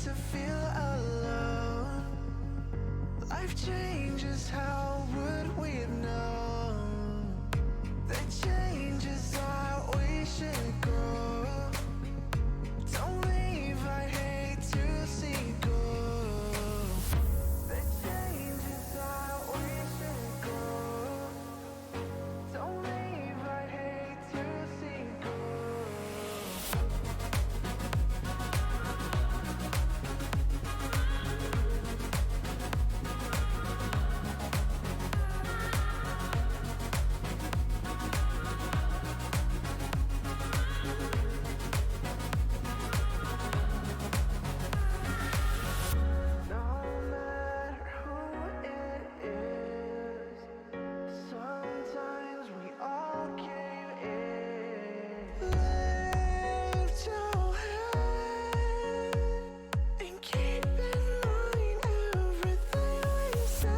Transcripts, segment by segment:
to feel alone. Life changes, how would we have known? The changes are we should grow. Don't leave, I hate to see go. The changes are we should grow. Don't leave, I hate to see go. No matter who it is, sometimes we all cave in. Lift your head and keep in mind everything we said.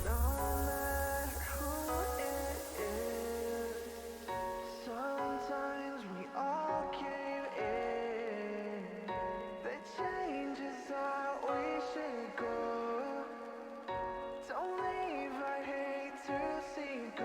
No matter who it is, sometimes we all cave in. The changes are we should go. Don't leave, I hate to see go.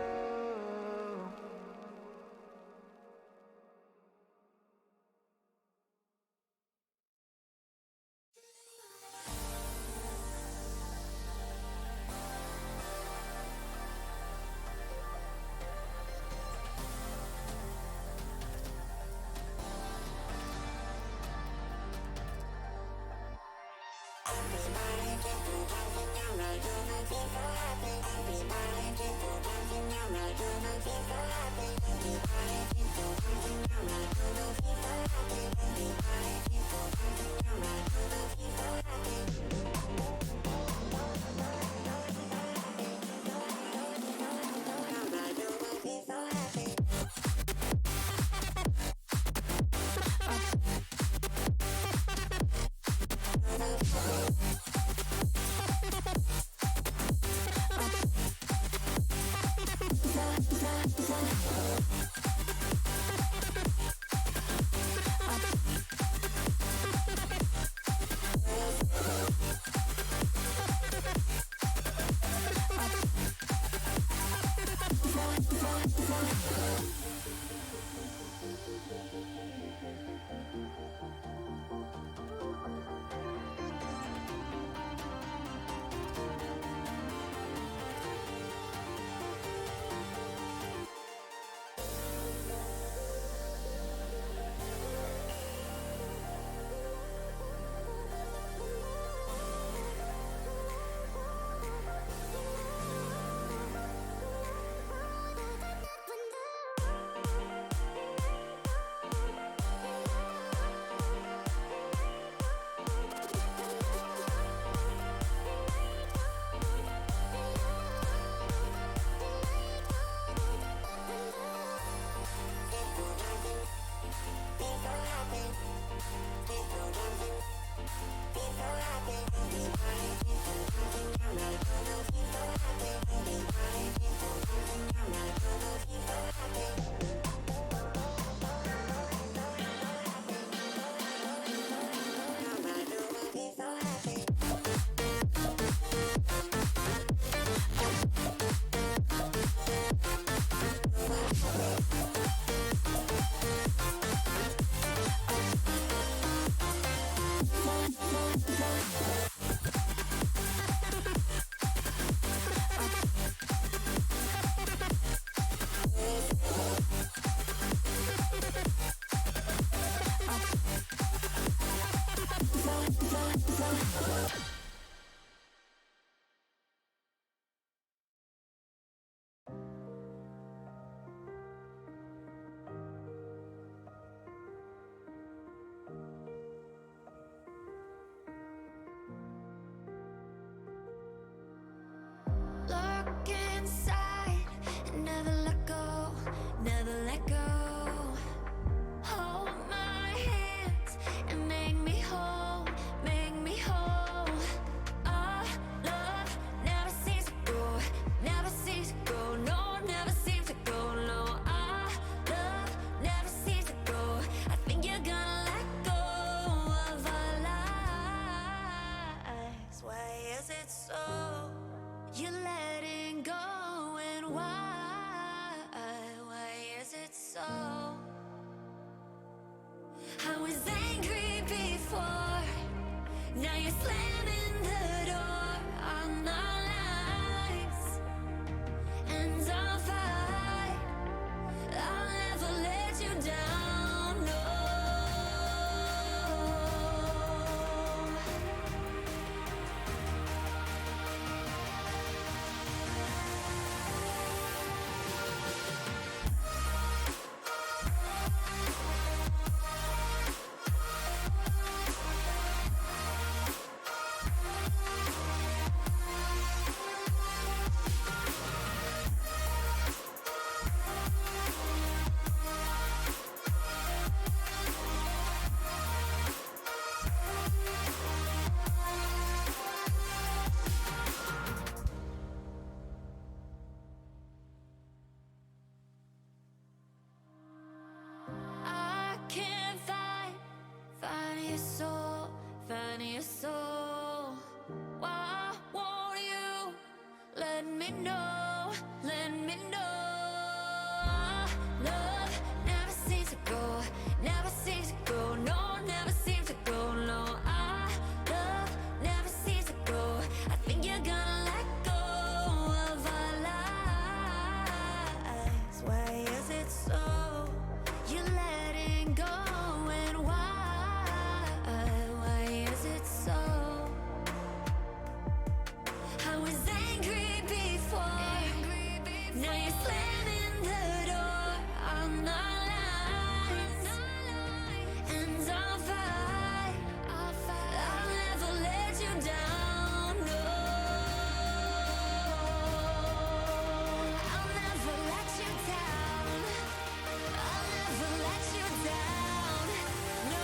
Why is it so? I was angry before, now you're slamming the door on our lives. And I'll fight, I'll never let you down, no. I can't find your soul, find your soul. Why won't you let me know, let me know? Love never seems to go, never seems to go, no, never seems to go, no. Love never seems to go. I think you're gonna let go of our lives. Why is it so? You're letting go, and why is it so? I was angry before, now you're slamming the door on our lives. And I'll fight, I'll never let you down, no. I'll never let you down, I'll never let you down, no.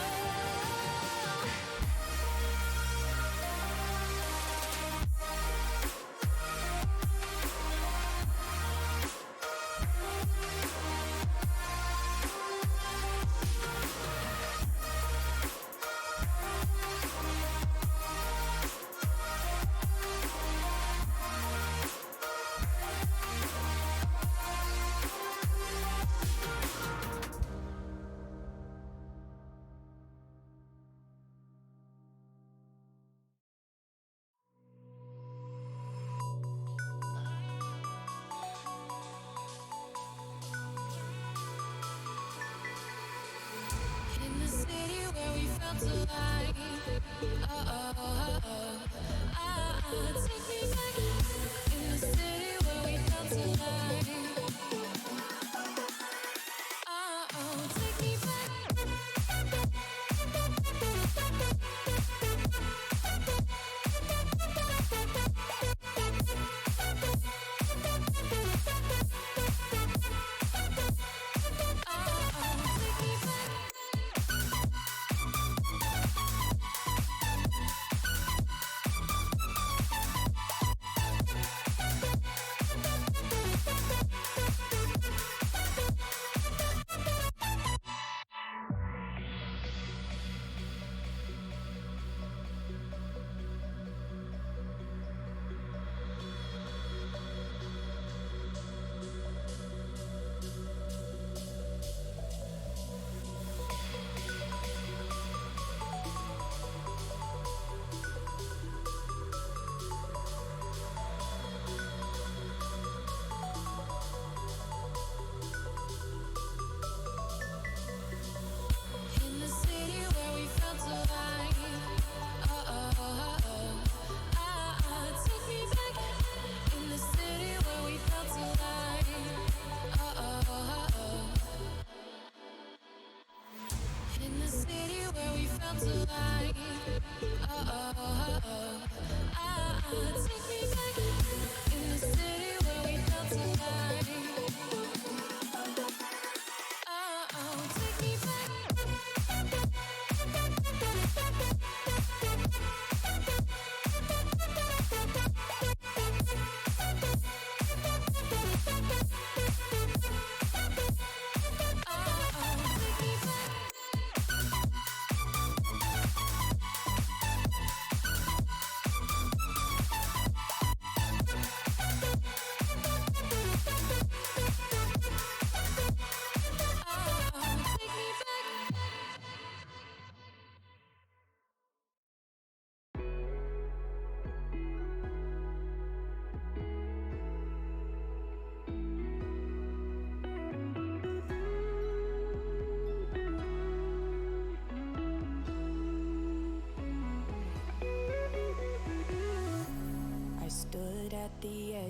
In the city where we felt alive, take me back. In the city where we felt alive, take me back. Take me back.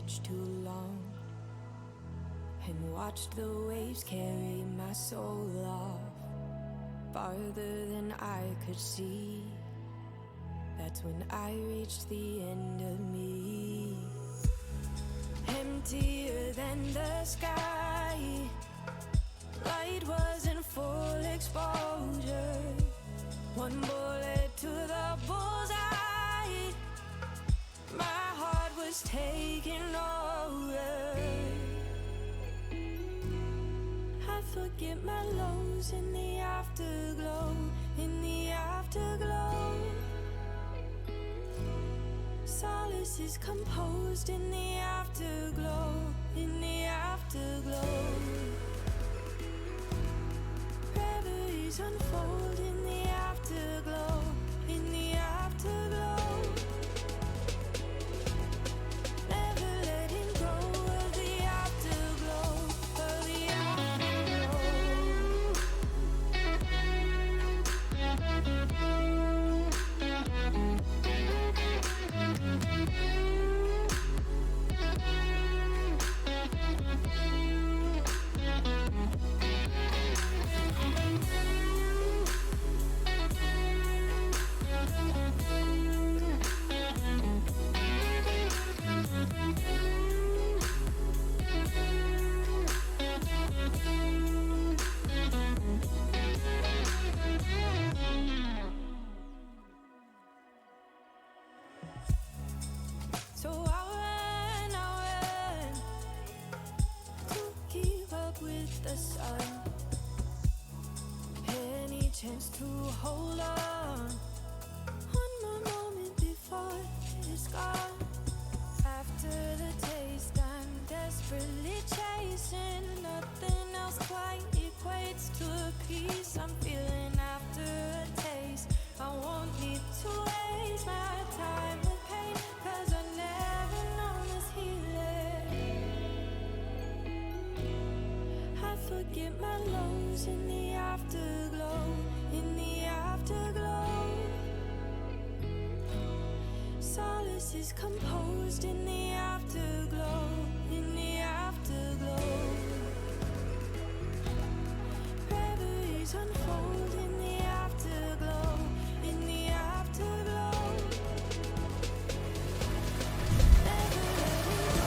beach too long and watched the waves carry my soul off farther than I could see. That's when I reached the end of me. Emptier than the sky, light was in full exposure. One bullet to the bullseye, my heart was taking over. I forget my lows in the afterglow, in the afterglow. Solace is composed in the afterglow, in the afterglow. Reveries unfold in the afterglow, in the afterglow. Never letting go of the afterglow, of the afterglow. So I run to keep up with the sun. Any chance to hold on, one more moment before it's gone. After the taste, I'm desperately chasing. Nothing else quite equates to a peace I'm feeling after a taste. I won't need to waste my time with pain, 'cause I've never known this healing. I forget my lows in the afterglow, in the afterglow. Solace is composed in the afterglow, in the afterglow. Reveries unfold in the afterglow, in the afterglow. Never letting go.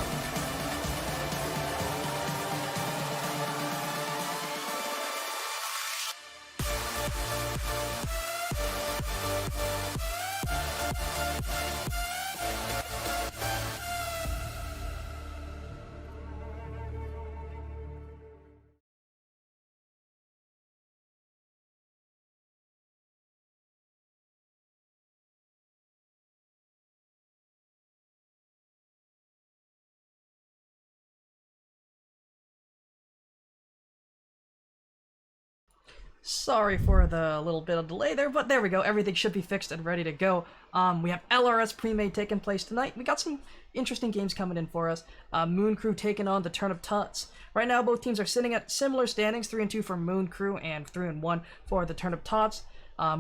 Sorry for the little bit of delay there, but there we go. Everything should be fixed and ready to go. We have LRS Premade taking place tonight. We got some interesting games coming in for us. Moon Crew taking on the Turnip Tots. Right now, both teams are sitting at similar standings, 3-2 for Moon Crew and 3-1 for the Turnip Tots.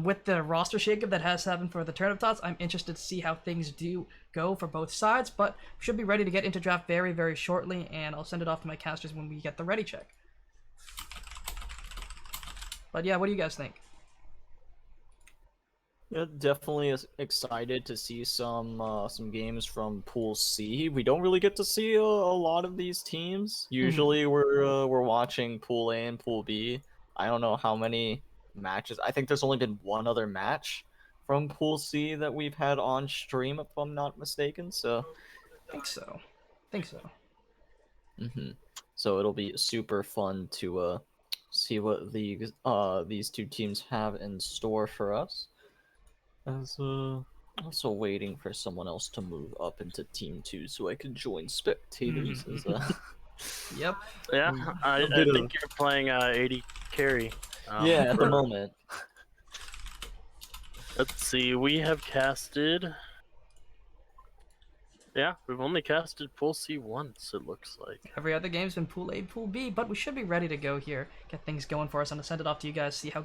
With the roster shakeup that has happened for the Turnip Tots, I'm interested to see how things do go for both sides, but we should be ready to get into draft very, very shortly, and I'll send it off to my casters when we get the ready check. But yeah, what do you guys think? Yeah, definitely excited to see some games from Pool C. We don't really get to see a lot of these teams. Usually we're watching Pool A and Pool B. I don't know how many matches. I think there's only been one other match from Pool C that we've had on stream, if I'm not mistaken. So I think so. so it'll be super fun to see what these two teams have in store for us. As also waiting for someone else to move up into Team 2 so I can join spectators. Yep. Yeah, I think you're playing 80 carry. Yeah, at the moment. Let's see, we have casted... Yeah, we've only casted Pool C once, it looks like. Every other game's been Pool A, Pool B, but we should be ready to go here. Get things going for us. I'm gonna send it off to you guys, see how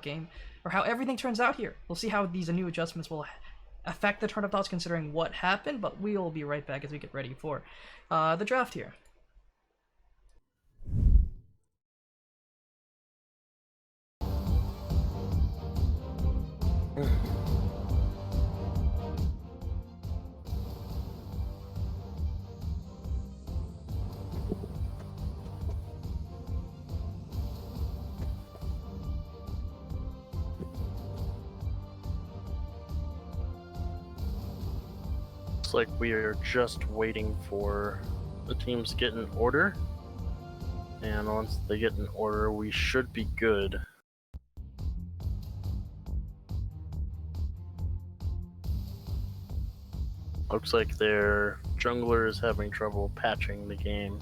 everything turns out here. We'll see how these new adjustments will affect the turn of thoughts considering what happened, but we will be right back as we get ready for the draft here. Looks like we are just waiting for the teams to get in order. And once they get in order, we should be good. Looks like their jungler is having trouble patching the game.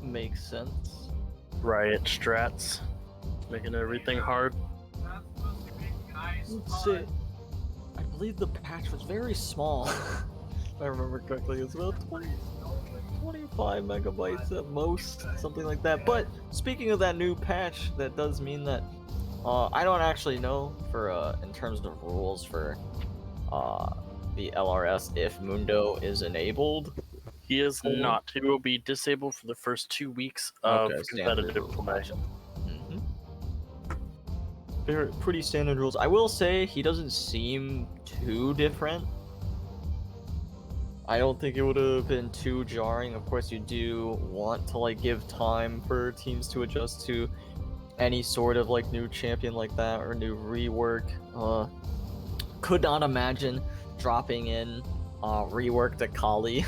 Makes sense. Riot strats, making everything hard. Let's see. I believe the patch was very small. If I remember correctly, it's about 25 megabytes at most, something like that. But speaking of that new patch, that does mean that I don't actually know for in terms of rules for the LRS if Mundo is enabled. He is not. He will be disabled for the first 2 weeks of competitive play. Mm-hmm. They're pretty standard rules. I will say he doesn't seem too different. I don't think it would have been too jarring. Of course, you do want to like give time for teams to adjust to any sort of like new champion like that or new rework. Could not imagine dropping in reworked Akali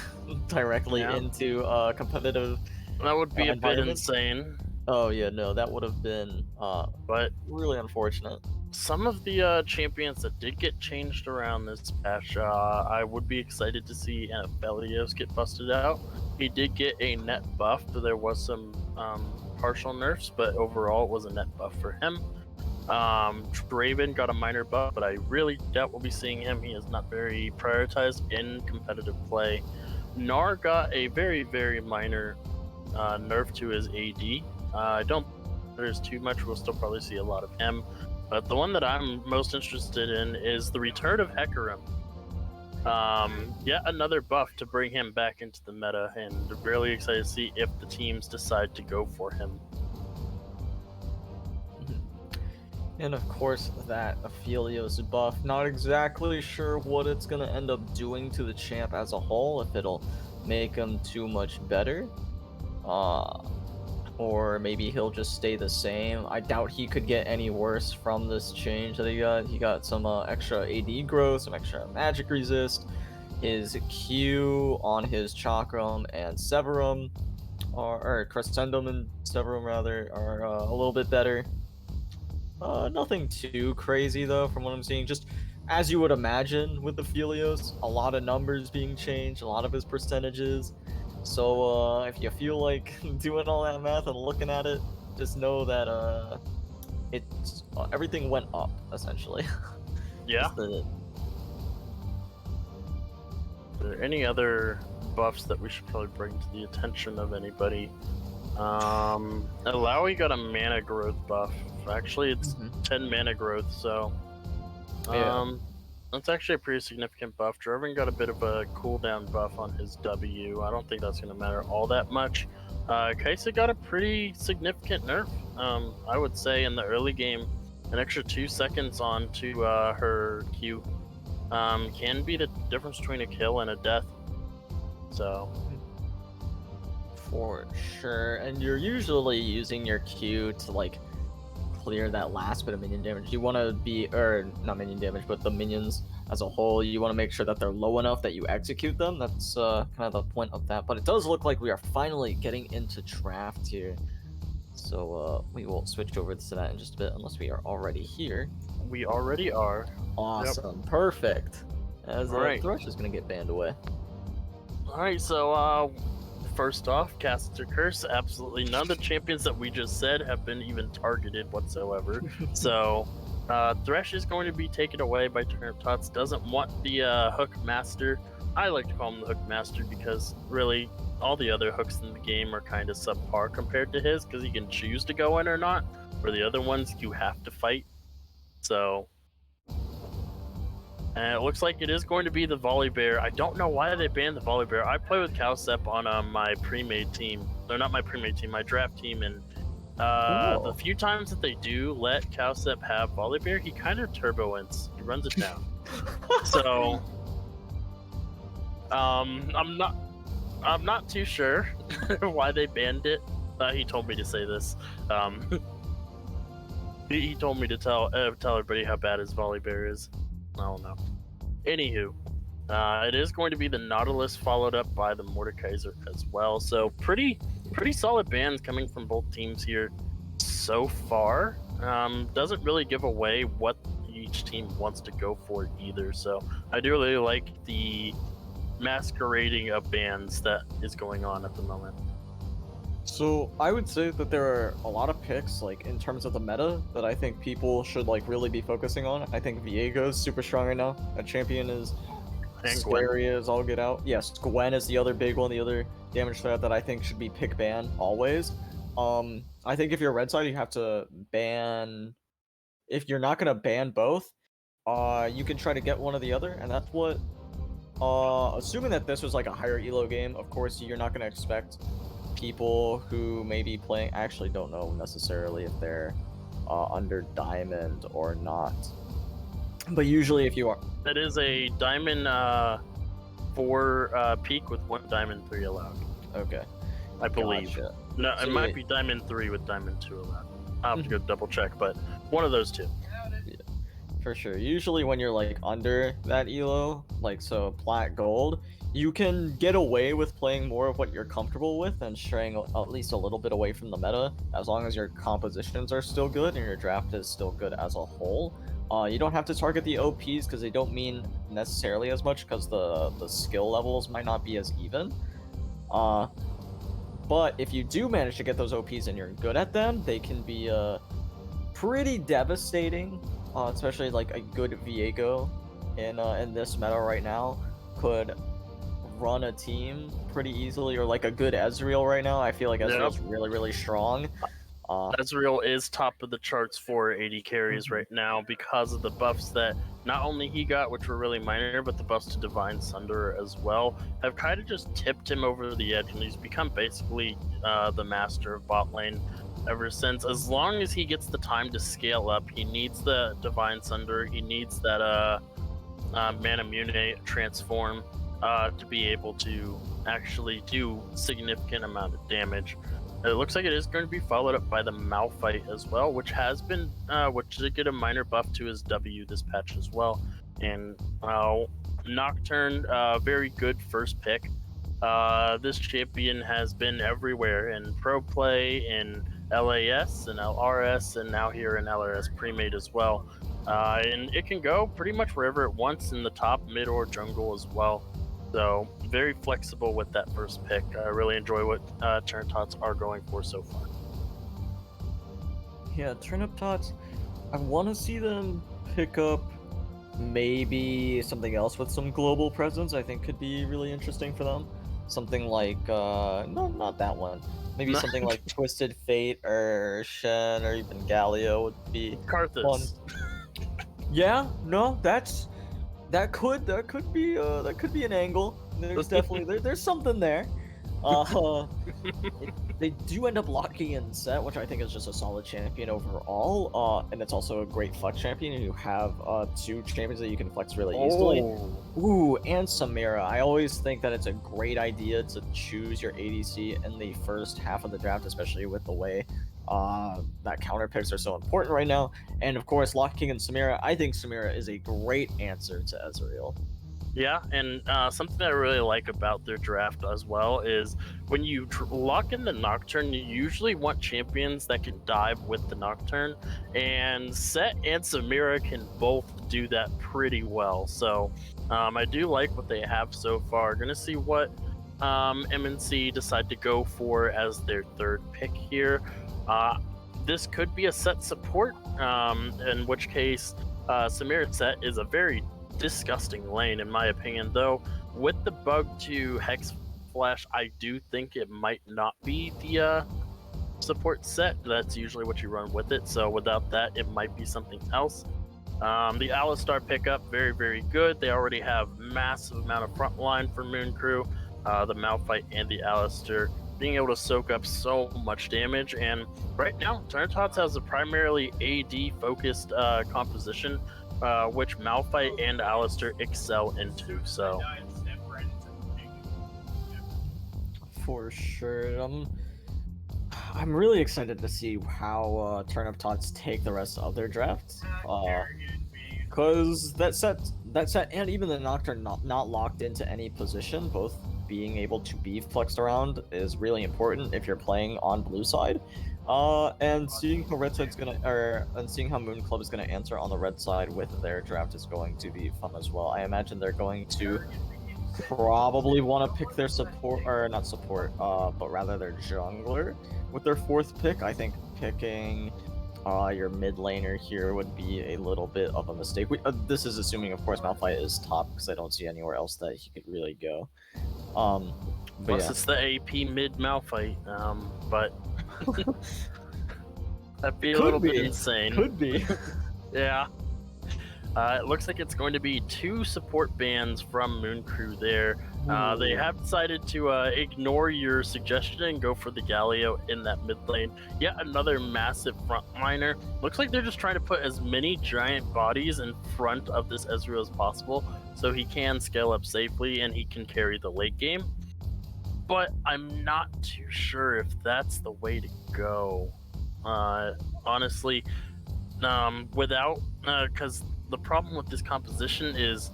directly into competitive. That would be a bit environment. insane. Oh yeah, no, that would have been But really unfortunate. some of the champions that did get changed around this patch, I would be excited to see Aphelios get busted out. He did get a net buff, but there was some partial nerfs, but overall it was a net buff for him. Draven got a minor buff, but I really doubt we'll be seeing him. He is not very prioritized in competitive play. Gnar got a very, very minor nerf to his AD. I don't think there's too much. We'll still probably see a lot of him. But the one that I'm most interested in is the return of Hecarim. Yet another buff to bring him back into the meta, and really excited to see if the teams decide to go for him. And of course, that Aphelios buff, not exactly sure what it's going to end up doing to the champ as a whole, if it'll make him too much better. Or maybe he'll just stay the same. I doubt he could get any worse from this change that he got. He got some extra AD growth, some extra magic resist. His Q on his Chakram and Severum, or Crescendum and Severum rather, are a little bit better. Nothing too crazy though from what I'm seeing. Just as you would imagine with the Aphelios, a lot of numbers being changed, a lot of his percentages. So if you feel like doing all that math and looking at it, just know that it's everything went up essentially. Yeah. Are there any other buffs that we should probably bring to the attention of anybody? Alawi got a mana growth buff. Actually, it's 10 mana growth, so that's actually a pretty significant buff. Draven got a bit of a cooldown buff on his W. I don't think that's going to matter all that much. Kai'Sa got a pretty significant nerf. I would say in the early game, an extra 2 seconds onto her Q can be the difference between a kill and a death. So for sure, and you're usually using your Q to like clear that last bit of minion damage. You want to be, or not minion damage, but the minions as a whole, you want to make sure that they're low enough that you execute them. That's kind of the point of that. But it does look like we are finally getting into draft here. So we will switch over to that in just a bit, unless we are already here. We already are. Awesome. Yep. Perfect. As Thresh is going to get banned away. Alright, so first off, Cast or Curse, absolutely none of the champions that we just said have been even targeted whatsoever. So Thresh is going to be taken away by Turnip Tots. Doesn't want the Hook Master. I like to call him the Hook Master because really all the other hooks in the game are kind of subpar compared to his, because he can choose to go in or not, where the other ones you have to fight. So And it looks like it is going to be the Volley Bear. I don't know why they banned the Volley Bear. I play with Cowsep on my pre-made team. They're not my pre-made team, my draft team. And the few times that they do let Cowsep have Volley Bear, he kind of turbo-ins. He runs it down. So I'm not too sure why they banned it. He told me to say this. He told me to tell everybody how bad his Volley Bear is. I don't know. Anywho, it is going to be the Nautilus followed up by the Mordekaiser as well. So pretty solid bans coming from both teams here so far. Doesn't really give away what each team wants to go for either. So I do really like the masquerading of bans that is going on at the moment. So I would say that there are a lot of picks, like in terms of the meta, that I think people should like really be focusing on. I think Viego is super strong right now. That champion is And scary as all get out. Yes, Gwen is the other big one, the other damage threat that I think should be pick ban always. I think if you're red side, you have to ban. If you're not gonna ban both, you can try to get one or the other, and that's what. Assuming that this was like a higher elo game, of course you're not gonna expect people who may be playing. I actually don't know necessarily if they're under diamond or not. But usually, if you are, That is a diamond 4 peak with 1 diamond 3 allowed. okay, I believe. gotcha. No, So it might be diamond 3 with diamond 2 allowed. I'll have to go double check, but one of those two. For sure. Usually when you're like under that elo, like so plat gold, you can get away with playing more of what you're comfortable with and straying at least a little bit away from the meta, as long as your compositions are still good and your draft is still good as a whole. You don't have to target the OPs because they don't mean necessarily as much because the skill levels might not be as even. But if you do manage to get those OPs and you're good at them, they can be pretty devastating. Especially like a good Viego in this meta right now could run a team pretty easily, or like a good Ezreal right now. I feel like Ezreal's really strong. Ezreal is top of the charts for AD carries right now because of the buffs that not only he got, which were really minor, but the buffs to Divine Sunder as well have kind of just tipped him over the edge, and he's become basically the master of bot lane ever since. As long as he gets the time to scale up, he needs the Divine Sunder, he needs that Mana Mune transform to be able to actually do significant amount of damage. It looks like it is going to be followed up by the Malphite as well, which has been, which did get a minor buff to his W this patch as well. And Nocturne, very good first pick. This champion has been everywhere in pro play, in LAS and LRS, and now here in LRS Premade as well. And it can go pretty much wherever it wants in the top, mid, or jungle as well. So very flexible with that first pick. I really enjoy what Turnip Tots are going for so far. Yeah, Turnip Tots, I want to see them pick up maybe something else with some global presence. I think could be really interesting for them. Something like, no, not that one. Maybe something like Twisted Fate or Shen or even Galio would be Karthus. fun. Yeah, no, that could be an angle. There's definitely there's something there. They do end up locking in Set, which I think is just a solid champion overall. And it's also a great flex champion. And you have 2 champions that you can flex really easily. Ooh, and Samira. I always think that it's a great idea to choose your ADC in the first half of the draft, especially with the way that counter picks are so important right now. And of course, locking in Samira. I think Samira is a great answer to Ezreal. Yeah, and something I really like about their draft as well is when you lock in the Nocturne, you usually want champions that can dive with the Nocturne, and Set and Samira can both do that pretty well. So I do like what they have so far. Gonna see what MNC decide to go for as their third pick here. This could be a Set support, in which case Samira Set is a very disgusting lane in my opinion, though with the bug to Hex Flash I do think it might not be the support Set. That's usually what you run with it, so without that it might be something else. The Alistar pickup, very, very good. They already have massive amount of front line for Moon Crew, the Malphite and the Alistar being able to soak up so much damage. And right now, Turnitots has a primarily AD focused composition, which Malphite and Alistar excel into. So For sure. I'm really excited to see how Turnip Tots take the rest of their drafts. Cause that set and even the Nocturne not locked into any position, both being able to be flexed around is really important if you're playing on blue side. And seeing how red side's gonna and seeing how Moon Club is gonna answer on the red side with their draft is going to be fun as well. I imagine they're going to probably want to pick their support, or not support, but rather their jungler with their 4th pick. I think picking your mid laner here would be a little bit of a mistake. This is assuming, of course, Malphite is top, because I don't see anywhere else that he could really go. But plus yeah. it's the AP mid Malphite, but that'd be a little bit insane. Could be. Yeah. It looks like it's going to be 2 support bans from Moon Crew there. They have decided to ignore your suggestion and go for the Galio in that mid lane. Yet another massive frontliner. Looks like they're just trying to put as many giant bodies in front of this Ezreal as possible so he can scale up safely and he can carry the late game. But I'm not too sure if that's the way to go. Honestly, without, because the problem with this composition is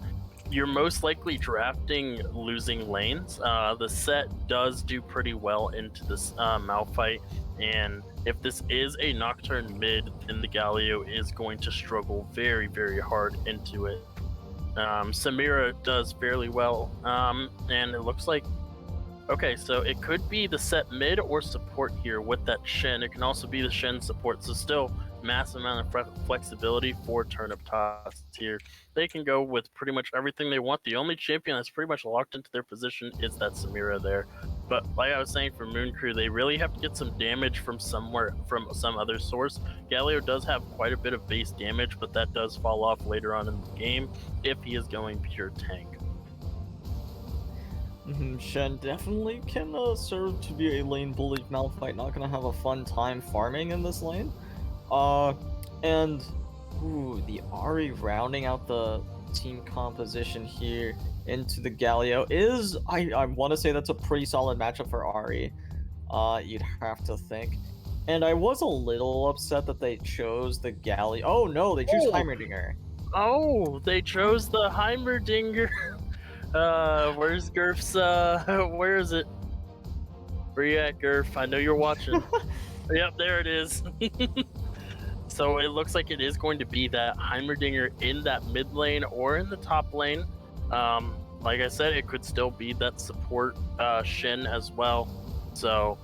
you're most likely drafting losing lanes. The set does do pretty well into this Malphite, and if this is a Nocturne mid, then the Galio is going to struggle very, very hard into it. Samira does fairly well, and it looks like, okay, so it could be the set mid or support here with that Shen. It can also be the Shen support, so still massive amount of flexibility for Turnip Tots here. They can go with pretty much everything they want. The only champion that's pretty much locked into their position is that Samira there. But like I was saying, for Moon Crew, they really have to get some damage from somewhere, from some other source. Galio does have quite a bit of base damage, but that does fall off later on in the game if he is going pure tank. Shen definitely can serve to be a lane bully. Malphite not gonna have a fun time farming in this lane. And the Ahri rounding out the team composition here into the Galio is, I want to say that's a pretty solid matchup for Ahri. You'd have to think. And I was a little upset that they chose the Galio. Oh no, they chose Heimerdinger. Oh, they chose the Heimerdinger. Where's Gurf's, where is it? Where you at, Gurf? I know you're watching. Yep, there it is. So it looks like it is going to be that Heimerdinger in that mid lane or in the top lane. Like I said, it could still be that support Shen as well. So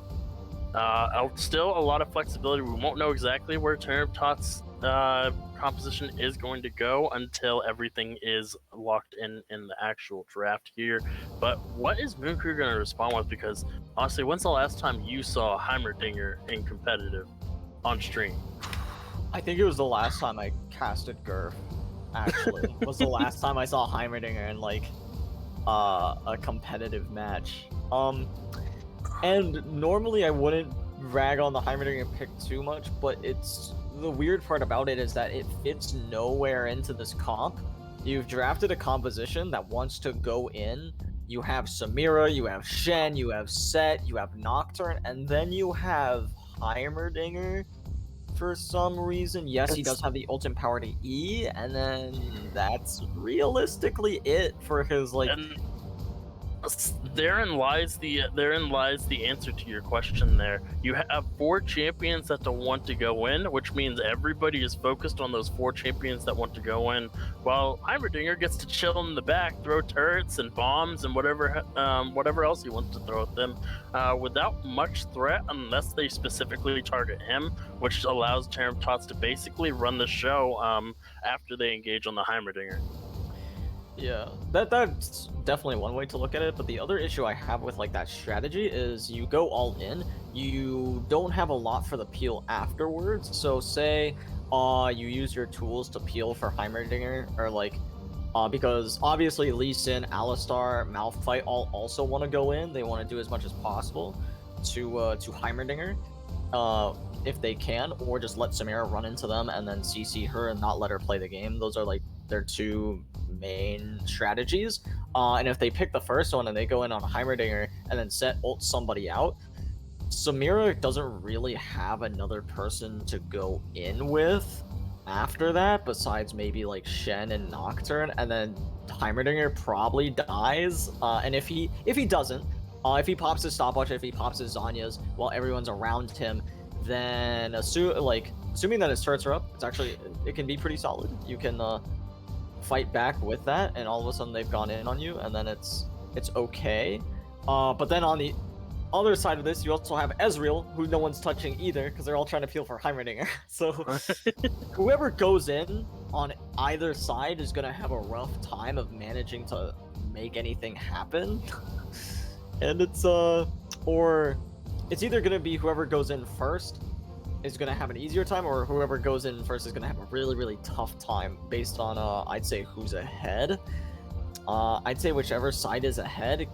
still a lot of flexibility. We won't know exactly where Turnip Tots composition is going to go until everything is locked in the actual draft here. But what is Moon Crew going to respond with? Because honestly, when's the last time you saw Heimerdinger in competitive on stream? I think it was the last time I casted Gurf, actually. Was the last time I saw Heimerdinger in, like, a competitive match. And normally I wouldn't rag on the Heimerdinger pick too much, but it's, the weird part about it is that it fits nowhere into this comp. You've drafted a composition that wants to go in. You have Samira, you have Shen, you have Set, you have Nocturne, and then you have Heimerdinger. For some reason, yes, he does have the ultimate power to E, and then that's realistically it for his, like. And therein lies the answer to your question there. You have 4 champions that don't want to go in, which means everybody is focused on those 4 champions that want to go in, while Heimerdinger gets to chill in the back, throw turrets and bombs and whatever else he wants to throw at them, without much threat unless they specifically target him, which allows Turnip Tots to basically run the show after they engage on the Heimerdinger. Yeah, that's definitely one way to look at it, but the other issue I have with, like, that strategy is you go all in, you don't have a lot for the peel afterwards. So say you use your tools to peel for Heimerdinger, or like, because obviously Lee Sin, Alistar, Malphite all also want to go in. They want to do as much as possible to Heimerdinger, if they can, or just let Samira run into them and then CC her and not let her play the game. Those are like their two main strategies. And if they pick the first one and they go in on Heimerdinger and then ult somebody out, Samira doesn't really have another person to go in with after that, besides maybe like Shen and Nocturne, and then Heimerdinger probably dies. And if he doesn't, if he pops his stopwatch, if he pops his Zanya's while everyone's around him, then assuming that his turrets are up, it can be pretty solid. You can fight back with that, and all of a sudden they've gone in on you, and then it's okay. But then on the other side of this, you also have Ezreal, who no one's touching either, because they're all trying to peel for Heimerdinger. So whoever goes in on either side is going to have a rough time of managing to make anything happen. And it's either going to be whoever goes in first is going to have an easier time, or whoever goes in first is going to have a really, really tough time based on, I'd say, who's ahead. I'd say whichever side is ahead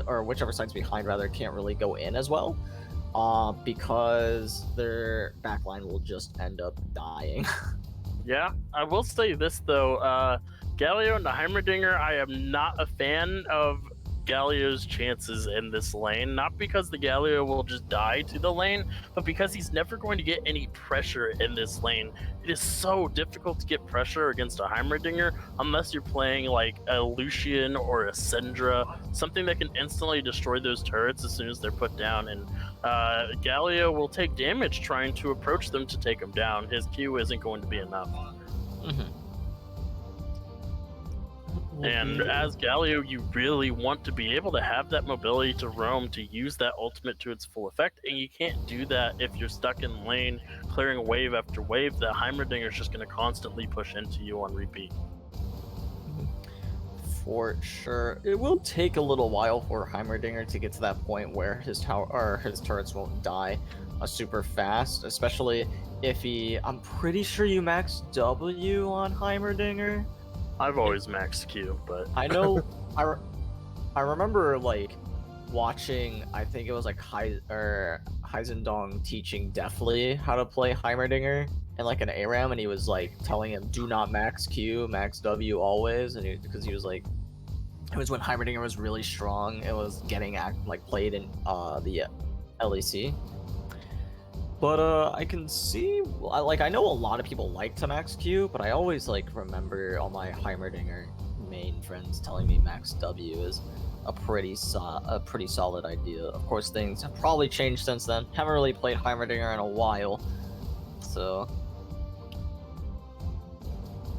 or whichever side's behind rather, can't really go in as well, because their backline will just end up dying. Yeah, I will say this though, Galio and the Heimerdinger, I am not a fan of Galio's chances in this lane, not because the Galio will just die to the lane, but because he's never going to get any pressure in this lane. It is so difficult to get pressure against a Heimerdinger unless you're playing like a Lucian or a Syndra, something that can instantly destroy those turrets as soon as they're put down, and Galio will take damage trying to approach them to take them down. His Q isn't going to be enough. And as Galio, you really want to be able to have that mobility to roam, to use that ultimate to its full effect, and you can't do that if you're stuck in lane, clearing wave after wave. The Heimerdinger is just going to constantly push into you on repeat. For sure. It will take a little while for Heimerdinger to get to that point where his turrets won't die super fast, especially if I'm pretty sure you max W on Heimerdinger. I've always maxed Q, but I know I remember like watching, I think it was like Heizendong teaching Deathly how to play Heimerdinger in like an ARAM, and he was like telling him, do not max Q, max W always, and because he was like, it was when Heimerdinger was really strong. It was getting played in the LEC. But I can see, I know a lot of people like to max Q, but I always remember all my Heimerdinger main friends telling me max W is a pretty solid idea. Of course, things have probably changed since then. Haven't really played Heimerdinger in a while, so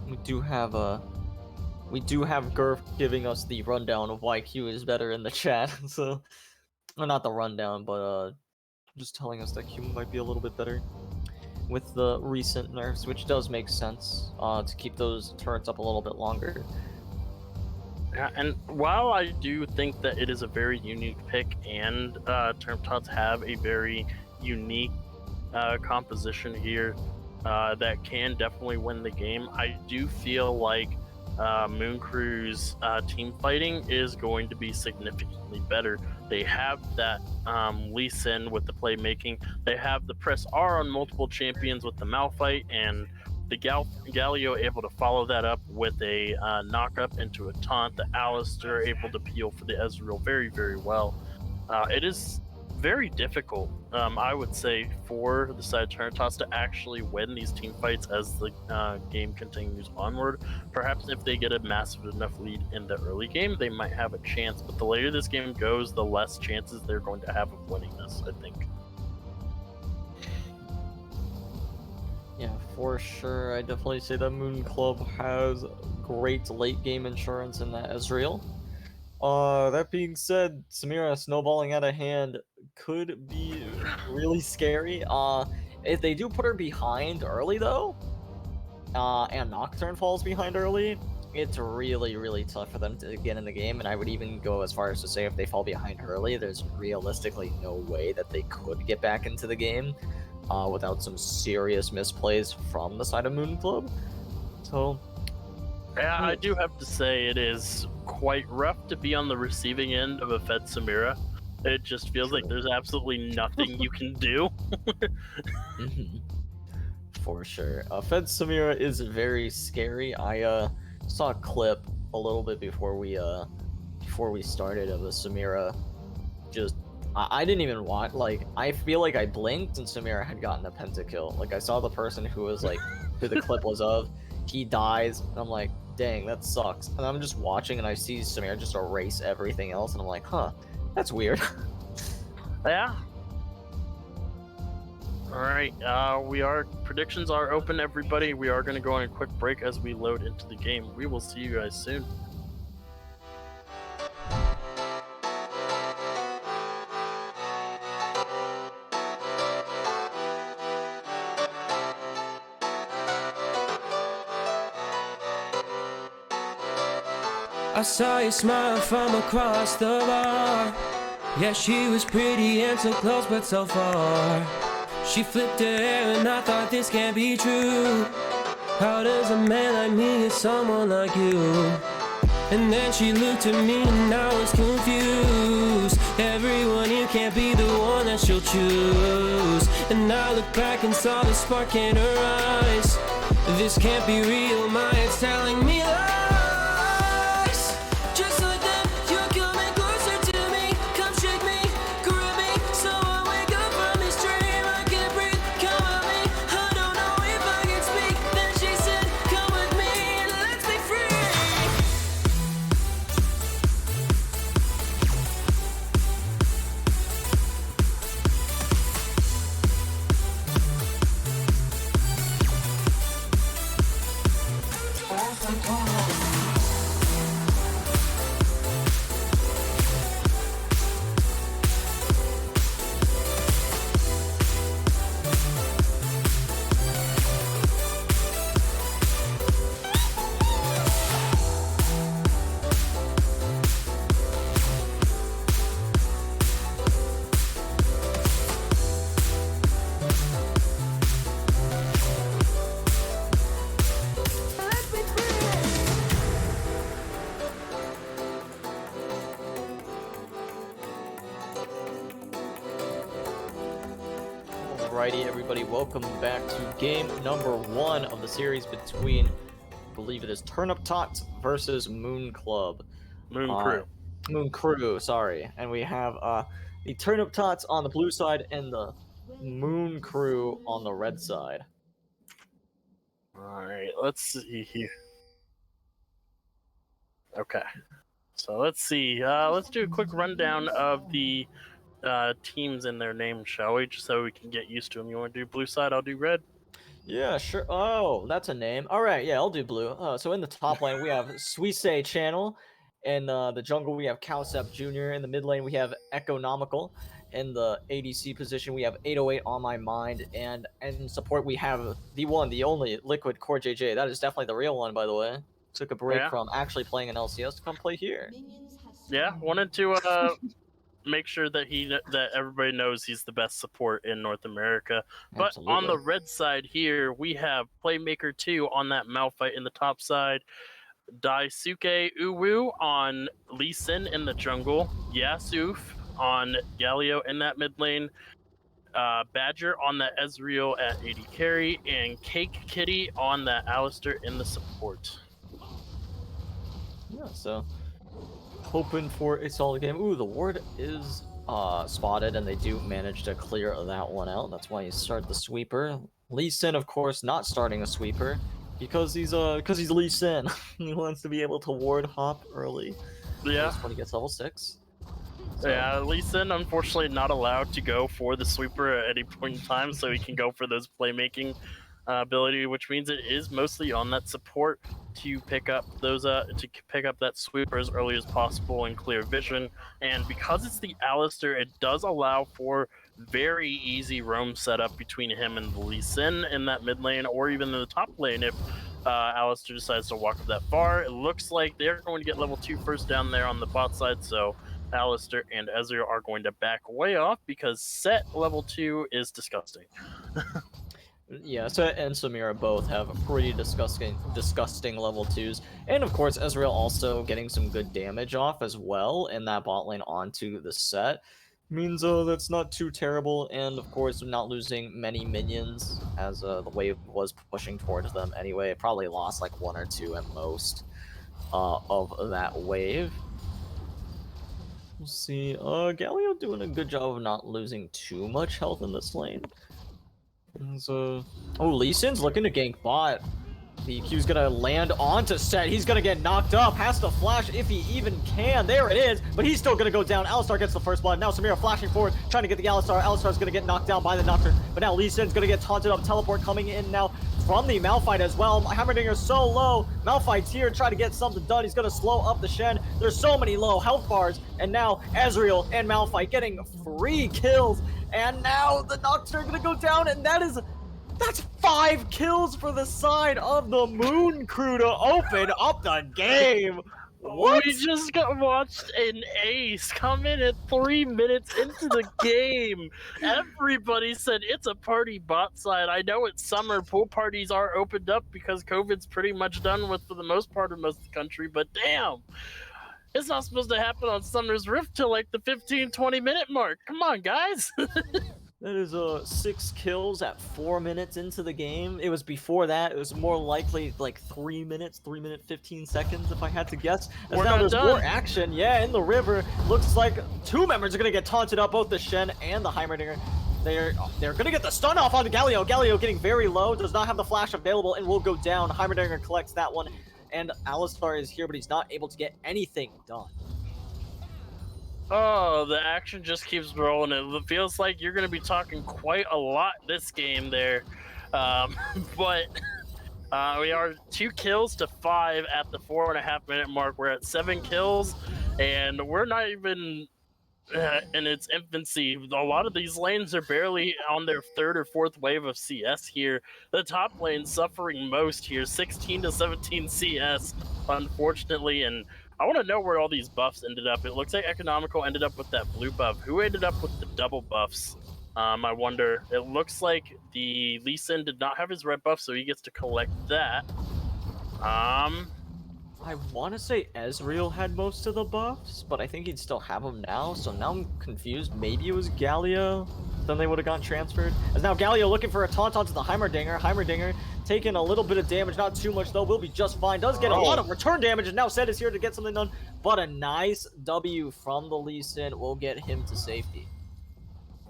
we do have Gurf giving us the rundown of why Q is better in the chat. So, well, not the rundown, but just telling us that Q might be a little bit better with the recent nerfs, which does make sense to keep those turrets up a little bit longer. Yeah, and while I do think that it is a very unique pick, and Turmtots have a very unique composition here that can definitely win the game, I do feel like Moon Crew's team fighting is going to be significantly better. They have that Lee Sin with the playmaking. They have the press R on multiple champions with the Malphite, and the Galio able to follow that up with a knock up into a taunt. The Alistar able to peel for the Ezreal very, very well. It is very difficult, I would say, for the side Turnitos to actually win these team fights as the game continues onward. Perhaps if they get a massive enough lead in the early game, they might have a chance, but the later this game goes, the less chances they're going to have of winning this, I think. Yeah, for sure. I definitely say that Moon Club has great late game insurance in that Ezreal. That being said, Samira snowballing out of hand could be really scary. If they do put her behind early though, and Nocturne falls behind early, it's really, really tough for them to get in the game. And I would even go as far as to say if they fall behind early, there's realistically no way that they could get back into the game. without some serious misplays from the side of Moon Club. So, Yeah, I do have to say it is quite rough to be on the receiving end of a Fed Samira. It just feels like there's absolutely nothing you can do. For sure. Fed Samira is very scary. I saw a clip a little bit before we started of the Samira. Just I didn't even watch. Like, I feel like I blinked and Samira had gotten a pentakill. Like, I saw the person who was like who the clip was of. He dies, and I'm like, dang, that sucks. And I'm just watching, and I see Samira just erase everything else, and I'm like, huh, that's weird. Yeah. All right. Predictions are open, everybody. We are going to go on a quick break as we load into the game. We will see you guys soon. I saw you smile from across the bar. Yeah, she was pretty and so close but so far. She flipped her hair and I thought this can't be true. How does a man like me get someone like you? And then she looked at me and I was confused. Everyone here can't be the one that she'll choose. And I looked back and saw the spark in her eyes. This can't be real, my head's telling me lies. Just like that, you're coming closer to me. Come shake me, grab me, so I wake up from this dream. I can't breathe, come at me. I don't know if I can speak. Then she said, come with me and let's be free. Alrighty, everybody, welcome back to game number 1 of the series between, I believe it is Turnip Tots versus Moon Club. Moon Crew. Moon Crew, sorry. And we have the Turnip Tots on the blue side and the Moon Crew on the red side. All right, let's see here. Okay, so let's see. Let's do a quick rundown of the teams and their names, shall we? Just so we can get used to them. You want to do blue side? I'll do red. Yeah, sure. Oh, that's a name. All right, yeah, I'll do blue. So in the top lane, we have Suisse Channel. In the jungle, we have Cowsep Jr. In the mid lane, we have Economical. In the ADC position, we have 808 on my mind. And in support, we have the one, the only Liquid Core JJ. That is definitely the real one, by the way. Took a break from actually playing an LCS to come play here. Yeah, wanted to make sure that that everybody knows he's the best support in North America. But Absolutely. on the red side here, we have Playmaker 2 on that Malphite in the top side. Daisuke Uwu on Lee Sin in the jungle. Yasuf on Galio in that mid lane. Badger on that Ezreal at AD carry. And Cake Kitty on that Alistair in the support. Yeah, so hoping for a solid game. Ooh, the ward is spotted, and they do manage to clear that one out. That's why you start the sweeper. Lee Sin, of course, not starting a sweeper because he's Lee Sin. He wants to be able to ward hop early. Yeah. When he gets level 6. So, yeah, Lee Sin, unfortunately, not allowed to go for the sweeper at any point in time, so he can go for those playmaking ability, which means it is mostly on that support to pick up those that sweeper as early as possible and clear vision. And because it's the Alistair, it does allow for very easy roam setup between him and the Lee Sin in that mid lane, or even in the top lane if Alistair decides to walk up that far. It looks like they're going to get level 2 first down there on the bot side, so Alistair and Ezreal are going to back way off because set level 2 is disgusting. Yeah, Set and Samira both have pretty disgusting level 2s. And of course, Ezreal also getting some good damage off as well in that bot lane onto the Set. Means that's not too terrible, and of course not losing many minions as the wave was pushing towards them anyway. It probably lost like 1 or 2 at most of that wave. We'll see. Galio doing a good job of not losing too much health in this lane. Oh, Lee Sin's looking to gank bot. The Q's gonna land onto Set. He's gonna get knocked up. Has to flash if he even can. There it is. But he's still gonna go down. Alistar gets the first blood. Now Samira flashing forward, trying to get the Alistar. Alistar's gonna get knocked down by the Nocturne. But now Lee Sin's gonna get taunted up. Teleport coming in now from the Malphite as well. Hammerdinger's so low. Malphite's here, trying to get something done. He's gonna slow up the Shen. There's so many low health bars. And now Ezreal and Malphite getting free kills. And now the Nocturne gonna go down, and that's 5 kills for the side of the Moon Crew to open up the game. What? We just watched an ace come in at 3 minutes into the game. Everybody said it's a party bot side. I know it's summer, pool parties are opened up because COVID's pretty much done with for the most part of most of the country, but damn. It's not supposed to happen on Summer's Rift till like the 15-20 minute mark. Come on, guys. That is 6 kills at 4 minutes into the game. It was before that. It was more likely like 3 minutes, 3 minute 15 seconds if I had to guess. As We're now not there's done. more action. Yeah, in the river. Looks like 2 members are gonna get taunted up, both the Shen and the Heimerdinger. They're gonna get the stun off on Galio. Galio getting very low, does not have the flash available, and will go down. Heimerdinger collects that one, and Alistar is here, but he's not able to get anything done. Oh, the action just keeps rolling. It feels like you're going to be talking quite a lot this game there. But we are 2 kills to 5 at the 4.5 minute mark. We're at 7 kills, and we're not even in its infancy. A lot of these lanes are barely on their 3rd or 4th wave of CS here. The top lane suffering most here, 16 to 17 CS, unfortunately, and I want to know where all these buffs ended up. It looks like Economical ended up with that blue buff. Who ended up with the double buffs? I wonder. It looks like the Lee Sin did not have his red buff, so he gets to collect that. I want to say Ezreal had most of the buffs, but I think he'd still have them now, so now I'm confused. Maybe it was Galio, then they would have gotten transferred. As now Galio looking for a taunt onto the Heimerdinger. Heimerdinger taking a little bit of damage, not too much though, will be just fine. Does get a lot of return damage, and now Set is here to get something done, but a nice W from the Lee Sin will get him to safety.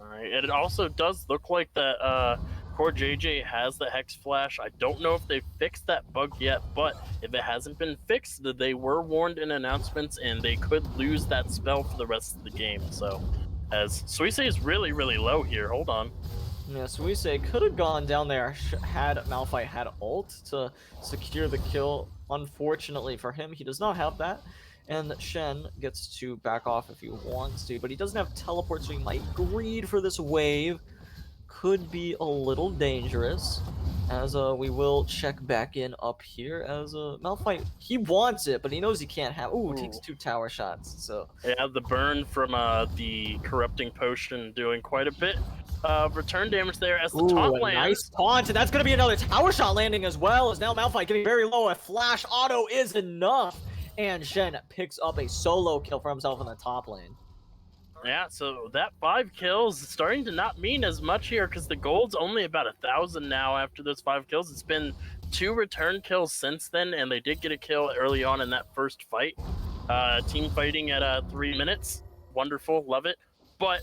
Alright, and it also does look like that Core JJ has the Hex Flash. I don't know if they fixed that bug yet, but if it hasn't been fixed, they were warned in announcements, and they could lose that spell for the rest of the game. So, as Suisse is really, really low here. Hold on. Yeah, Suisse could have gone down there had Malphite had ult to secure the kill. Unfortunately for him, he does not have that. And Shen gets to back off if he wants to, but he doesn't have teleport, so he might greed for this wave. Could be a little dangerous, as we will check back in up here as Malphite, he wants it, but he knows he can't have. Ooh, takes 2 tower shots, so Yeah, the burn from the corrupting potion doing quite a bit of return damage there as the taunt a lands. nice taunt, and that's gonna be another tower shot landing as well, as now Malphite getting very low. A flash auto is enough, and Shen picks up a solo kill for himself in the top lane. Yeah, so that 5 kills is starting to not mean as much here because the gold's only about 1,000 now after those 5 kills. It's been 2 return kills since then, and they did get a kill early on in that first fight. Team fighting at 3 minutes. Wonderful, love it. But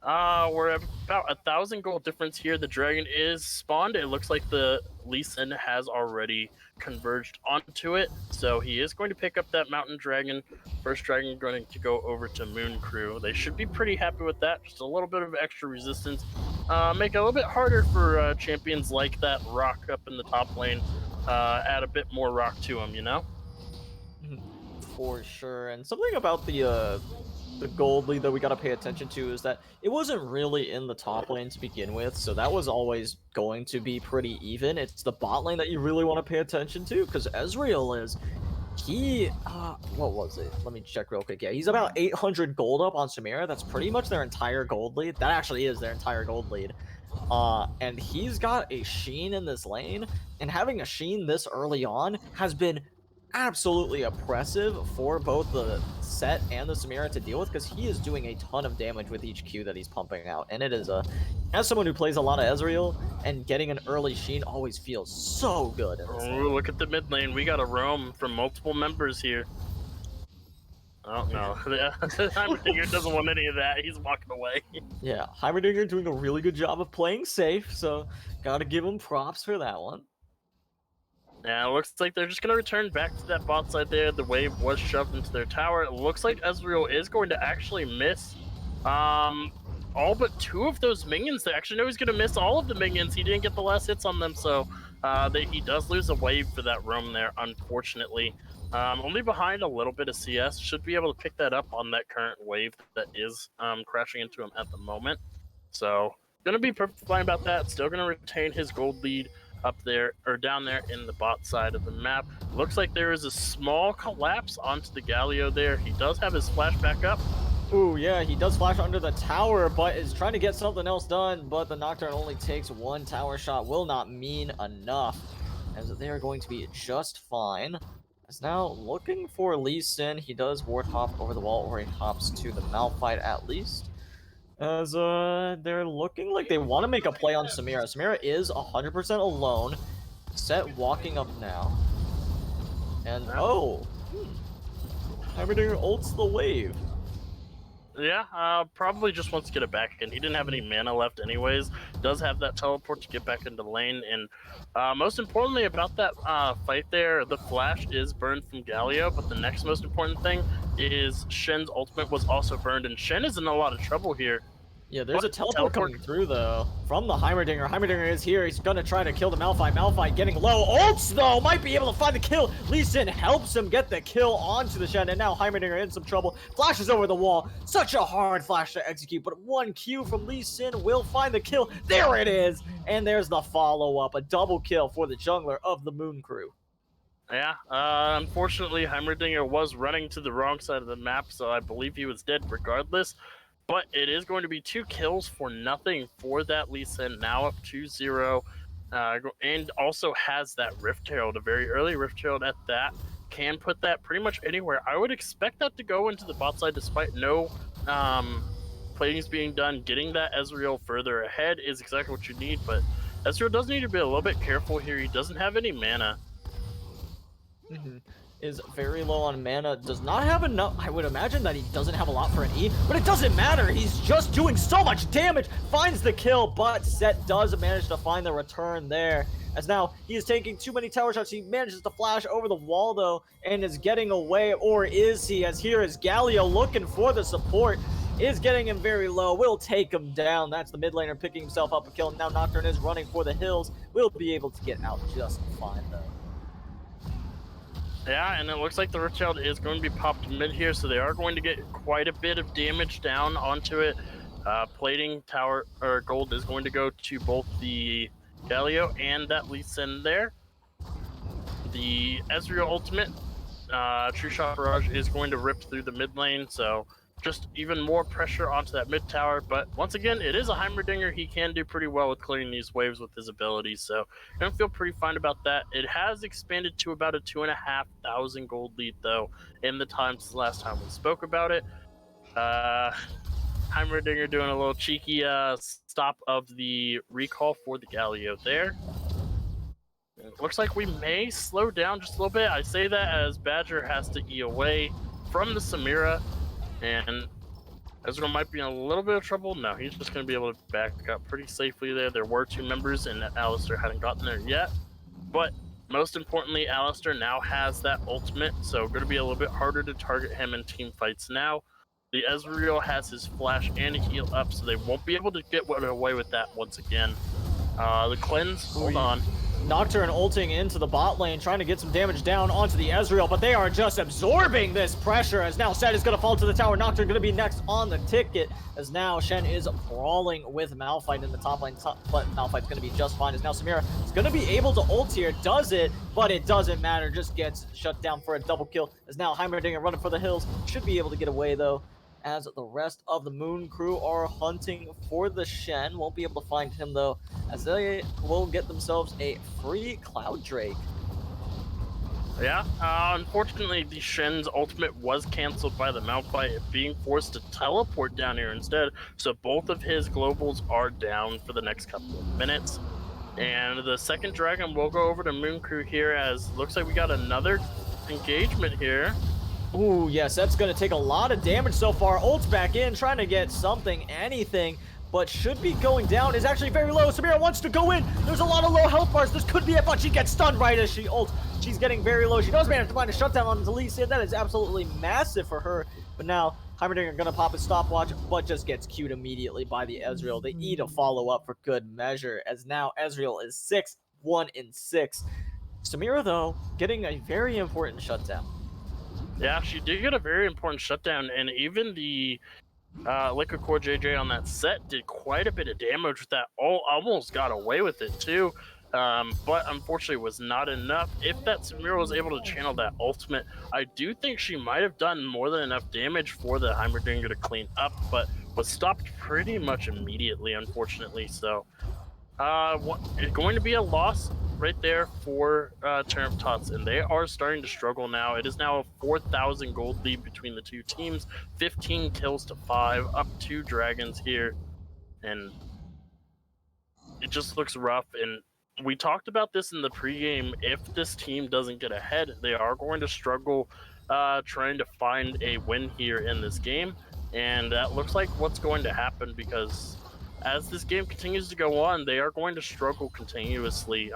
we're at about 1,000 gold difference here. The dragon is spawned. It looks like the Lee Sin has already converged onto it, so he is going to pick up that mountain dragon. First dragon going to go over to Moon Crew. They should be pretty happy with that. Just a little bit of extra resistance. Make it a little bit harder for champions like that Rock up in the top lane. Add a bit more rock to him, you know? For sure. And something about the gold lead that we got to pay attention to is that it wasn't really in the top lane to begin with, so that was always going to be pretty even. It's the bot lane that you really want to pay attention to, because Ezreal is he, what was it? Let me check real quick. Yeah, he's about 800 gold up on Samira. That's pretty much their entire gold lead. That actually is their entire gold lead. And he's got a Sheen in this lane, and having a Sheen this early on has been absolutely oppressive for both the Set and the Samira to deal with, because he is doing a ton of damage with each Q that he's pumping out. And it is as someone who plays a lot of Ezreal, and getting an early Sheen always feels so good in this lane. Look at the mid lane. We got a roam from multiple members here. I don't know. Heimerdinger doesn't want any of that. He's walking away. Yeah, Heimerdinger doing a really good job of playing safe, so gotta give him props for that one. Yeah, it looks like they're just going to return back to that bot side there. The wave was shoved into their tower. It looks like Ezreal is going to actually miss all but 2 of those minions. They actually know he's going to miss all of the minions. He didn't get the last hits on them, so he does lose a wave for that roam there, unfortunately. Only behind a little bit of CS. Should be able to pick that up on that current wave that is crashing into him at the moment. So, going to be perfectly fine about that. Still going to retain his gold lead up there, or down there in the bot side of the map. Looks like there is a small collapse onto the Galio there. He does have his flash back up. Ooh, yeah, he does flash under the tower, but is trying to get something else done, but the Nocturne only takes 1 tower shot. Will not mean enough, as they are going to be just fine. Is now looking for Lee Sin. He does ward hop over the wall, or he hops to the Malphite at least. As they're looking like they want to make a play on Samira. Samira is 100% alone. Set walking up now. And Heimerdinger ults the wave. Yeah, probably just wants to get it back again. He didn't have any mana left anyways. Does have that teleport to get back into lane. And most importantly about that fight there, the flash is burned from Galio, but the next most important thing is Shen's ultimate was also burned, and Shen is in a lot of trouble here. Yeah, there's a teleport coming through, though, from the Heimerdinger. Heimerdinger is here. He's gonna try to kill the Malphite. Malphite getting low. Ults, though, might be able to find the kill. Lee Sin helps him get the kill onto the Shen, and now Heimerdinger in some trouble. Flashes over the wall. Such a hard flash to execute, but 1 Q from Lee Sin will find the kill. There it is! And there's the follow-up. A double kill for the jungler of the Moon Crew. Yeah, unfortunately, Heimerdinger was running to the wrong side of the map, so I believe he was dead regardless. But it is going to be 2 kills for nothing for that Lee Sin, now up 2-0, and also has that Rift Herald, a very early Rift Herald at that. Can put that pretty much anywhere. I would expect that to go into the bot side despite no platings being done. Getting that Ezreal further ahead is exactly what you need, but Ezreal does need to be a little bit careful here. He doesn't have any mana. Is very low on mana, does not have enough. I would imagine that he doesn't have a lot for an E, but it doesn't matter. He's just doing so much damage. Finds the kill, but Set does manage to find the return there. As now he is taking too many tower shots. He manages to flash over the wall, though, and is getting away, or is he? As here is Galio looking for the support. Is getting him very low, will take him down. That's the mid laner picking himself up a kill. Now Nocturne is running for the hills. Will be able to get out just fine, though. Yeah, and it looks like the Rift Herald is going to be popped mid here, so they are going to get quite a bit of damage down onto it. Plating tower or gold is going to go to both the Galio and that Lee Sin there. The Ezreal ultimate, True Shot Barrage, is going to rip through the mid lane, so just even more pressure onto that mid tower. But once again, it is a Heimerdinger. He can do pretty well with clearing these waves with his abilities, so I don't feel pretty fine about that. It has expanded to about a 2,500 gold lead, though, in the time since the last time we spoke about it. Heimerdinger doing a little cheeky stop of the recall for the Galio there. It looks like we may slow down just a little bit. I say that as Badger has to E away from the Samira, and Ezreal might be in a little bit of trouble. No, he's just going to be able to back up pretty safely there. There were 2 members, and Alistar hadn't gotten there yet. But most importantly, Alistar now has that ultimate, so going to be a little bit harder to target him in team fights now. The Ezreal has his flash and a heal up, so they won't be able to get away with that once again. The cleanse, hold on. Nocturne ulting into the bot lane, trying to get some damage down onto the Ezreal, but they are just absorbing this pressure, as now Set is going to fall to the tower. Nocturne going to be next on the ticket, as now Shen is brawling with Malphite in the top lane, but Malphite's going to be just fine, as now Samira is gonna be able to ult here, does it, but it doesn't matter, just gets shut down for a double kill, as now Heimerdinger running for the hills, should be able to get away though, as the rest of the Moon crew are hunting for the Shen. Won't be able to find him though, as they will get themselves a free Cloud Drake. Yeah, unfortunately, the Shen's ultimate was canceled by the Malphite, being forced to teleport down here instead. So both of his globals are down for the next couple of minutes. And the second dragon will go over to Moon Crew here, as looks like we got another engagement here. Ooh, yes, that's going to take a lot of damage so far. Ult's back in, trying to get something, anything, but should be going down. Is actually very low. Samira wants to go in. There's a lot of low health bars. This could be it, but she gets stunned right as she ults. She's getting very low. She does manage to find a shutdown on Lee Sin. That is absolutely massive for her. But now, Heimerdinger going to pop his stopwatch, but just gets queued immediately by the Ezreal. They eat a follow-up for good measure, as now Ezreal is 6-1-6. Samira, though, getting a very important shutdown. Yeah, she did get a very important shutdown, and even the Liquid Core JJ on that set did quite a bit of damage with that. Almost got away with it too, but unfortunately was not enough. If that Samira was able to channel that ultimate, I do think she might have done more than enough damage for the Heimerdinger to clean up, but was stopped pretty much immediately, unfortunately. So it's going to be a loss right there for Turnip Tots, and they are starting to struggle now. It is now a 4,000 gold lead between the two teams, 15 kills to 5, up 2 dragons here, and it just looks rough. And we talked about this in the pregame. If this team doesn't get ahead, they are going to struggle trying to find a win here in this game, and that looks like what's going to happen, because as this game continues to go on, they are going to struggle continuously.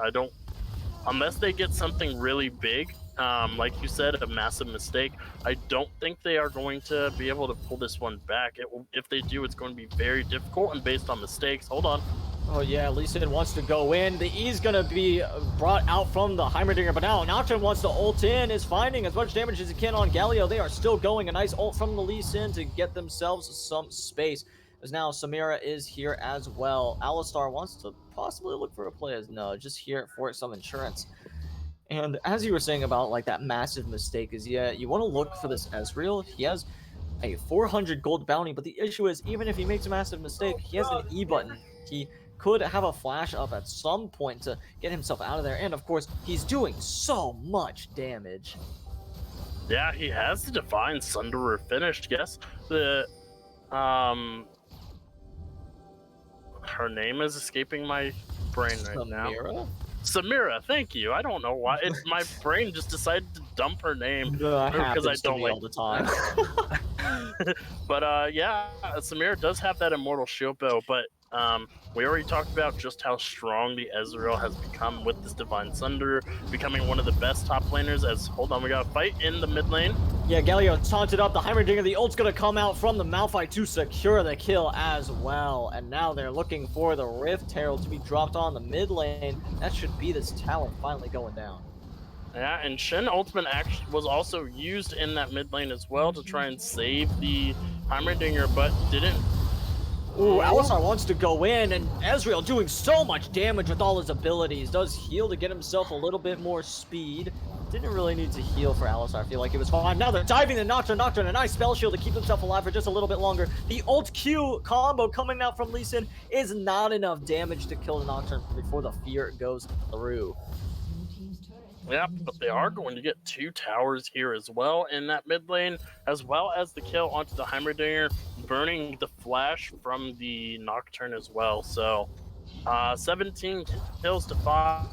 Unless they get something really big, like you said, a massive mistake, I don't think they are going to be able to pull this one back. If they do, it's going to be very difficult and based on mistakes. Hold on. Oh yeah, Lee Sin wants to go in. The E's gonna be brought out from the Heimerdinger, but now Nocturne wants to ult in, is finding as much damage as he can on Galio. They are still going. A nice ult from the Lee Sin to get themselves some space. As now Samira is here as well. Alistar wants to possibly look for a play as no, just here for some insurance. And as you were saying about like that massive mistake is, yeah, you want to look for this Ezreal. He has a 400 gold bounty, but the issue is even if he makes a massive mistake, he has an E button. He could have a flash up at some point to get himself out of there. And of course, he's doing so much damage. Yeah, he has the Divine Sunderer finished. Yes, the her name is escaping my brain right now. Samira, thank you. I don't know why. My brain just decided to dump her name because I don't like all the time. But yeah, Samira does have that immortal shield bow, but we already talked about just how strong the Ezreal has become with this Divine Thunder, becoming one of the best top laners. As hold on, we got a fight in the mid lane. Yeah, Galio taunted up the Heimerdinger. The ult's gonna come out from the Malphite to secure the kill as well. And now they're looking for the Rift Herald to be dropped on the mid lane. That should be this tower finally going down. Yeah, and Shen ultimate actually was also used in that mid lane as well to try and save the Heimerdinger, but didn't. Ooh, Alistar wants to go in, and Ezreal doing so much damage with all his abilities. Does heal to get himself a little bit more speed. Didn't really need to heal for Alistar. I feel like it was fine. Now they're diving the Nocturne. Nocturne, a nice spell shield to keep himself alive for just a little bit longer. The ult Q combo coming out from Lee Sin is not enough damage to kill the Nocturne before the fear goes through. Yeah, but they are going to get 2 towers here as well in that mid lane, as well as the kill onto the Heimerdinger, burning the flash from the Nocturne as well. So 17 kills to 5.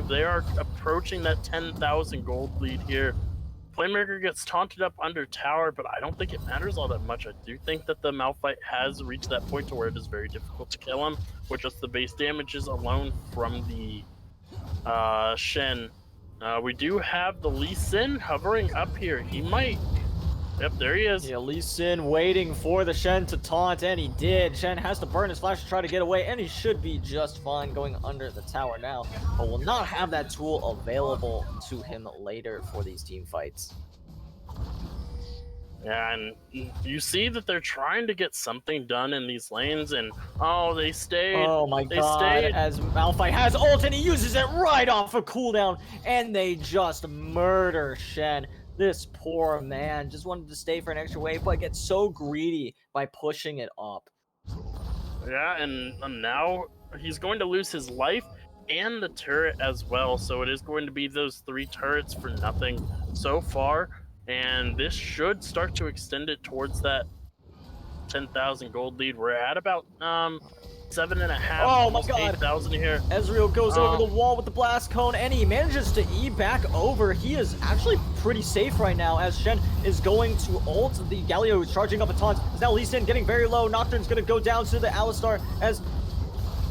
They are approaching that 10,000 gold lead here. Playmaker gets taunted up under tower, but I don't think it matters all that much. I do think that the Malphite has reached that point to where it is very difficult to kill him with just the base damages alone from the Shen. We do have the Lee Sin hovering up here. He might. Yep, there he is. Yeah, Lee Sin waiting for the Shen to taunt, and he did. Shen has to burn his flash to try to get away, and he should be just fine going under the tower now, but will not have that tool available to him later for these team fights. Yeah, and you see that they're trying to get something done in these lanes, and they stayed. Oh my They god, stayed. as Malphite has ult and he uses it right off of cooldown, and they just murder Shen. This poor man just wanted to stay for an extra wave, but gets so greedy by pushing it up. Yeah, and now he's going to lose his life and the turret as well. So it is going to be those 3 turrets for nothing so far, and this should start to extend it towards that 10,000 gold lead. We're at about 7.5, Oh my almost god. 8,000 here. Ezreal goes over the wall with the blast cone, and he manages to E back over. He is actually pretty safe right now, as Shen is going to ult. The Galio is charging up a taunt. Is now Lee Sin getting very low. Nocturne's going to go down to the Alistar, as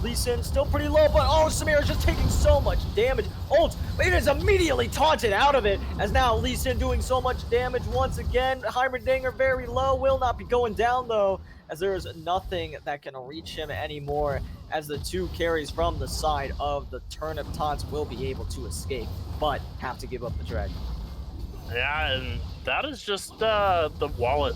Lee Sin still pretty low, but Samira is just taking so much damage. Ult, but it is immediately taunted out of it, as now Lee Sin doing so much damage once again. Heimerdinger very low, will not be going down though, as there is nothing that can reach him anymore, as the 2 carries from the side of the Turnip Taunts will be able to escape, but have to give up the dragon. Yeah, and that is just the wallet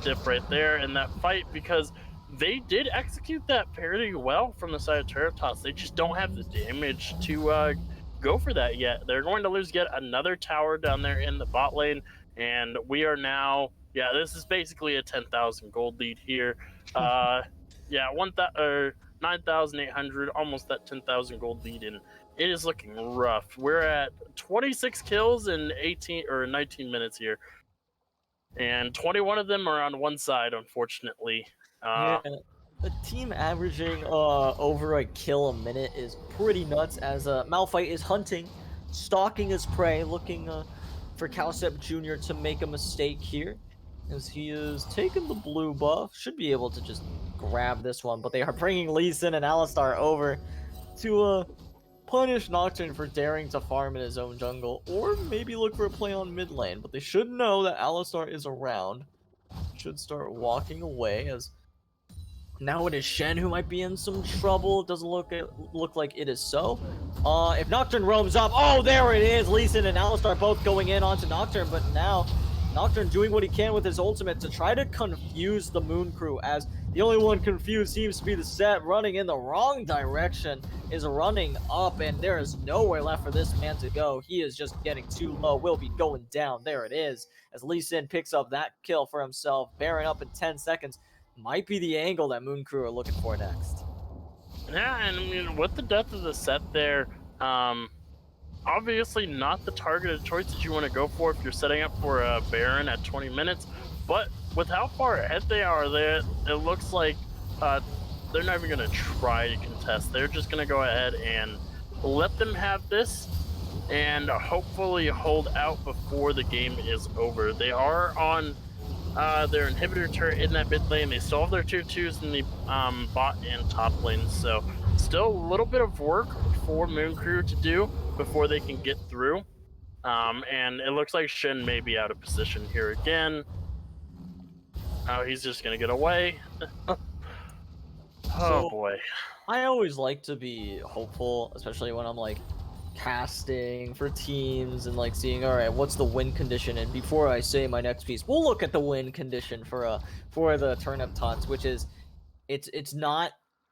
diff right there in that fight, because they did execute that pretty well from the side of Turret Toss. They just don't have the damage to go for that yet. They're going to lose yet another tower down there in the bot lane, and we are now, yeah, this is basically a 10,000 gold lead here. Yeah, 9,800, almost that 10,000 gold lead, and it is looking rough. We're at 26 kills in 19 minutes here, and 21 of them are on one side, unfortunately. Yeah, a team averaging over a kill a minute is pretty nuts, as Malphite is hunting, stalking his prey, looking for Cowstep Jr. to make a mistake here, as he is taking the blue buff. Should be able to just grab this one, but they are bringing Lee Sin and Alistar over to punish Nocturne for daring to farm in his own jungle, or maybe look for a play on mid lane, but they should know that Alistar is around. Should start walking away, as now it is Shen who might be in some trouble. It doesn't look like it is so. If Nocturne roams up, there it is. Lee Sin and Alistar both going in onto Nocturne, but now Nocturne doing what he can with his ultimate to try to confuse the Moon Crew, as the only one confused seems to be the Set, running in the wrong direction, is running up, and there is nowhere left for this man to go. He is just getting too low, will be going down. There it is, as Lee Sin picks up that kill for himself. Baron up in 10 seconds. Might be the angle that Moon Crew are looking for next. Yeah, and I mean, with the death of the Set there, obviously not the targeted choice that you want to go for if you're setting up for a Baron at 20 minutes, but with how far ahead they are there, it looks like they're not even going to try to contest. They're just going to go ahead and let them have this and hopefully hold out before the game is over. They are on their inhibitor turret in that mid lane. They still have their tier 2s in the bot and top lanes, so still a little bit of work for Moon Crew to do before they can get through. And it looks like Shen may be out of position here again. He's just gonna get away. So, Boy. I always like to be hopeful, especially when I'm like casting for teams and like seeing, all right, what's the win condition, and before I say my next piece, we'll look at the win condition for the Turnip Taunts, which is it's not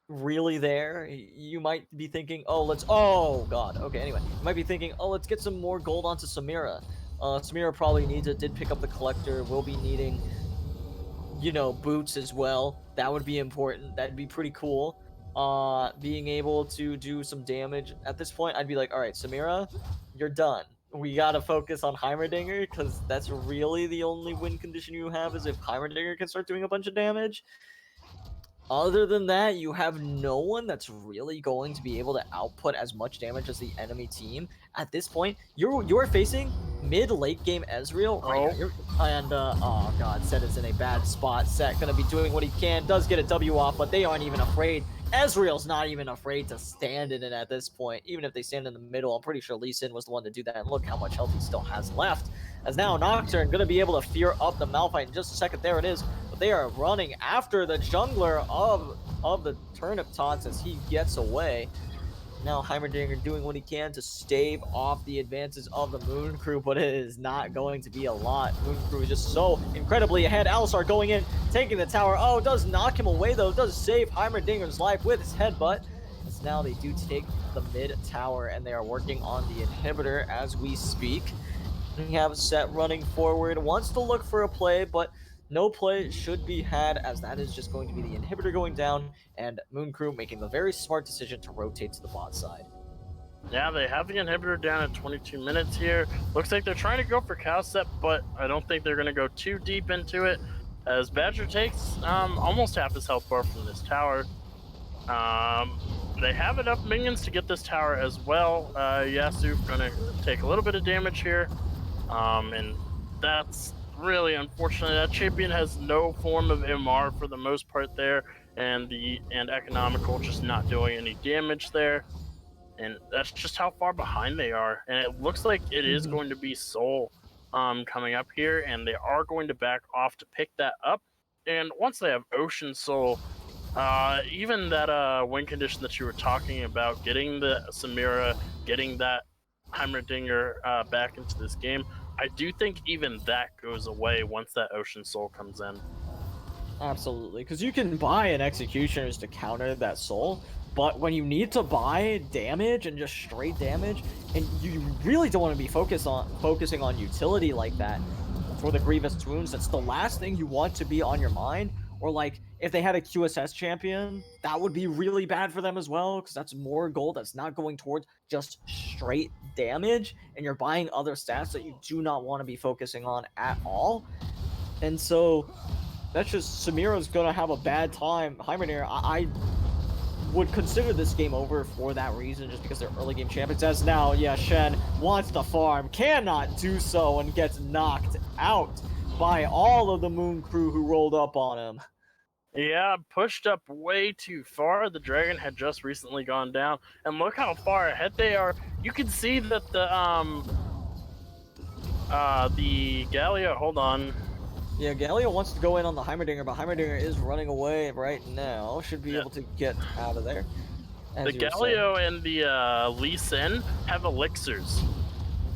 really there. You might be thinking, oh god, okay, anyway, you might be thinking, let's get some more gold onto Samira. Samira probably needs it, did pick up the collector, will be needing, boots as well. That would be important. That'd be pretty cool. Being able to do some damage. At this point, I'd be like, all right, Samira, you're done. We gotta focus on Heimerdinger, because that's really the only win condition you have, is if Heimerdinger can start doing a bunch of damage. Other than that, you have no one that's really going to be able to output as much damage as the enemy team. At this point, you're facing mid-late game Ezreal right now. Oh god, Set is in a bad spot. Set gonna be doing what he can, does get a W off, but they aren't even afraid. Ezreal's not even afraid to stand in it at this point. Even if they stand in the middle, I'm pretty sure Lee Sin was the one to do that, and look how much health he still has left. As now Nocturne gonna be able to fear up the Malphite in just a second. There it is. But they are running after the jungler of the Turnip Taunts as he gets away. Now Heimerdinger doing what he can to stave off the advances of the Moon Crew, but it is not going to be a lot. Moon Crew is just so incredibly ahead. Alistar going in, taking the tower. Oh, does knock him away though. Does save Heimerdinger's life with his headbutt. As now they do take the mid tower and they are working on the inhibitor as we speak. We have Set running forward, wants to look for a play, but no play should be had as that is just going to be the inhibitor going down and Moon Crew making the very smart decision to rotate to the bot side. Yeah, they have the inhibitor down at 22 minutes here. Looks like they're trying to go for Cowstep, but I don't think they're going to go too deep into it, as Badger takes almost half his health bar from this tower. They have enough minions to get this tower as well. Yasu's going to take a little bit of damage here, and that's really unfortunate. That champion has no form of MR for the most part there, and economical just not doing any damage there. And that's just how far behind they are. And it looks like it is going to be Soul coming up here, and they are going to back off to pick that up. And once they have Ocean Soul, even that win condition that you were talking about, getting the Samira, getting that Heimerdinger back into this game, I do think even that goes away once that Ocean Soul comes in. Absolutely, because you can buy an Executioners to counter that Soul, but when you need to buy damage and just straight damage, and you really don't want to be focusing on utility like that for the Grievous Wounds, that's the last thing you want to be on your mind. Or like, if they had a QSS champion, that would be really bad for them as well, because that's more gold that's not going towards just straight damage, and you're buying other stats that you do not want to be focusing on at all. And so that's just Samira's gonna have a bad time. Heimerdinger, I would consider this game over for that reason, just because they're early game champions. As now, yeah, Shen wants to farm, cannot do so, and gets knocked out by all of the Moon Crew who rolled up on him. Yeah, pushed up way too far. The dragon had just recently gone down, and look how far ahead they are. You can see that the Gallia. Hold on. Yeah, Gallia wants to go in on the Heimerdinger, but Heimerdinger is running away right now. Should be Yeah. able to get out of there. The Galio and the Lee Sin have elixirs.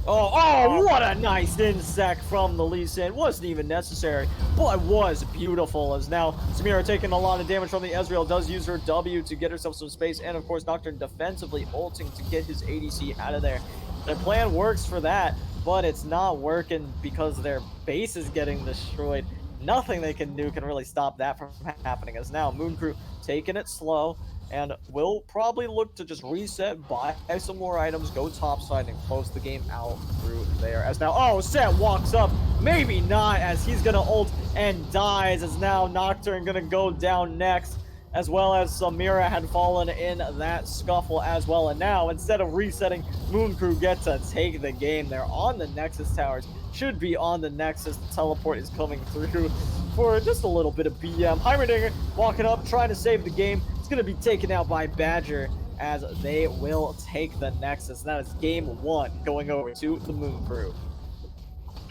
Oh, what a nice insect from the Lee Sin. Wasn't even necessary, but was beautiful. As now Samira taking a lot of damage from the Ezreal, does use her W to get herself some space, and of course Nocturne defensively ulting to get his ADC out of there. Their plan works for that, but it's not working because their base is getting destroyed. Nothing they can do can really stop that from happening, as now Moon Crew taking it slow, and will probably look to just reset, buy some more items, go topside, and close the game out through there. As now, Set walks up, maybe not, as he's gonna ult and dies, as now Nocturne gonna go down next, as well as Samira had fallen in that scuffle as well. And now, instead of resetting, Moon Crew gets to take the game. They're on the Nexus towers, should be on the Nexus. The teleport is coming through for just a little bit of BM. Heimerdinger walking up, trying to save the game. It's going to be taken out by Badger as they will take the Nexus. That is game 1 going over to the Moon Crew.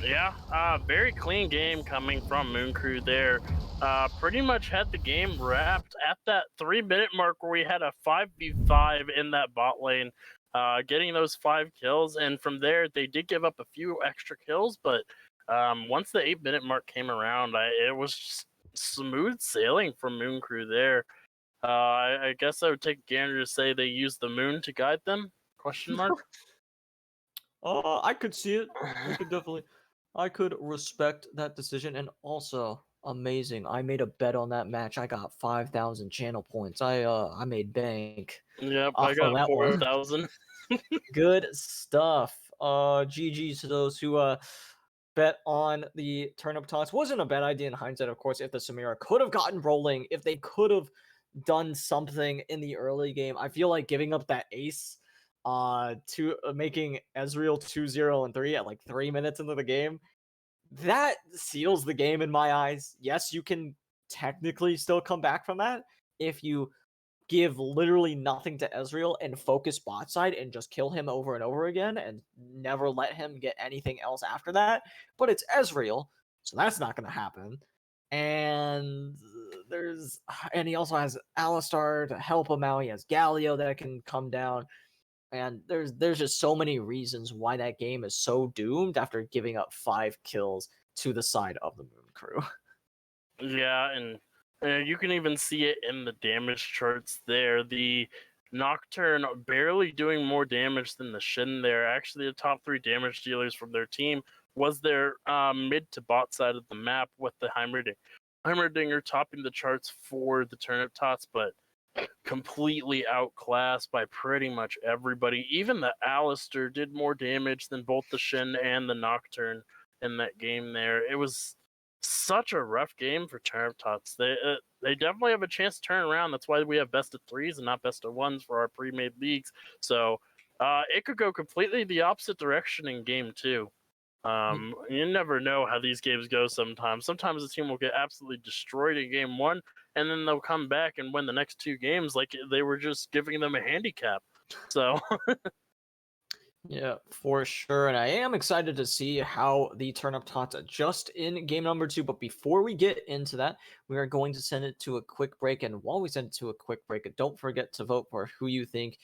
Yeah, very clean game coming from Moon Crew there. Pretty much had the game wrapped at that 3-minute mark where we had a 5v5 in that bot lane, getting those 5 kills. And from there, they did give up a few extra kills, but once the 8-minute mark came around, it was just smooth sailing from Moon Crew there. I guess I would take a gander to say they used the moon to guide them? Question mark. I could see it. I could respect that decision. And also, amazing. I made a bet on that match. I got 5,000 channel points. I made bank. Yep, off I of got that one. 4,000. Good stuff. GG to those who bet on the turnip toss. Wasn't a bad idea in hindsight, of course, if the Samira could have gotten rolling, if they could have done something in the early game. I feel like giving up that ace to making Ezreal 2-0 and 3 at like 3 minutes into the game, that seals the game in my eyes. Yes, you can technically still come back from that if you give literally nothing to Ezreal and focus bot side and just kill him over and over again and never let him get anything else after that. But it's Ezreal, so that's not going to happen. And he also has Alistar to help him out. He has Galio that can come down. And there's just so many reasons why that game is so doomed after giving up 5 kills to the side of the Moon Crew. Yeah, and you can even see it in the damage charts there. The Nocturne barely doing more damage than the Shin there. Actually, the top 3 damage dealers from their team was their mid to bot side of the map, with the Heimerdinger topping the charts for the Turnip Tots, but completely outclassed by pretty much everybody. Even the Alistair did more damage than both the Shin and the Nocturne in that game there. It was such a rough game for Turnip Tots. They definitely have a chance to turn around. That's why we have best of 3s and not best of 1s for our pre-made leagues. So it could go completely the opposite direction in game 2. You never know how these games go sometimes. Sometimes the team will get absolutely destroyed in game 1, and then they'll come back and win the next 2 games like they were just giving them a handicap. So Yeah, for sure. And I am excited to see how the Turnip Tots adjust in game number 2. But before we get into that, we are going to send it to a quick break. And while we send it to a quick break, don't forget to vote for who you think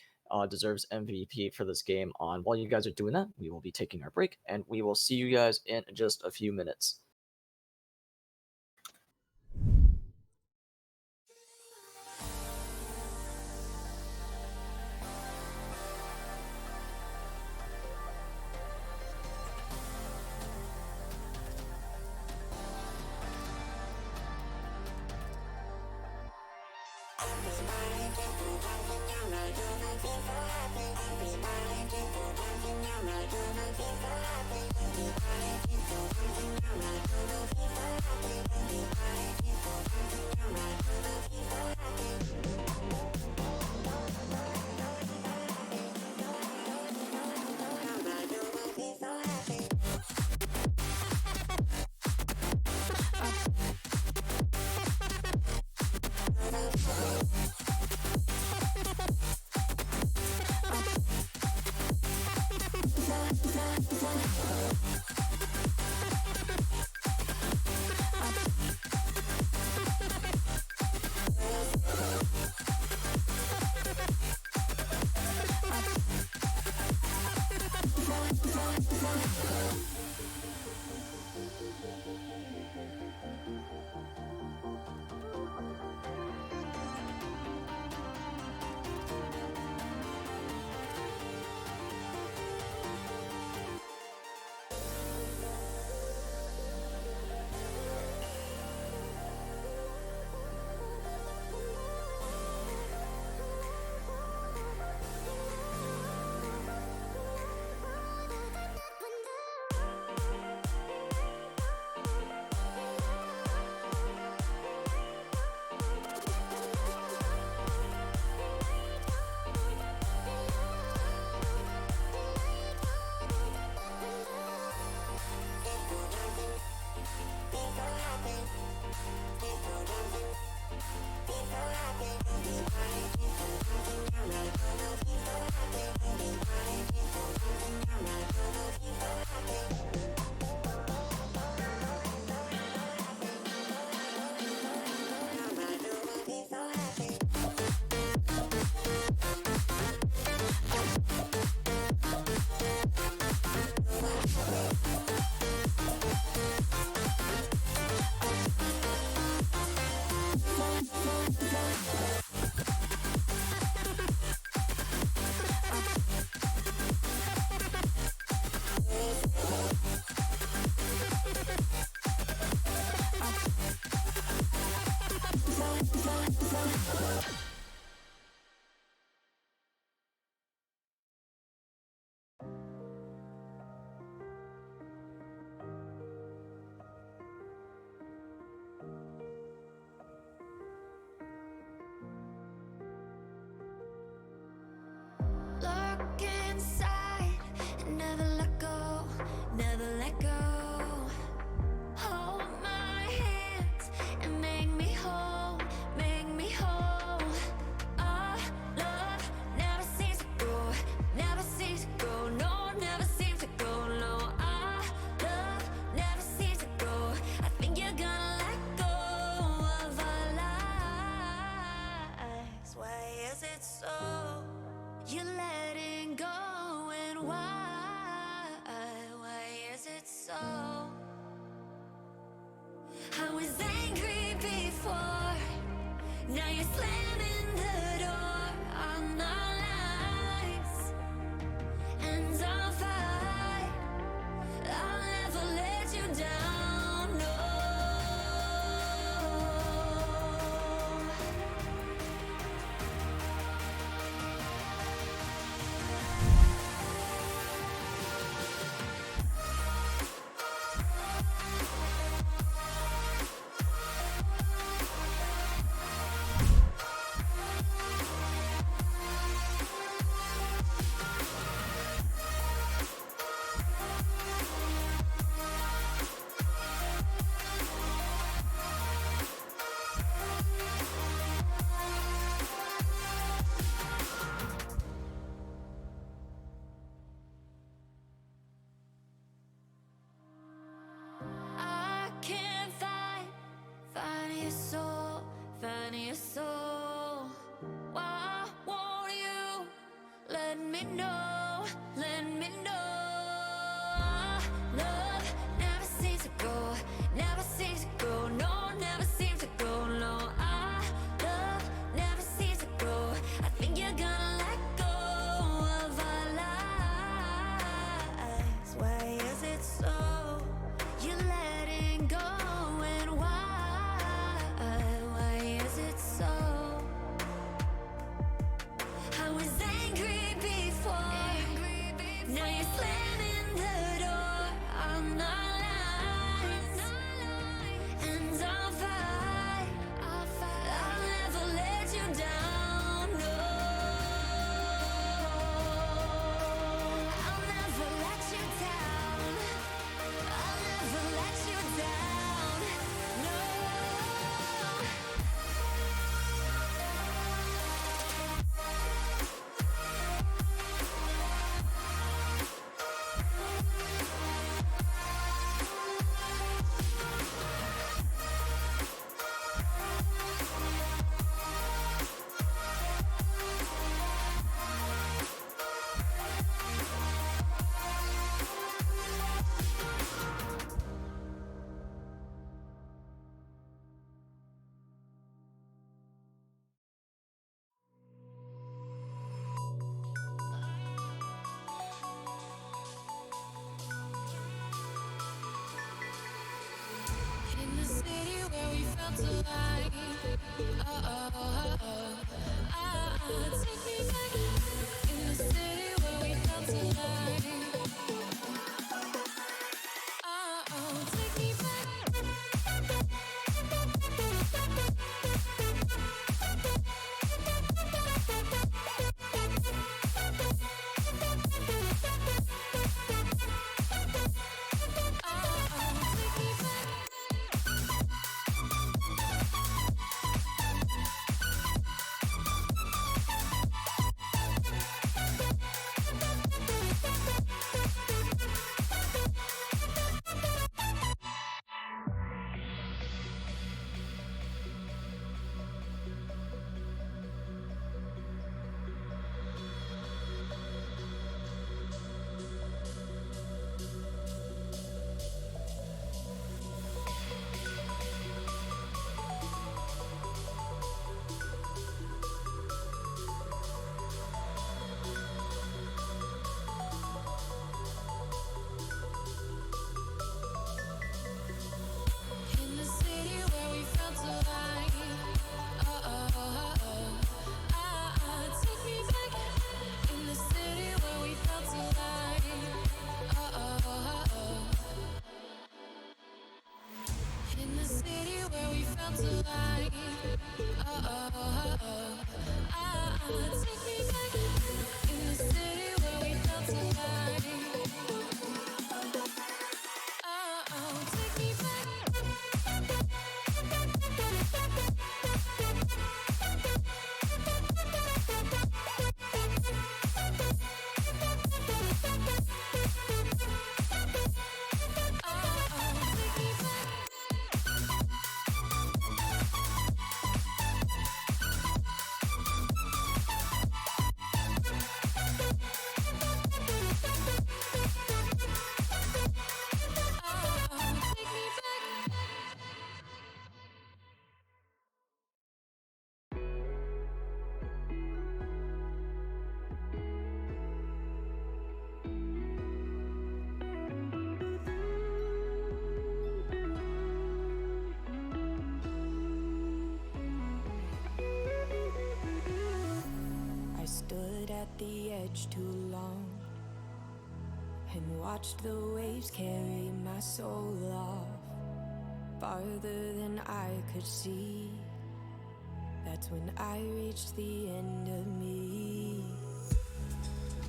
deserves MVP for this game. While you guys are doing that, we will be taking our break, and we will see you guys in just a few minutes. Look inside and never let go, never let go. Hold my hands and make me whole, make me whole. Our love never seems to go, never seems to go, no, never seems to go, no. Our love never seems to go. I think you're gonna let go of our lives. Why is it so? You're letting go, and why? Why is it so? I was angry before, now you're slamming the door on our lives, and I'll fight. I'll never let you down, no. I can't find your soul, find your soul. Why won't you let me know, let me know? Love never seems to go, never seems to go, no, never seems to go, no. Love never seems to go. I think you're gonna let go of our lives. Why is it so? You're letting go, and why? Why is it so? I was angry before, now you're slamming the door on our lives, and I'll fight. I'll never let you down, no. I'll never let you down. I'll never let you down, no. In the city where we felt alive, take me back. In the city where we felt alive, take me back. Take me back. at the edge too long and watched the waves carry my soul off farther than I could see. That's when I reached the end of me.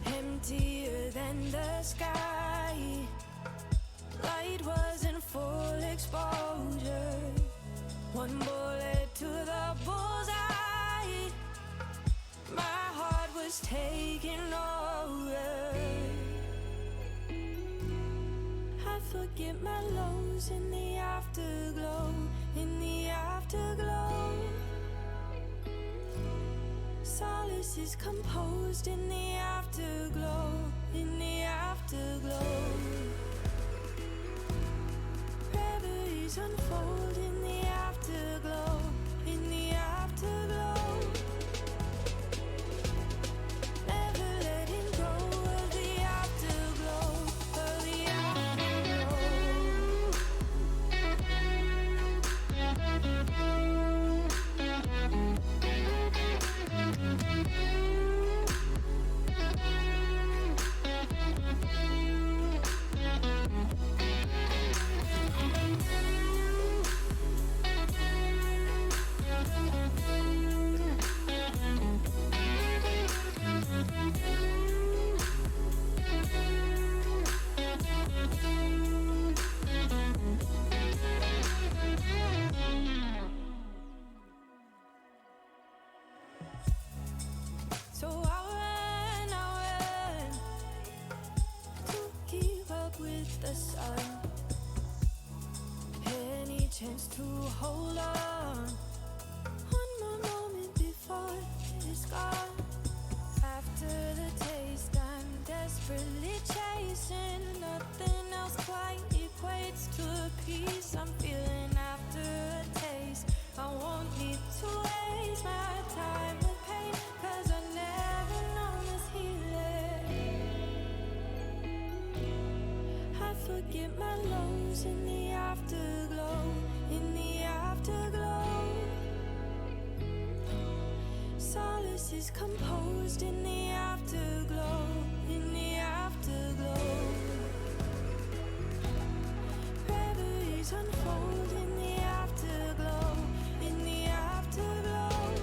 Emptier than the sky, light was in full exposure. One bullet to the bullseye, my heart was taking over. I forget my lows in the afterglow, in the afterglow. Solace is composed in the afterglow, in the afterglow. Reveries unfold in the afterglow, in the afterglow. Never letting go of the afterglow, of the afterglow. So I run to keep up with the sun. Any chance to hold on, one more moment before it's gone. After the taste, I'm desperately chasing. Nothing else quite equates to a piece I'm feeling after a taste. I won't need to waste my time with pain, 'cause I never known this healing. I forget my lows in the afterglow, in the afterglow. Solace is composed in the afterglow, in the afterglow. Reveries unfold in the afterglow, in the afterglow.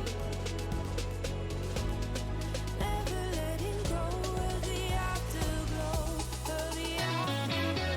Never letting go of the afterglow, of the afterglow.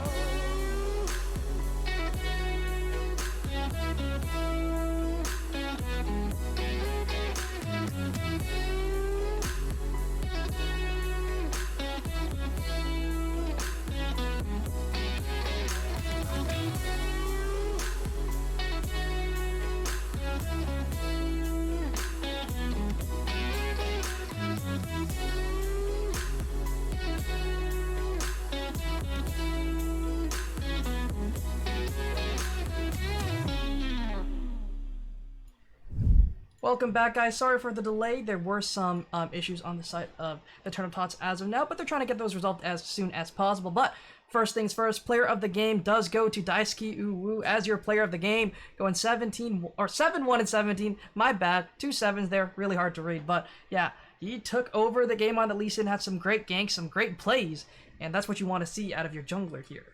Welcome back, guys. Sorry for the delay. There were some issues on the side of the Turnip Tots as of now, but they're trying to get those resolved as soon as possible. But first things first, player of the game does go to Daisuke Uwu as your player of the game, going 7-1 and 17. My bad, 2 sevens there, really hard to read. But yeah, he took over the game on the Lee Sin, had some great ganks, some great plays, and that's what you want to see out of your jungler here,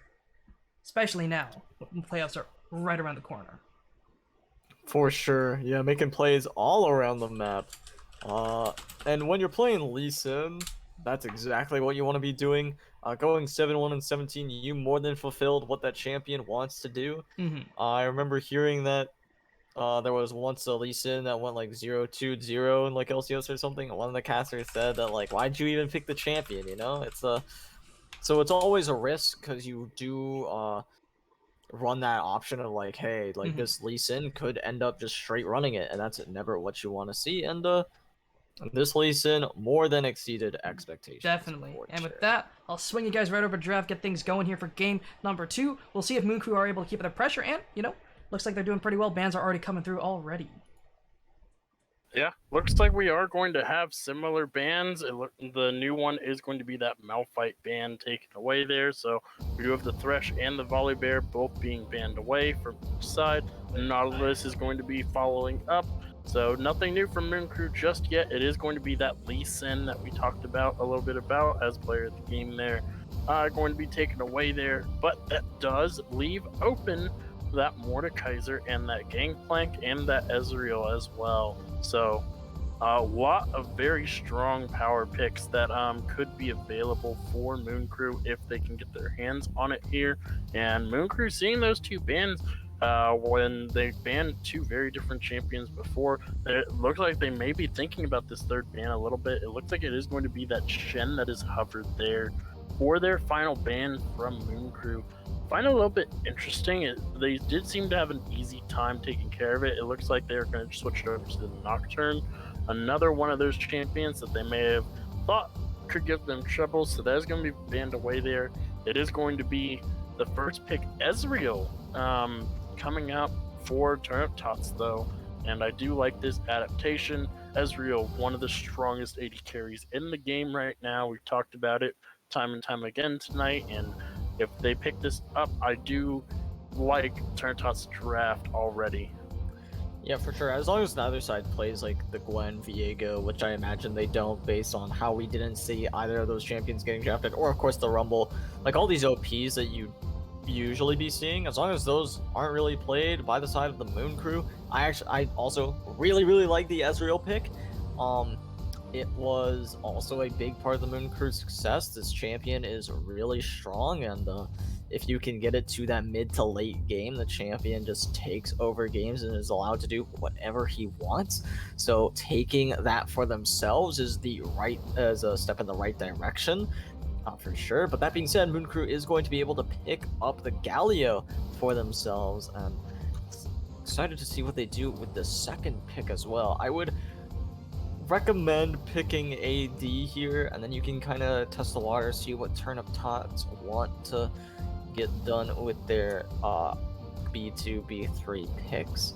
especially now when playoffs are right around the corner. For sure, yeah, making plays all around the map. And when you're playing Lee Sin, that's exactly what you want to be doing. Going 7-1 and 17, you more than fulfilled what that champion wants to do. I remember hearing that there was once a Lee Sin that went like 0-2-0 in like LCS or something. One of the casters said that like, why'd you even pick the champion? You know, so it's always a risk because you do run that option of like, hey, like this Lee Sin could end up just straight running it, and that's never what you want to see. And this Lee Sin more than exceeded expectations. Definitely. And with that, I'll swing you guys right over to draft, get things going here for game number 2. We'll see if Moon Crew are able to keep the pressure, and, you know, looks like they're doing pretty well. Bans are already coming through already. Yeah, looks like we are going to have similar bans. The new one is going to be that Malphite ban taken away there. So we do have the Thresh and the Volibear both being banned away from each side. Nautilus is going to be following up. So nothing new from Moon Crew just yet. It is going to be that Lee Sin that we talked about a little bit about as player of the game there, going to be taken away there. But that does leave open that Mordekaiser and that Gangplank and that Ezreal as well. So a lot of very strong power picks that could be available for Moon Crew if they can get their hands on it here. And Moon Crew seeing those two bans when they banned two very different champions before, it looks like they may be thinking about this third ban a little bit. It looks like it is going to be that Shen that is hovered there for their final ban from Moon Crew. Find it a little bit interesting. They did seem to have an easy time taking care of it. It looks like they're going to switch it over to the Nocturne, another one of those champions that they may have thought could give them trouble. So that is going to be banned away there. It is going to be the first pick, Ezreal, coming out for Turnip Tots though. And I do like this adaptation. Ezreal, one of the strongest AD carries in the game right now. We've talked about it time and time again tonight, and if they pick this up, I do like Turnip Tots draft already. Yeah, for sure. As long as the other side plays like the Gwen, Viego, which I imagine they don't based on how we didn't see either of those champions getting drafted, or of course the Rumble, like all these OPs that you usually be seeing, as long as those aren't really played by the side of the Moon Crew. I also really like the Ezreal pick. It was also a big part of the Moon Crew's success. This champion is really strong, and if you can get it to that mid to late game, the champion just takes over games and is allowed to do whatever he wants. So taking that for themselves is a step in the right direction. For sure. But that being said, Moon Crew is going to be able to pick up the Galio for themselves, and excited to see what they do with the second pick as well. I would recommend picking AD here, and then you can kind of test the water, see what Turnip Tots want to get done with their B2, B3 picks.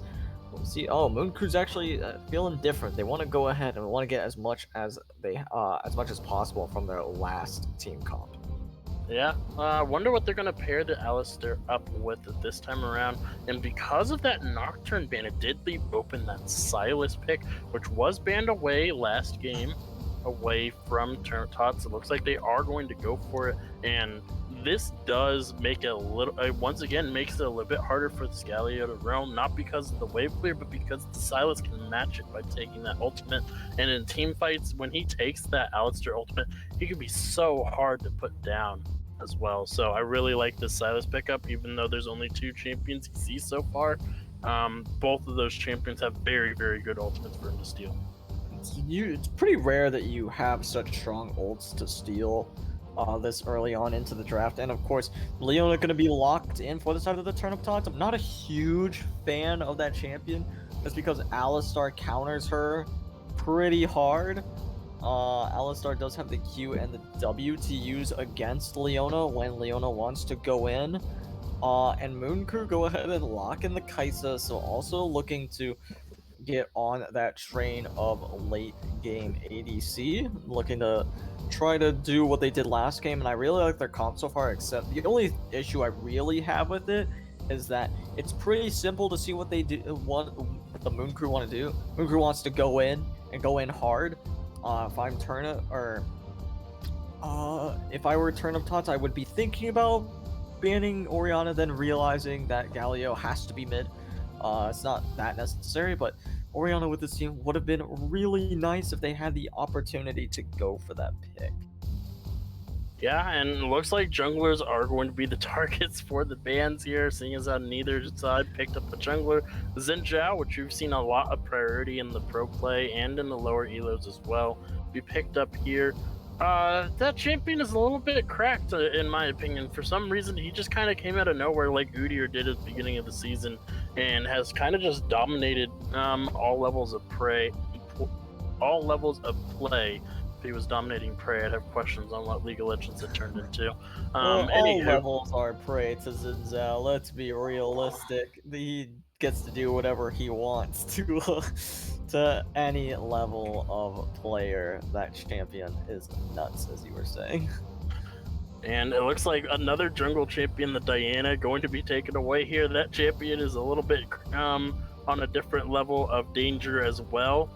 We'll see. Oh, Moon Crew's actually feeling different. They want to go ahead and want to get as much as possible from their last team comp. Yeah, I wonder what they're going to pair the Alistair up with this time around. And because of that Nocturne ban, it did leave open that Silas pick, which was banned away last game, away from Turnip Tots. It looks like they are going to go for it, and this does make it a little, once again, makes it a little bit harder for the Scalio to roam, not because of the wave clear, but because the Silas can match it by taking that ultimate. And in team fights, when he takes that Alistair ultimate, he can be so hard to put down as well. So I really like this Silas pickup, even though there's only two champions he sees so far. Both of those champions have very good ultimates for him to steal. It's pretty rare that you have such strong ults to steal this early on into the draft. And of course, Leona going to be locked in for the side of the Turnip Tots. I'm not a huge fan of that champion, just because Alistar counters her pretty hard. Alistar does have the Q and the W to use against Leona when Leona wants to go in. And Moon Crew go ahead and lock in the Kaisa, so also looking to get on that train of late game ADC, looking to try to do what they did last game. And I really like their comp so far, except the only issue I really have with it is that it's pretty simple to see what they do, what the Moon Crew want to do. Moon Crew wants to go in and go in hard. If I'm Turnip, or if I were Turnip Tots, I would be thinking about banning Orianna, then realizing that Galio has to be mid. It's not that necessary, but Orianna with this team would have been really nice if they had the opportunity to go for that pick. Yeah, and it looks like junglers are going to be the targets for the bans here, seeing as how neither side picked up a jungler. Xin Zhao, which you've seen a lot of priority in the pro play and in the lower elos as well, be picked up here. That champion is a little bit cracked, in my opinion. For some reason, he just kind of came out of nowhere like Udyr did at the beginning of the season, and has kind of just dominated all levels of play. If he was dominating prey, I'd have questions on what League of Legends had turned into. All levels are prey to Xin Zhao. Let's be realistic. He gets to do whatever he wants to any level of player. That champion is nuts, as you were saying. And it looks like another jungle champion, the Diana, going to be taken away here. That champion is a little bit on a different level of danger as well.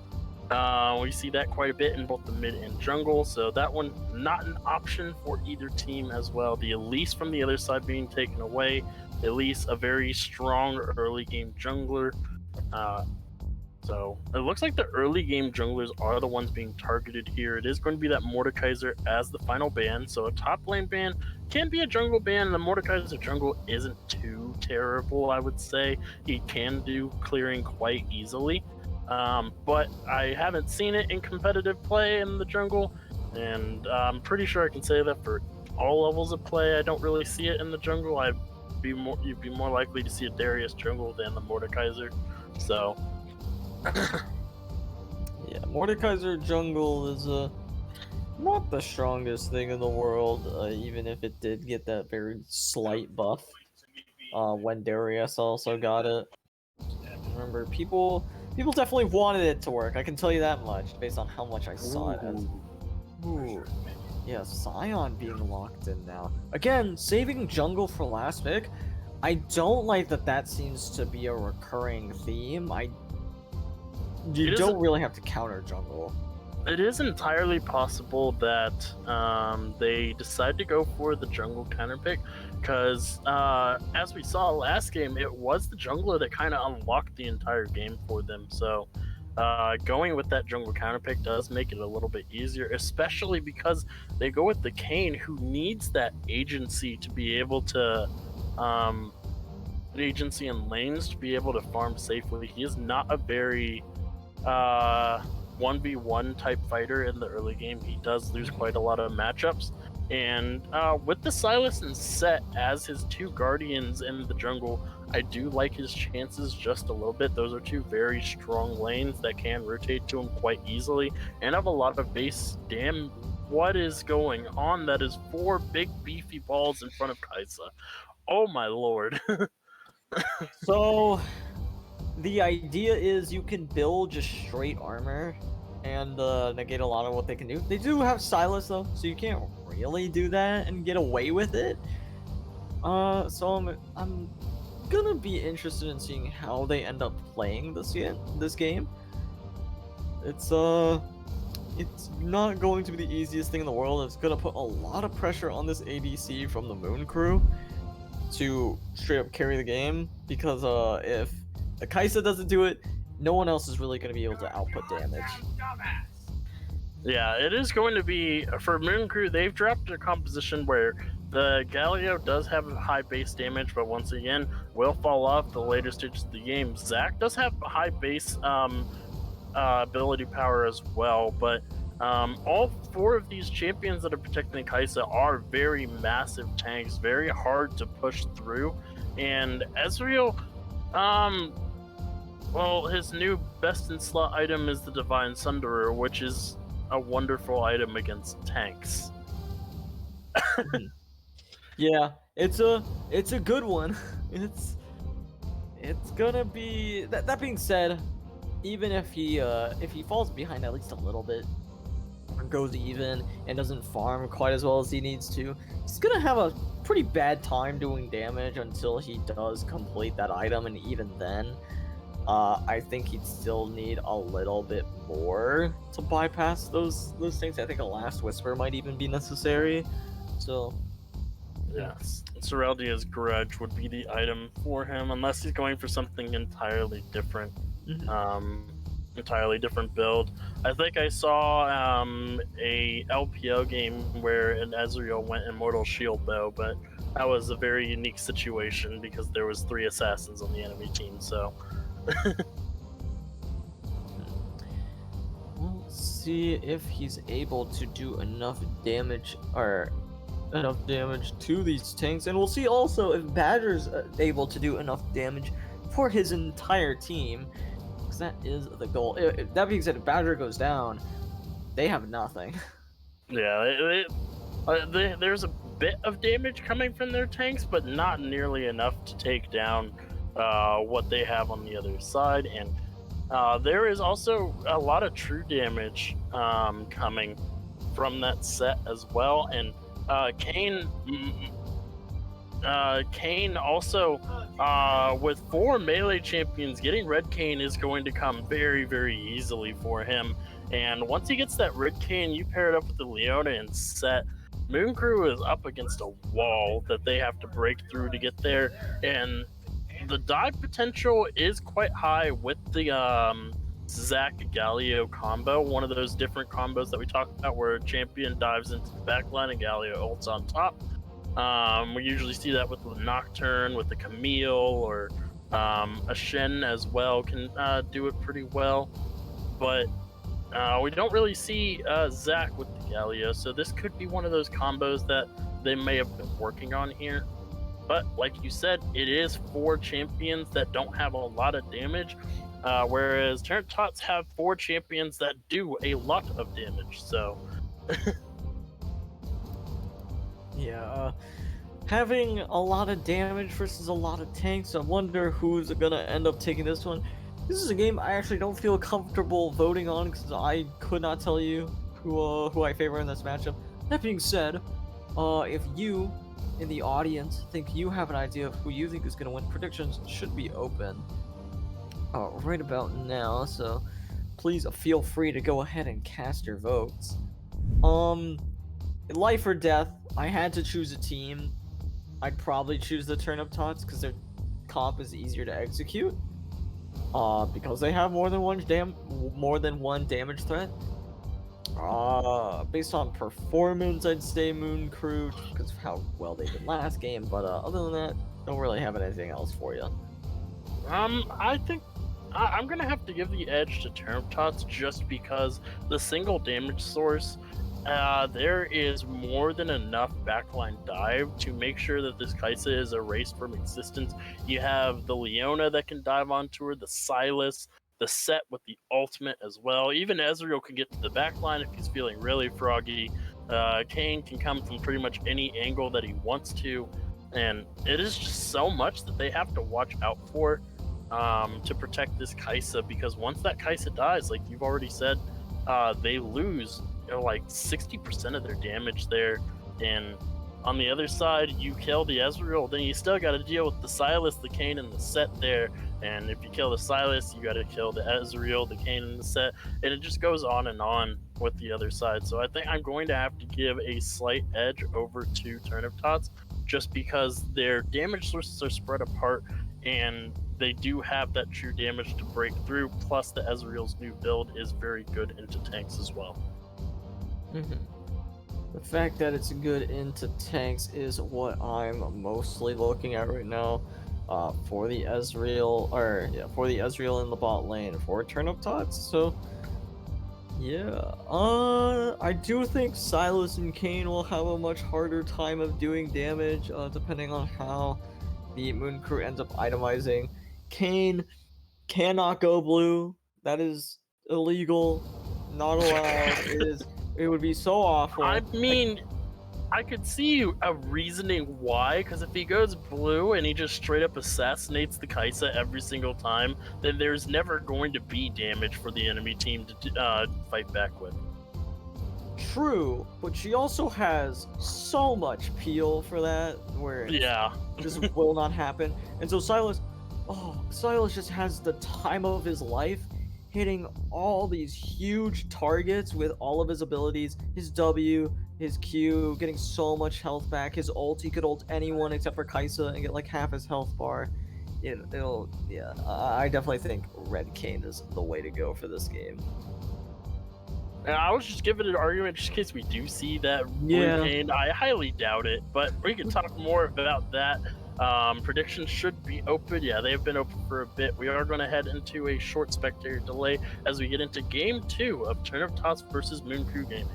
We see that quite a bit in both the mid and jungle, so that one not an option for either team as well. The Elise from the other side being taken away. Elise, a very strong early game jungler. So it looks like the early game junglers are the ones being targeted here. It is going to be that Mordekaiser as the final ban. So a top lane ban can be a jungle ban. The Mordekaiser jungle isn't too terrible, I would say. He can do clearing quite easily. But I haven't seen it in competitive play in the jungle, and I'm pretty sure I can say that for all levels of play. I don't really see it in the jungle. You'd be more likely to see a Darius jungle than the Mordekaiser. So Yeah, Mordekaiser jungle is not the strongest thing in the world, even if it did get that very slight buff when Darius also got it. Remember, people definitely wanted it to work. I can tell you that much based on how much I saw it. Ooh. Yeah, Scion being locked in now. Again, saving jungle for last pick. I don't like that seems to be a recurring theme. You don't really have to counter jungle. it is entirely possible that they decide to go for the jungle counter pick because as we saw last game, it was the jungler that kind of unlocked the entire game for them. So going with that jungle counter pick does make it a little bit easier, especially because they go with the Kayn, who needs that agency to be able to agency and lanes to be able to farm safely. He is not a very 1v1 type fighter in the early game. He does lose quite a lot of matchups, and with the Sylas and Set as his two guardians in the jungle, I do like his chances just a little bit. Those are two very strong lanes that can rotate to him quite easily and have a lot of base. Damn, what is going on? That is 4 big beefy balls in front of Kaisa. Oh my lord. So the idea is you can build just straight armor and negate a lot of what they can do. They do have Sylas though, so you can't really do that and get away with it. So I'm gonna be interested in seeing how they end up playing this game. It's not going to be the easiest thing in the world. It's gonna put a lot of pressure on this ADC from the Moon crew to straight up carry the game, because if the Kaisa doesn't do it, no one else is really going to be able to output damage. Yeah, it is going to be, for Moon Crew, they've dropped a composition where the Galio does have high base damage, but once again, will fall off the later stages of the game. Zac does have high base ability power as well, but all 4 of these champions that are protecting Kaisa are very massive tanks, very hard to push through. And Ezreal, well, his new best in slot item is the Divine Sunderer, which is a wonderful item against tanks. Yeah, it's a good one. It's gonna be that being said, even if he falls behind at least a little bit, or goes even and doesn't farm quite as well as he needs to, he's gonna have a pretty bad time doing damage until he does complete that item, and even then, I think he'd still need a little bit more to bypass those things. I think a Last Whisper might even be necessary. So, yes, Sereldia's Grudge would be the item for him, unless he's going for something entirely different. Entirely different build. I think I saw a LPO game where an Ezreal went Immortal Shield though, but that was a very unique situation because there was 3 assassins on the enemy team. So we'll see if he's able to do enough damage to these tanks, and we'll see also if Badger's able to do enough damage for his entire team, because that is the goal. That being said, if Badger goes down, they have nothing. yeah, there's a bit of damage coming from their tanks, but not nearly enough to take down what they have on the other side. And there is also a lot of true damage coming from that set as well. And Kayn, Kane also, with 4 melee champions, getting Red Kane is going to come very, very easily for him. And once he gets that Red Kane, you pair it up with the Leona and Set. Moon Crew is up against a wall that they have to break through to get there, and the dive potential is quite high with the Zac Galio combo, one of those different combos that we talked about where a champion dives into the backline and Galio ults on top. We usually see that with the Nocturne, with the Camille, or a Shen as well can do it pretty well. But we don't really see Zac with the Galio, so this could be one of those combos that they may have been working on here. But like you said, it is 4 champions that don't have a lot of damage, whereas Turnip Tots have 4 champions that do a lot of damage. So Yeah, having a lot of damage versus a lot of tanks, I wonder who's gonna end up taking this one. This is a game I actually don't feel comfortable voting on because I could not tell you who I favor in this matchup. That being said, if you in the audience think you have an idea of who you think is gonna win, predictions should be open right about now, so please feel free to go ahead and cast your votes. Life or death, I had to choose a team. I'd probably choose the Turnip Tots because their comp is easier to execute. Because they have more than one damage threat. Based on performance, I'd say Moon Crew because of how well they did last game. But other than that, don't really have anything else for you. I think I'm gonna have to give the edge to Turnip Tots just because the single damage source. There is more than enough backline dive to make sure that this Kaisa is erased from existence. You have the Leona that can dive onto her, the Silas, the Set with the ultimate as well. Even Ezreal can get to the backline if he's feeling really froggy. Kane can come from pretty much any angle that he wants to, and it is just so much that they have to watch out for to protect this Kaisa, because once that Kaisa dies, like you've already said, they lose like 60% of their damage there. And on the other side, you kill the Ezreal, then you still got to deal with the Silas, the Kane, and the Set there. And if you kill the Silas, you got to kill the Ezreal, the Kane, and the Set, and it just goes on and on with the other side. So I think I'm going to have to give a slight edge over to Turnip Tots, just because their damage sources are spread apart, and they do have that true damage to break through. Plus, the Ezreal's new build is very good into tanks as well. The fact that it's good into tanks is what I'm mostly looking at right now. For the Ezreal, for the Ezreal in the bot lane for Turnip Tots. So yeah, I do think Silas and Kane will have a much harder time of doing damage, depending on how the Moon Crew ends up itemizing. Kane cannot go blue. That is illegal. Not allowed. It would be so awful. I mean, I could see a reasoning why, because if he goes blue and he just straight up assassinates the Kaisa every single time, then there's never going to be damage for the enemy team to fight back with. True, but she also has so much peel for that, where Yeah. this will not happen. And so Silas just has the time of his life, hitting all these huge targets with all of his abilities, his W, his Q, getting so much health back, his ult, he could ult anyone except for Kaisa and get like half his health bar. I definitely think Red Kane is the way to go for this game. And I was just giving an argument just in case we do see that blue Kane. I highly doubt it, but we can talk more about that. Predictions should be open. Yeah, they've been open for a bit. We are going to head into a short spectator delay as we get into Game 2 of Turnip Tots versus Moon Crew Gaming.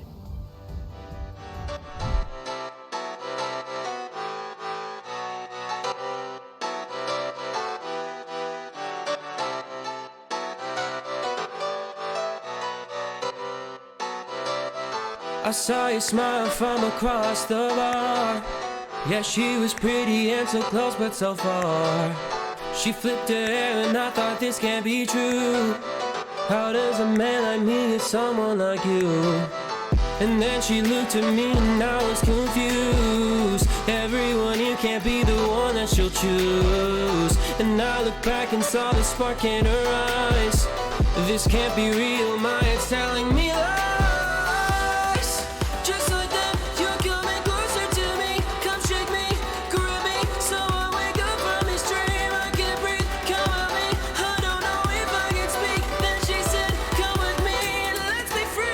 I saw you smile from across the bar. Yeah, she was pretty and so close but so far. She flipped her hair and I thought this can't be true. How does a man like me get someone like you? And then she looked at me and I was confused. Everyone here can't be the one that she'll choose. And I looked back and saw the spark in her eyes. This can't be real, my head's telling me lies. Just like them, you're coming closer to me. Come shake me, grab me, so I wake up from this dream. I can't breathe, come at me. I don't know if I can speak. Then she said, come with me and let's be free.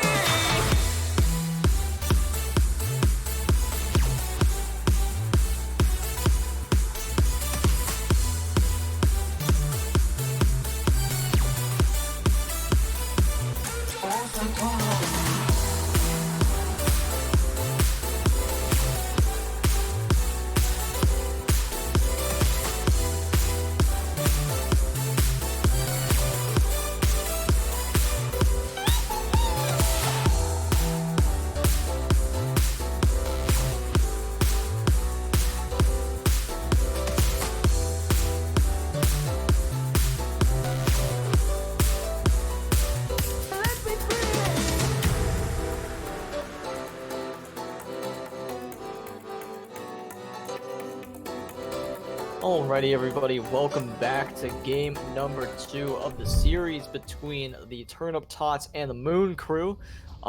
Alrighty, everybody, welcome back to game number 2 of the series between the Turnip Tots and the Moon Crew.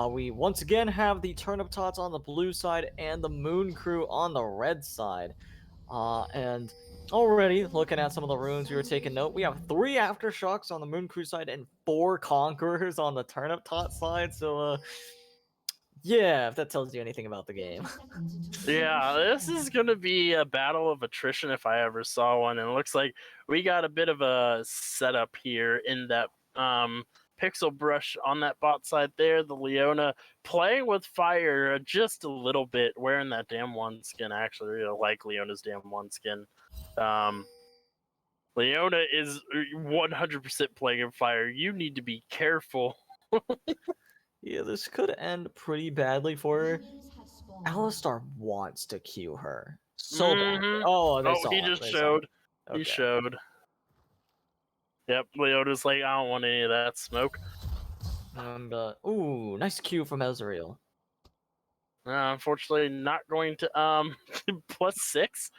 We once again have the Turnip Tots on the blue side and the Moon Crew on the red side. And already looking at some of the runes, we were taking note. We have 3 Aftershocks on the Moon Crew side and 4 Conquerors on the Turnip Tot side. So, yeah, if that tells you anything about the game. Yeah, this is gonna be a battle of attrition if I ever saw one, and it looks like we got a bit of a setup here in that Pixel Brush on that bot side there, the Leona playing with fire just a little bit, wearing that damn one skin. I actually really like Leona's damn one skin. Leona is 100% playing in fire. You need to be careful. Yeah, this could end pretty badly for her. Alistar wants to Q her so bad. Mhm. Oh, Oh, he just showed. He Okay. showed. Yep, Leona's like, I don't want any of that smoke. And ooh, nice Q from Ezreal. Unfortunately, not going to +6.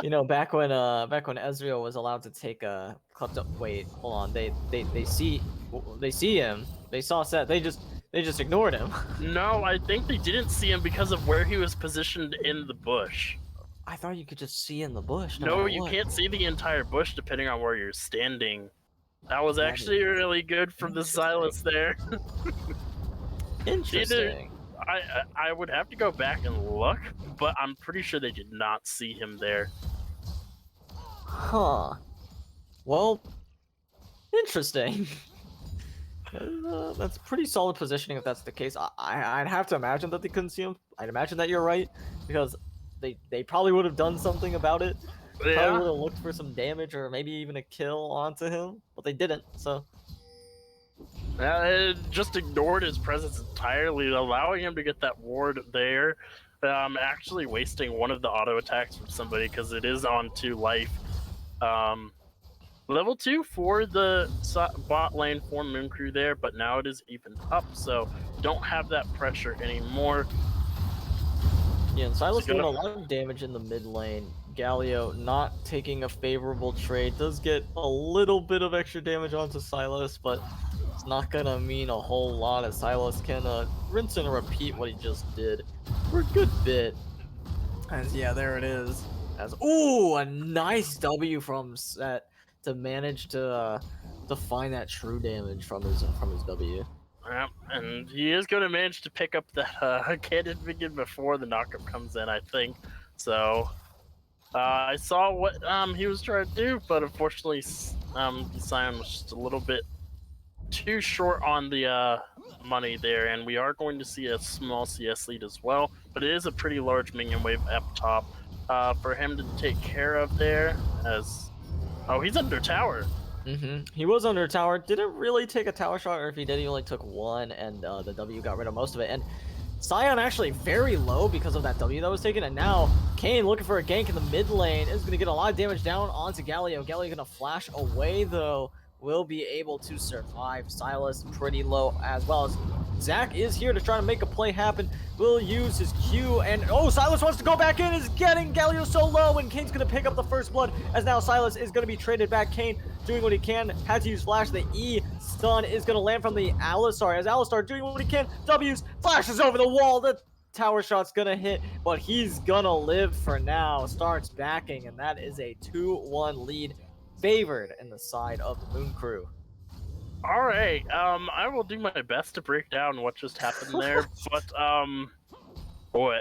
You know, back when Ezreal was allowed to take a wait, hold on. They see him. They saw Seth. They just ignored him. No, I think they didn't see him because of where he was positioned in the bush. I thought you could just see in the bush. No, you can't see the entire bush depending on where you're standing. That was That actually is really good from the silence there. Interesting. I would have to go back and look, but I'm pretty sure they did not see him there. Huh. Well, interesting. That's pretty solid positioning if that's the case. I'd have to imagine that they couldn't see him. I'd imagine that you're right, because they probably would have done something about it. Probably Yeah. would have looked for some damage or maybe even a kill onto him, but they didn't, so... It just ignored his presence entirely, allowing him to get that ward there. Actually wasting one of the auto attacks from somebody because it is on 2 life. Level 2 for the bot lane for Moon Crew there, but now it is evened up, so don't have that pressure anymore. Yeah, and Silas It's doing a gonna- lot of damage in the mid lane. Galio not taking a favorable trade does get a little bit of extra damage onto Silas, but it's not gonna mean a whole lot as Silas can rinse and repeat what he just did for a good bit. As yeah, there it is. As ooh, a nice W from Set to manage to find that true damage from his W. Yep, and he is going to manage to pick up that cannon minion before the knockup comes in, I think. So I saw what he was trying to do, but unfortunately, Sion was just a little bit too short on the money there, and we are going to see a small CS lead as well. But it is a pretty large minion wave up top for him to take care of there. As he's under tower. He was under tower. Didn't really take a tower shot, or if he did, he only took one, and the W got rid of most of it. And Sion actually very low because of that W that was taken, and now Kane looking for a gank in the mid lane is going to get a lot of damage down onto Galio. Galio going to flash away, though. Will be able to survive. Silas pretty low as well as Zach is here to try to make a play happen. Will use his Q, and oh, Silas wants to go back in, is getting Galio so low, and Kane's gonna pick up the first blood, as now Silas is gonna be traded back. Kane doing what he can, had to use flash. The E stun is gonna land from the Alistar, as Alistar doing what he can, W's, flashes over the wall, the tower shot's gonna hit, but he's gonna live for now. Starts backing, and that is a 2-1 lead, favored in the side of the Moon Crew. All right, I will do my best to break down what just happened there, but boy,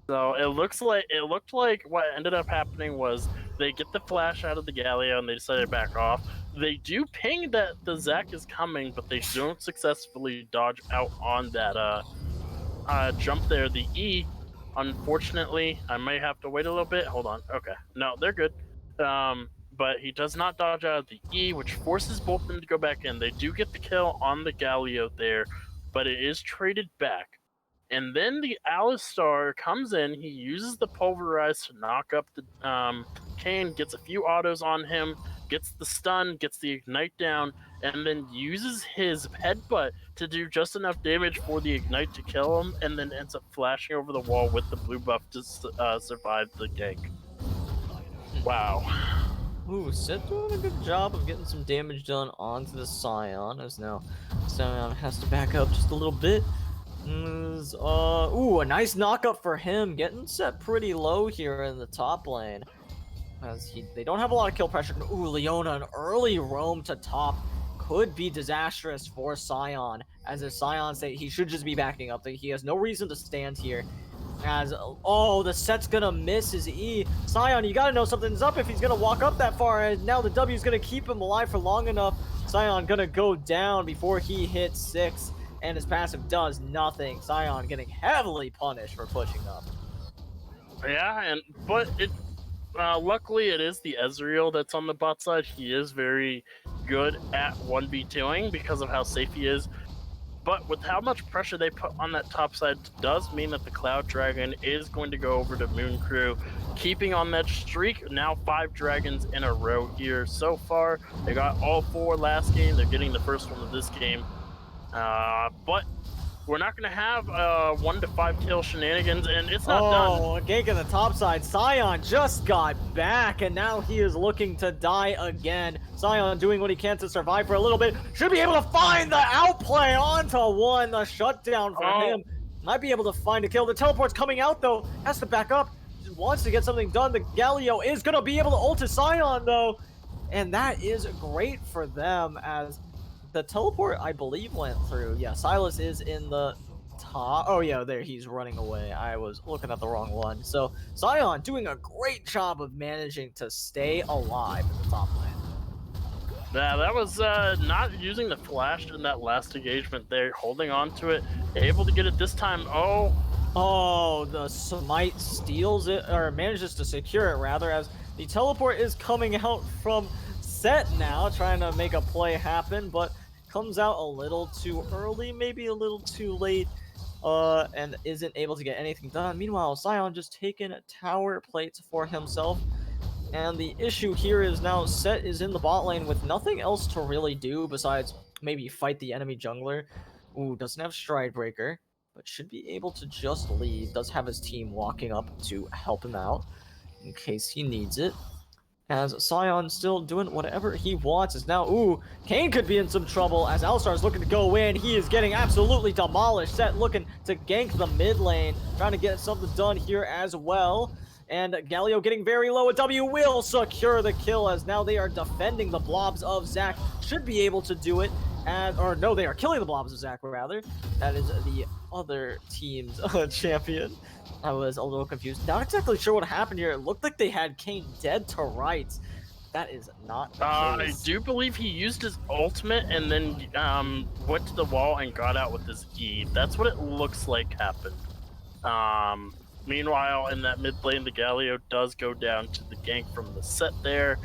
so it looked like what ended up happening was they get the flash out of the Galio and they decided to back off. They do ping that the Zac is coming, but they don't successfully dodge out on that jump there. The E, unfortunately, I may have to wait a little bit. Hold on. Okay, no, they're good. But he does not dodge out of the E, which forces both of them to go back in. They do get the kill on the Galio there, but it is traded back. And then the Alistar comes in, he uses the Pulverize to knock up the Kane, gets a few autos on him, gets the stun, gets the Ignite down, and then uses his headbutt to do just enough damage for the Ignite to kill him, and then ends up flashing over the wall with the blue buff to survive the gank. Wow. Ooh, Seth doing a good job of getting some damage done onto the Scion, as now Scion has to back up just a little bit. Ooh, a nice knockup for him, getting set pretty low here in the top lane. As they don't have a lot of kill pressure. Ooh, Leona, an early roam to top could be disastrous for Scion, as if Scion say he should just be backing up. He has no reason to stand here. As, oh, the set's gonna miss his E. Scion, you gotta know something's up if he's gonna walk up that far, and now the W's gonna keep him alive for long enough. Scion gonna go down before he hits 6, and his passive does nothing. Scion getting heavily punished for pushing up. Yeah, but luckily it is the Ezreal that's on the bot side. He is very good at 1v2ing because of how safe he is. But with how much pressure they put on that top side does mean that the Cloud Dragon is going to go over to Moon Crew, keeping on that streak. Now 5 dragons in a row here so far. They got all 4 last game. They're getting the first one of this game. But we're not going to have 1 to 5 kill shenanigans, and it's not done. Oh, a gank on the top side. Scion just got back, and now he is looking to die again. Scion doing what he can to survive for a little bit. Should be able to find the outplay onto 1. The shutdown for him. Might be able to find a kill. The teleport's coming out, though. Has to back up. Just wants to get something done. The Galio is going to be able to ult his Scion, though. And that is great for them, as the teleport, I believe, went through. Yeah, Silas is in the top. Oh, yeah, there, he's running away. I was looking at the wrong one. So, Scion doing a great job of managing to stay alive in the top lane. Yeah, that was not using the flash in that last engagement there, holding on to it, able to get it this time. Oh, the Smite steals it, or manages to secure it, rather, as the teleport is coming out from Set now, trying to make a play happen, but comes out a little too early, maybe a little too late, and isn't able to get anything done. Meanwhile, Scion just taking tower plates for himself, and the issue here is now Set is in the bot lane with nothing else to really do besides maybe fight the enemy jungler. Ooh, doesn't have Stride Breaker, but should be able to just leave. Does have his team walking up to help him out in case he needs it. As Scion still doing whatever he wants, is now, ooh, Kane could be in some trouble as Alistar is looking to go in. He is getting absolutely demolished. Set looking to gank the mid lane, trying to get something done here as well. And Galio getting very low. A W will secure the kill, as now they are defending the blobs of Zac. Should be able to do it. Or no, they are killing the blobs of Zac, rather. That is the other team's champion. I was a little confused. Not exactly sure what happened here. It looked like they had Kane dead to rights. That is not the case. I do believe he used his ultimate and then went to the wall and got out with his E. That's what it looks like happened. Meanwhile, in that mid lane, the Galio does go down to the gank from the Set there.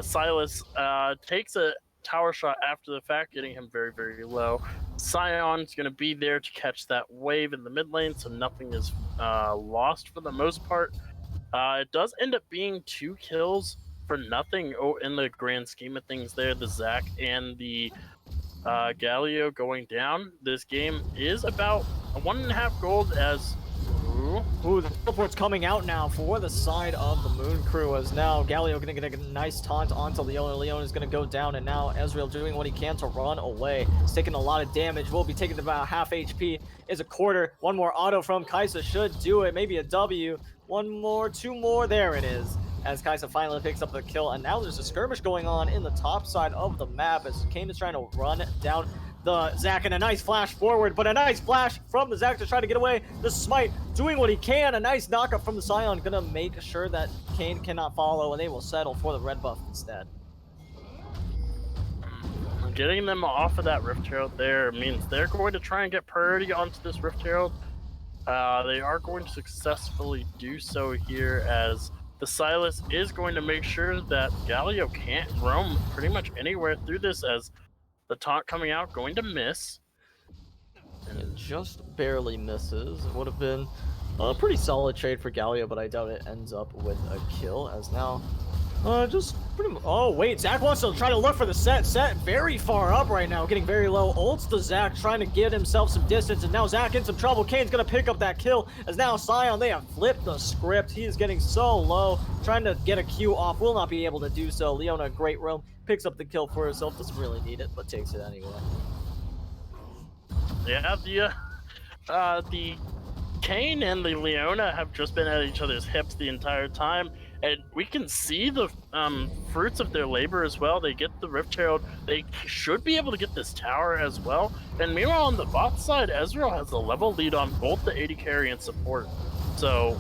Silas takes a tower shot after the fact, getting him very, very low. Scion's going to be there to catch that wave in the mid lane, so nothing is lost for the most part. It does end up being 2 kills for nothing in the grand scheme of things there. The Zac and the Galio going down. This game is about 1.5 gold as... Ooh, the teleport's coming out now for the side of the Moon Crew, as now Galio gonna get a nice taunt onto Leona. Leona is gonna go down, and now Ezreal doing what he can to run away. He's taking a lot of damage. Will be taking about half HP. Is a quarter. One more auto from Kaisa should do it. Maybe a W. One more, two more. There it is. As Kaisa finally picks up the kill, and now there's a skirmish going on in the top side of the map as Kane is trying to run down the Zac, and a nice flash forward, but a nice flash from the Zac to try to get away. The Smite doing what he can. A nice knockup from the Scion, gonna make sure that Kane cannot follow, and they will settle for the red buff instead. Getting them off of that Rift Herald there means they're going to try and get priority onto this Rift Herald. They are going to successfully do so here, as the Silas is going to make sure that Galio can't roam pretty much anywhere through this, as the taunt coming out going to miss. And it just barely misses. It would have been a pretty solid trade for Galio, but I doubt it ends up with a kill, as now just pretty much... Oh, wait, Zac wants to try to look for the set. Set very far up right now, getting very low. Ults the Zac, trying to get himself some distance, and now Zac in some trouble. Kane's gonna pick up that kill, as now Scion, they have flipped the script. He is getting so low, trying to get a Q off, will not be able to do so. Leona, great roam, picks up the kill for herself, doesn't really need it, but takes it anyway. Yeah, the Kane and the Leona have just been at each other's hips the entire time, and we can see the fruits of their labor as well. They get the Rift Herald, they should be able to get this tower as well, and meanwhile on the bot side, Ezreal has a level lead on both the AD carry and support. So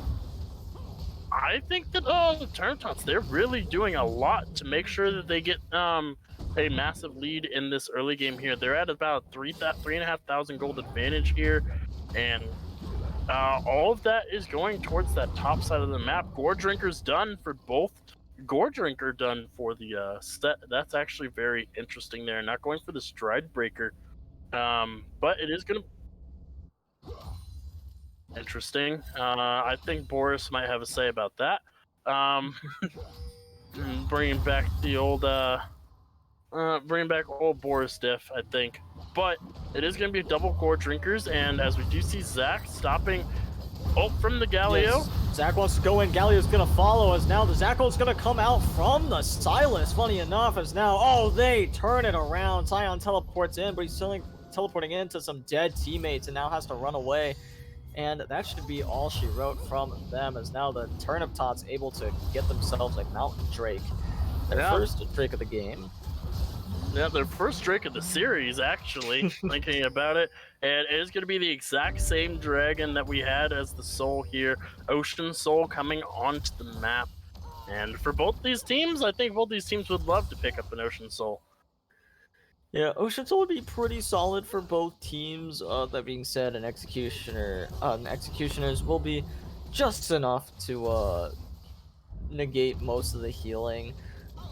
I think that the Turntops, they're really doing a lot to make sure that they get a massive lead in this early game here. They're at about 3,500 gold advantage here, and all of that is going towards that top side of the map. Gore Drinker's done for both. Gore Drinker done for the set. That's actually very interesting there. Not going for the Stride Breaker, but it is going to... Interesting. I think Boris might have a say about that. Bringing back the old... bringing back old Boris diff, I think. But it is going to be double Gore Drinkers, and as we do see Zac stopping ult from the Galio. Yes. Zac wants to go in, Galio's going to follow, as now the Zac ult's going to come out from the Silas, funny enough, as now, oh, they turn it around. Scion teleports in, but he's still teleporting into some dead teammates and now has to run away. And that should be all she wrote from them, as now the Turnip Tots able to get themselves a Mountain Drake. Their first Drake of the game. Yeah, their first Drake of the series, actually, thinking about it. And it is going to be the exact same dragon that we had as the Soul here. Ocean Soul coming onto the map. And for both these teams, I think both these teams would love to pick up an Ocean Soul. Yeah, Ocean Soul would be pretty solid for both teams. That being said, an Executioners will be just enough to negate most of the healing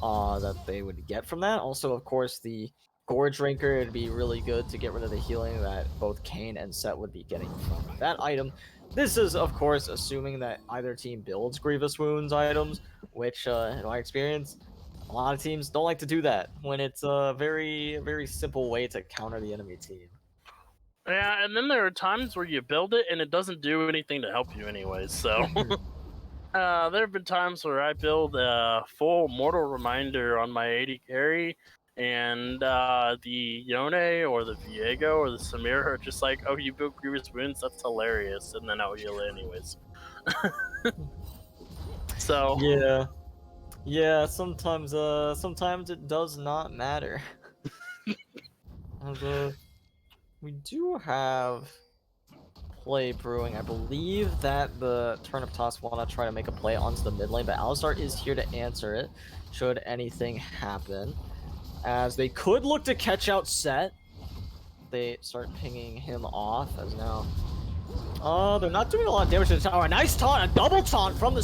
that they would get from that. Also, of course, the Gore Drinker, it'd be really good to get rid of the healing that both Kane and Set would be getting from that item. This is, of course, assuming that either team builds Grievous Wounds items, which, in my experience, a lot of teams don't like to do that when it's a very, very simple way to counter the enemy team. Yeah, and then there are times where you build it and it doesn't do anything to help you anyways, so... there have been times where I build a full Mortal Reminder on my AD carry, and the Yone or the Viego or the Samir are just like, oh, you built Grievous Wounds? That's hilarious, and then I'll heal it anyways. So... Yeah, sometimes it does not matter. We do have play brewing. I believe that the Turnip Toss want to try to make a play onto the mid lane, but Alistar is here to answer it should anything happen, as they could look to catch out Set. They start pinging him off, as now they're not doing a lot of damage to the tower. A nice taunt, a double taunt from the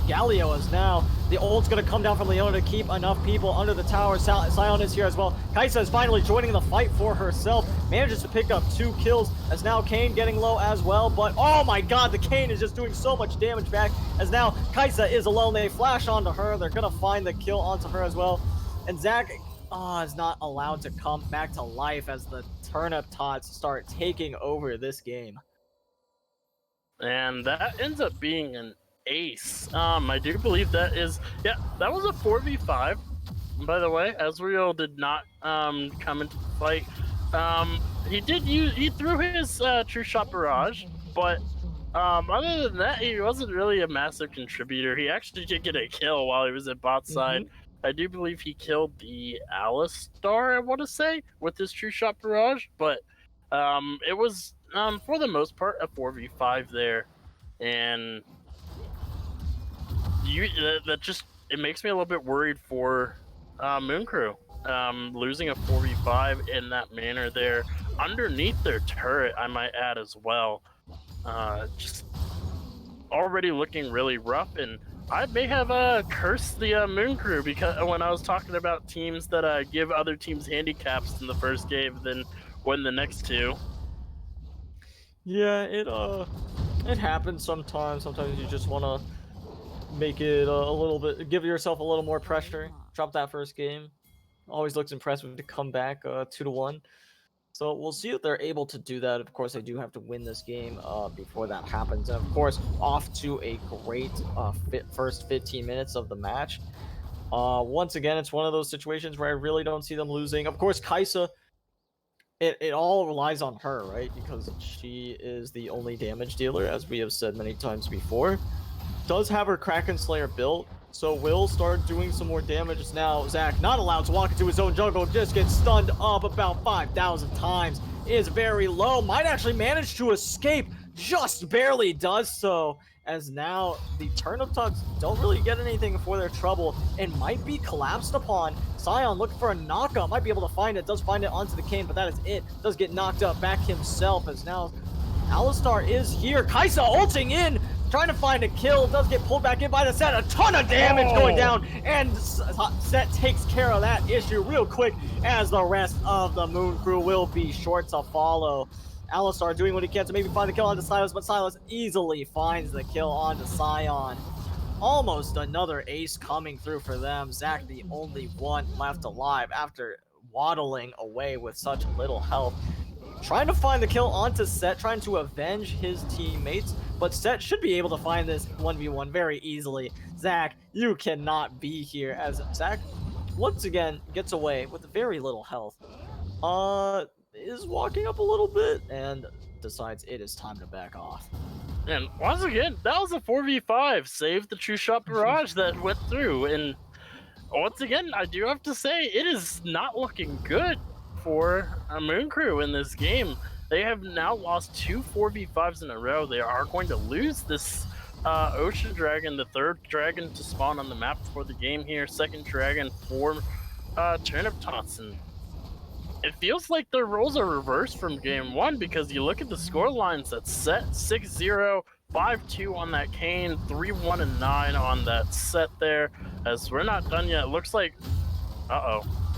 Galio, as now the ult's gonna come down from Leona to keep enough people under the tower. Scion is here as well. Kaisa is finally joining the fight for herself. Manages to pick up 2 kills, as now Kane getting low as well. But oh my god, the Kane is just doing so much damage back, as now Kaisa is alone. They flash onto her. They're gonna find the kill onto her as well. And Zac, is not allowed to come back to life as the turnip tots start taking over this game. And that ends up being an ace. I do believe that is, yeah, that was a 4v5. By the way, Ezreal did not come into the fight. He threw his True Shot Barrage, but other than that, he wasn't really a massive contributor. He actually did get a kill while he was at bot side. I do believe he killed the Alistar, I want to say, with his True Shot Barrage, but it was, for the most part, a 4v5 there. And that just, it makes me a little bit worried for Moon Crew. Losing a 4v5 in that manner there, underneath their turret, I might add as well. Just already looking really rough, and I may have cursed the Moon Crew because when I was talking about teams that give other teams handicaps in the first game, then win the next two. Yeah, it happens sometimes. Sometimes you just want to make it a little bit, give yourself a little more pressure. Drop that first game. Always looks impressive to come back 2-1. So we'll see if they're able to do that. Of course, they do have to win this game before that happens. And of course, off to a great first 15 minutes of the match. Once again, it's one of those situations where I really don't see them losing. Of course, Kaisa, it all relies on her, right? Because she is the only damage dealer, as we have said many times before. Does have her Kraken Slayer built, so will start doing some more damage now. Zach, not allowed to walk into his own jungle, just gets stunned up about 5,000 times. Is very low, might actually manage to escape, just barely does so, as now the Turnip Tugs don't really get anything for their trouble and might be collapsed upon. Sion looking for a knockup, might be able to find it, does find it onto the Kane, but that is it. Does get knocked up back himself, as now Alistar is here. Kaisa ulting in, trying to find a kill, does get pulled back in by the Set. A ton of damage going down, and Set takes care of that issue real quick, as the rest of the Moon Crew will be short to follow. Alistar doing what he can to maybe find the kill onto Silas, but Silas easily finds the kill onto Sion. Almost another ace coming through for them. Zach, the only one left alive after waddling away with such little health. Trying to find the kill onto Set, trying to avenge his teammates, but Set should be able to find this 1v1 very easily. Zach, you cannot be here, as Zach once again gets away with very little health. Is walking up a little bit and decides it is time to back off. And once again, that was a 4v5. Save the True Shot Barrage that went through. And once again, I do have to say, it is not looking good for a Moon Crew in this game. They have now lost 2 4v5s in a row. They are going to lose this Ocean Dragon, the third dragon to spawn on the map for the game here. Second dragon for Turnip Tots. It feels like their roles are reversed from game one, because you look at the score lines that's Set 6-0, 5-2 on that Kane, 3-1 and 9 on that Set there. As we're not done yet, it looks like,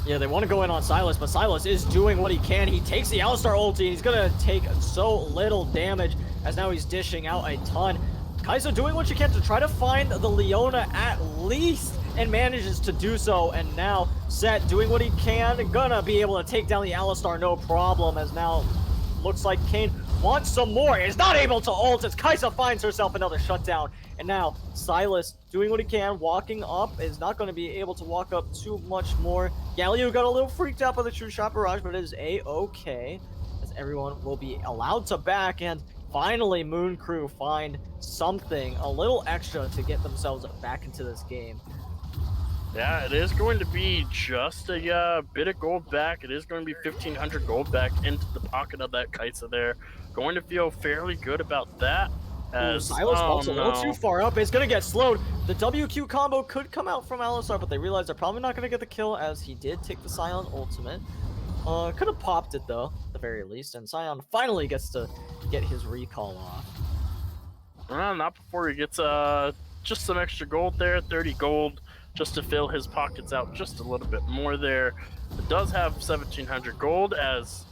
Yeah, they want to go in on Silas, but Silas is doing what he can. He takes the Alistar ulti, he's gonna take so little damage, as now he's dishing out a ton. Kaisa doing what she can to try to find the Leona at least, and manages to do so, and now Set doing what he can, gonna be able to take down the Alistar no problem, as now looks like Kane wants some more, is not able to ult as Kaisa finds herself another shutdown, and now Silas doing what he can, walking up, is not going to be able to walk up too much more. Galio got a little freaked out by the True Shot Barrage, but it is a-okay, as everyone will be allowed to back, and finally Moon Crew find something, a little extra to get themselves back into this game. yeah, it is going to be just a bit of gold back. It is going to be 1,500 gold back into the pocket of that Kaisa there. Going to feel fairly good about that. As, Silas falls a little too far up. It's going to get slowed. The WQ combo could come out from Alistar, but they realize they're probably not going to get the kill, as he did take the Sion ultimate. Could have popped it, though, at the very least. And Sion finally gets to get his recall off. Not before he gets just some extra gold there, 30 gold, just to fill his pockets out just a little bit more there. It does have 1,700 gold, as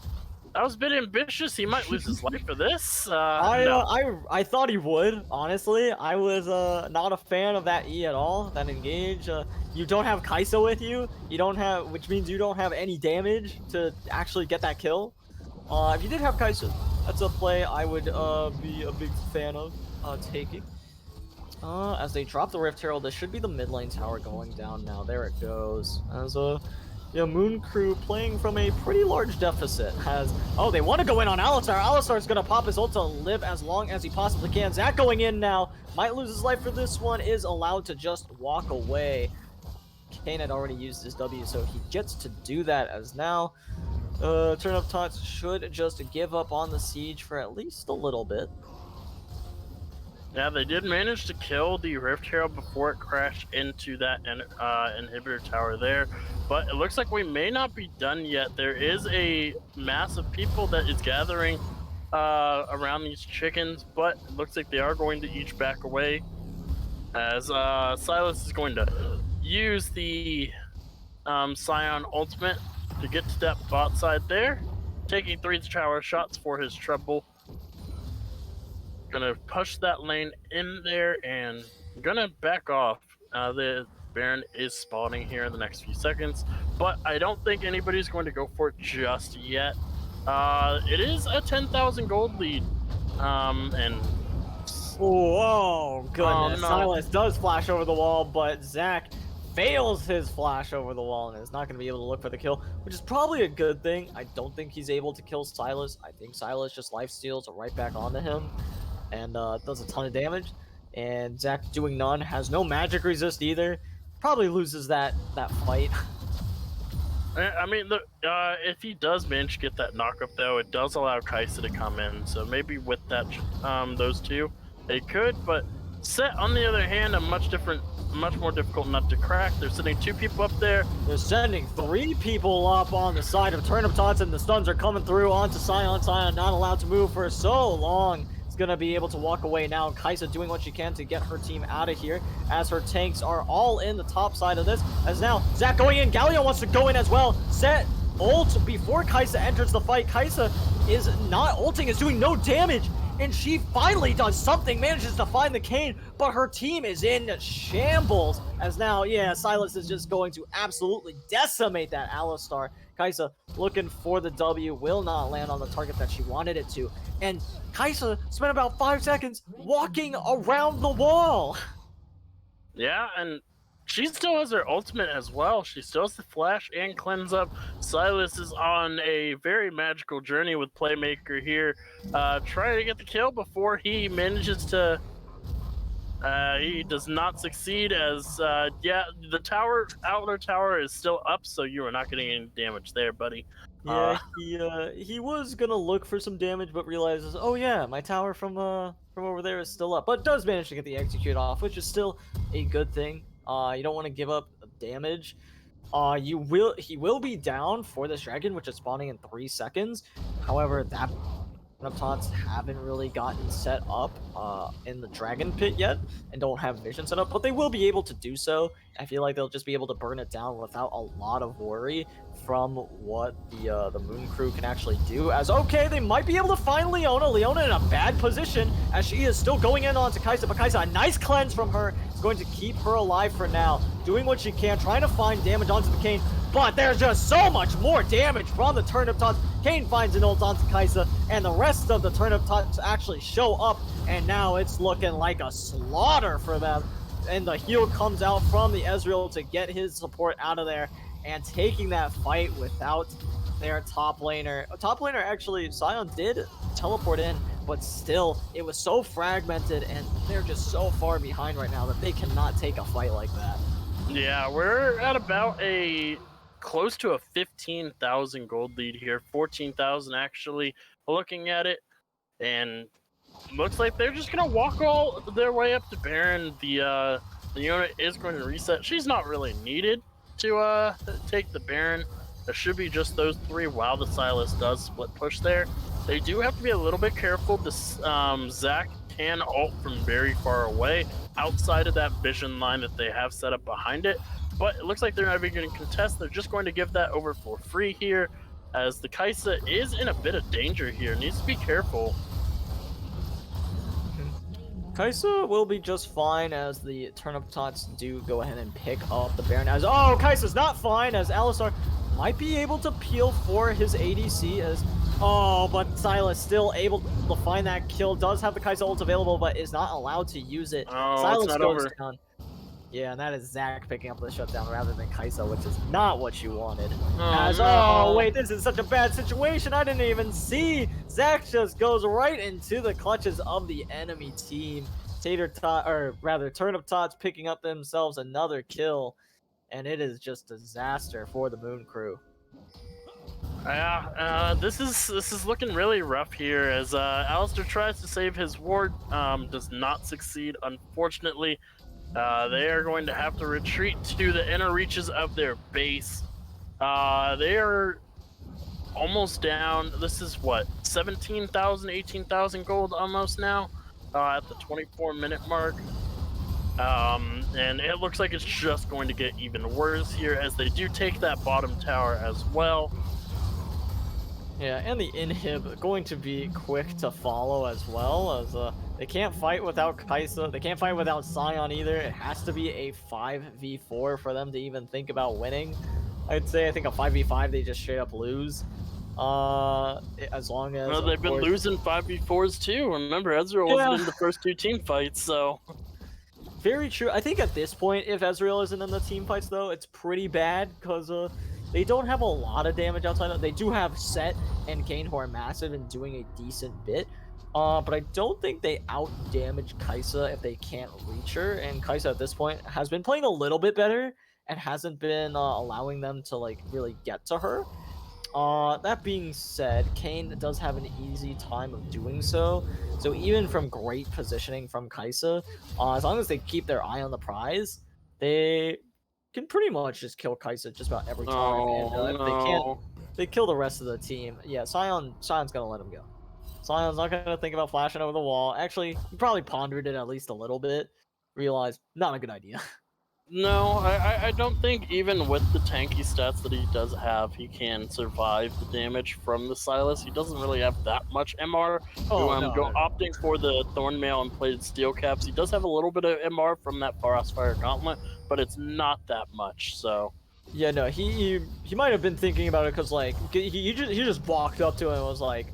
That was a bit ambitious. He might lose his life for this. I thought he would, honestly. I was not a fan of that E at all, that engage. You don't have Kai'Sa with you. You don't have, which means you don't have any damage to actually get that kill. If you did have Kai'Sa, that's a play I would be a big fan of taking. As they drop the Rift Herald, this should be the mid lane tower going down now. There it goes. As Moon Crew playing from a pretty large deficit. They want to go in on Alistar. Alistar's gonna pop his ult to live as long as he possibly can. Zach going in now, might lose his life for this one, is allowed to just walk away. Kane had already used his W, so he gets to do that as now. Turnip Tots should just give up on the siege for at least a little bit. Yeah, they did manage to kill the Rift Herald before it crashed into that inhibitor tower there, but it looks like we may not be done yet. There is a mass of people that is gathering around these chickens, but it looks like they are going to each back away, as Silas is going to use the Scion ultimate to get to that bot side there, taking 3 tower shots for his treble. Gonna push that lane in there and gonna back off. The Baron is spawning here in the next few seconds, but I don't think anybody's going to go for it just yet. It is a 10,000 gold lead, and Whoa, goodness. Oh, no. Silas does flash over the wall, but Zach fails his flash over the wall and is not going to be able to look for the kill, which is probably a good thing. I don't think he's able to kill Silas. I think Silas just lifesteals right back onto him and does a ton of damage. And Zach doing none, has no magic resist either. Probably loses that fight. I mean, if he does manage to get that knockup, though, it does allow Kai'Sa to come in. So maybe with that, those two, they could. But Set, on the other hand, a much more difficult nut to crack. They're sending 2 people up there. They're sending 3 people up on the side of Turnip Tots, and the stuns are coming through onto Scion. Scion not allowed to move for so long. It's gonna be able to walk away now. Kai'Sa doing what she can to get her team out of here, as her tanks are all in the top side of this. As now Zach going in, Galio wants to go in as well. Set ult before Kai'Sa enters the fight. Kai'Sa is not ulting, is doing no damage, and she finally does something, manages to find the Kane, but her team is in shambles. As now, yeah, Silas is just going to absolutely decimate that Alistar. Kai'Sa looking for the W, will not land on the target that she wanted it to. And Kai'Sa spent about 5 seconds walking around the wall. Yeah, and she still has her ultimate as well. She still has the flash and cleanse up. Silas is on a very magical journey with Playmaker here, trying to get the kill before he manages to. He does not succeed, as yeah, the outer tower is still up, so you are not getting any damage there, buddy. Yeah, he was gonna look for some damage, but realizes, oh yeah, my tower from over there is still up. But does manage to get the execute off, which is still a good thing. You don't want to give up damage. He will be down for this dragon, which is spawning in 3 seconds. However, that Tots haven't really gotten set up in the dragon pit yet, and don't have vision set up, but they will be able to do so. I feel like they'll just be able to burn it down without a lot of worry from what the Moon Crew can actually do. As okay, they might be able to find Leona. Leona in a bad position, as she is still going in onto Kai'Sa, but Kai'Sa, a nice cleanse from her, is going to keep her alive for now, doing what she can, trying to find damage onto the Kane, but there's just so much more damage from the Turnip Tots. Kane finds an ult onto Kai'Sa, and the rest of the Turnip Tots actually show up, and now it's looking like a slaughter for them. And the heal comes out from the Ezreal to get his support out of there, and taking that fight without their top laner. Top laner, actually, Scion did teleport in, but still, it was so fragmented, and they're just so far behind right now that they cannot take a fight like that. Yeah, we're at about close to a 15,000 gold lead here, 14,000 actually, looking at it, and looks like they're just gonna walk all their way up to Baron. The unit is going to reset. She's not really needed to take the Baron. There should be just those 3 while the Silas does split push there. They do have to be a little bit careful. This Zach can ult from very far away, outside of that vision line that they have set up behind it. But it looks like they're not even going to contest. They're just going to give that over for free here. as the Kaisa is in a bit of danger here. Needs to be careful. Kaisa will be just fine as the turnip tots do go ahead and pick up the Baron. As Kaisa's not fine as Alistar might be able to peel for his ADC as but Silas still able to find that kill. Does have the Kaisa ult available, but is not allowed to use it. Oh, Silas it's not goes over. down. Yeah, and that is Zach picking up the shutdown rather than Kaisa, which is not what you wanted. No. Wait, this is such a bad situation. I didn't even see. Zach just goes right into the clutches of the enemy team. Turnip Tots picking up themselves another kill, and it is just disaster for the Moon Crew. Yeah, this is looking really rough here as Alistair tries to save his ward, does not succeed, unfortunately. They are going to have to retreat to the inner reaches of their base. They are almost down. This is what, 17,000, 18,000 gold almost now at the 24-minute mark. And it looks like it's just going to get even worse here as they do take that bottom tower as well. Yeah, and the inhib going to be quick to follow as well, as they can't fight without Kaisa, they can't fight without Sion either. It has to be a 5v4 for them to even think about winning. I think a 5v5 they just straight up lose. As long as Well, they've been losing 5v4s too. Remember, Ezreal wasn't in the first two team fights, so... Very true. I think at this point, if Ezreal isn't in the team fights though, it's pretty bad, because they don't have a lot of damage outside of. They do have Set and Kayn who are massive and doing a decent bit. But I don't think they out-damage Kaisa if they can't reach her. And Kaisa at this point has been playing a little bit better and hasn't been allowing them to like really get to her. That being said, Kayn does have an easy time of doing so. So even from great positioning from Kaisa, as long as they keep their eye on the prize, they can pretty much just kill Kaisa just about every time. And if they can't, they kill the rest of the team. Yeah, Sion's gonna let him go. Sion's not gonna think about flashing over the wall. Actually, he probably pondered it at least a little bit. Realized, not a good idea. No, I don't think even with the tanky stats that he does have, he can survive the damage from the Silas. He doesn't really have that much MR. Opting for the Thornmail and plated steel caps. He does have a little bit of MR from that Frostfire Gauntlet, but it's not that much, so... Yeah, no, he might have been thinking about it because, like, he just walked up to him and was like,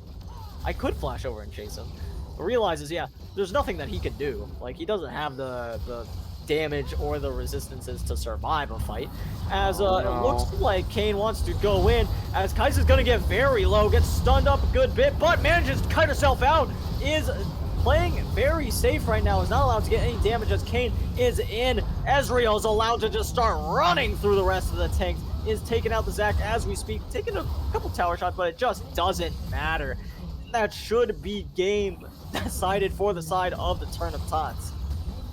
I could flash over and chase him. But realizes, yeah, there's nothing that he can do. Like, he doesn't have the damage or the resistances to survive a fight, as it looks like Kayn wants to go in, as Kaisa's gonna get very low, gets stunned up a good bit, but manages to cut herself out, is playing very safe right now, is not allowed to get any damage as Kayn is in. Ezreal is allowed to just start running through the rest of the tanks, is taking out the Zac as we speak, taking a couple tower shots, but it just doesn't matter. That should be game decided for the side of the Turnip Tots.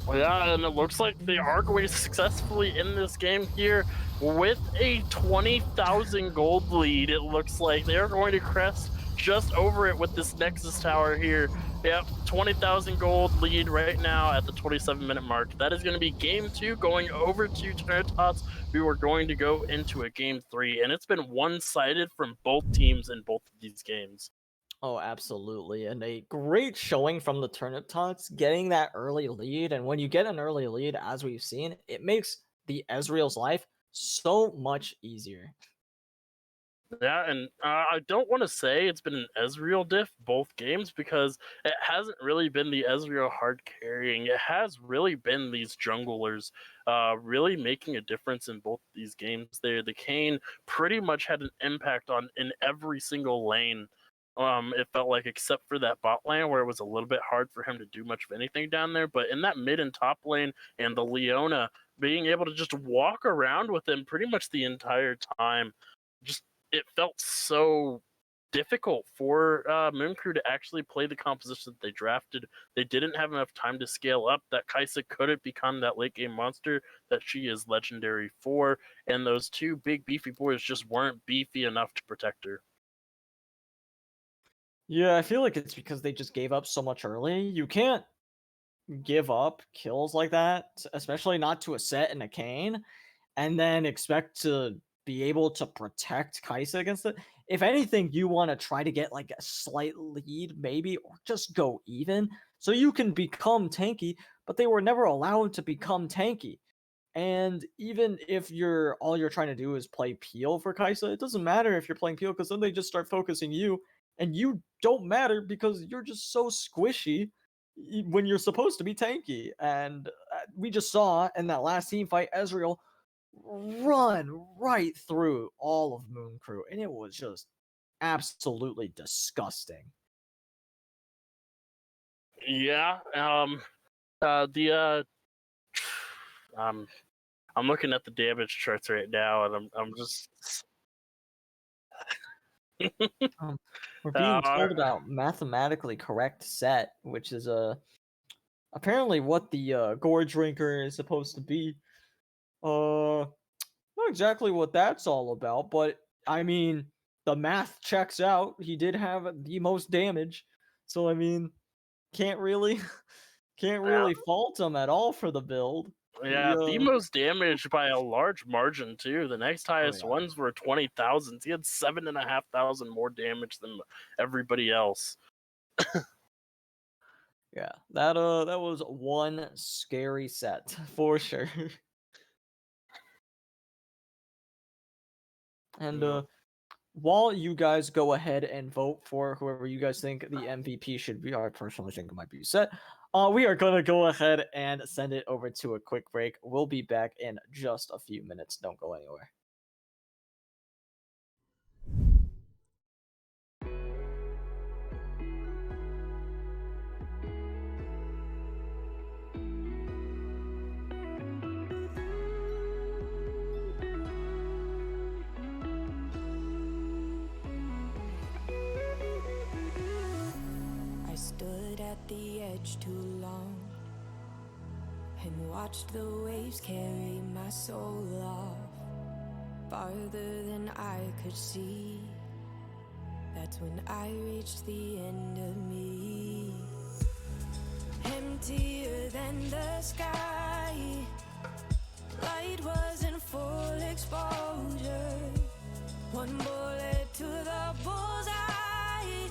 Well, yeah, and it looks like they are going to successfully end this game here with a 20,000 gold lead. It looks like they are going to crest just over it with this Nexus Tower here. Yep, 20,000 gold lead right now at the 27-minute mark. That is going to be game 2 going over to Turnip. We were going to go into a game 3, and it's been one-sided from both teams in both of these games. Oh, absolutely. And a great showing from the Turnip Tots, getting that early lead. And when you get an early lead, as we've seen, it makes the Ezreal's life so much easier. Yeah, and I don't want to say it's been an Ezreal diff both games because it hasn't really been the Ezreal hard carrying. It has really been these junglers really making a difference in both these games. The Kayn pretty much had an impact in every single lane. It felt like, except for that bot lane where it was a little bit hard for him to do much of anything down there. But in that mid and top lane and the Leona, being able to just walk around with him pretty much the entire time, just it felt so difficult for Moon Crew to actually play the composition that they drafted. They didn't have enough time to scale up. That Kaisa couldn't become that late game monster that she is legendary for, and those two big beefy boys just weren't beefy enough to protect her. Yeah, I feel like it's because they just gave up so much early. You can't give up kills like that, especially not to a Set and a Kayn, and then expect to be able to protect Kaisa against it. if anything, you want to try to get like a slight lead, maybe, or just go even, so you can become tanky. But they were never allowed to become tanky. And even if all you're trying to do is play Peel for Kaisa, it doesn't matter if you're playing Peel because then they just start focusing you, and you don't matter because you're just so squishy when you're supposed to be tanky. And we just saw in that last team fight, Ezreal run right through all of Moon Crew, and it was just absolutely disgusting. Yeah. The I'm looking at the damage charts right now, and I'm just. We're being told about mathematically correct set, which is apparently what the Gore Drinker is supposed to be. Not exactly what that's all about, but I mean, the math checks out. He did have the most damage, so I mean, can't really fault him at all for the build. Yeah, the most damage by a large margin too. The next highest yeah. ones were 20,000. He had 7,500 more damage than everybody else. Yeah, that was one scary set for sure. And while you guys go ahead and vote for whoever you guys think the MVP should be, I personally think it might be Set. We are gonna go ahead and send it over to a quick break. We'll be back in just a few minutes. Don't go anywhere. I stood at the edge too long and watched the waves carry my soul off farther than I could see. That's when I reached the end of me. Emptier than the sky, light was in full exposure. One bullet to the bullseye,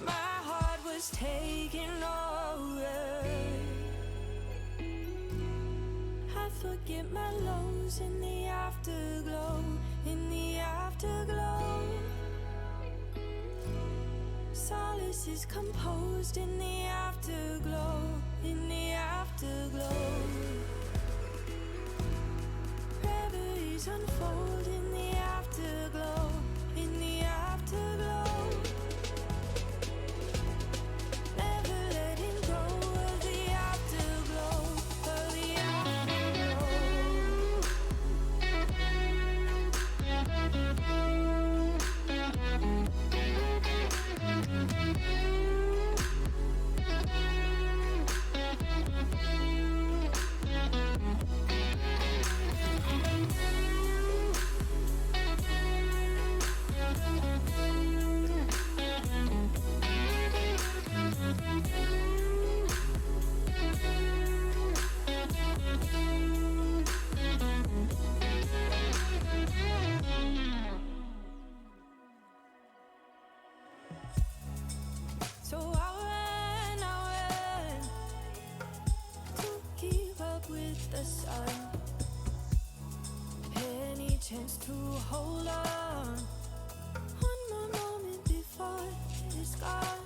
my heart was taking over. I forget my lows in the afterglow, in the afterglow. Solace is composed in the afterglow, in the afterglow. Reveries unfold in the afterglow, in the afterglow. Never letting go of the afterglow, of the afterglow. So I ran to keep up with the sun. Any chance to hold on, one more moment before it's gone.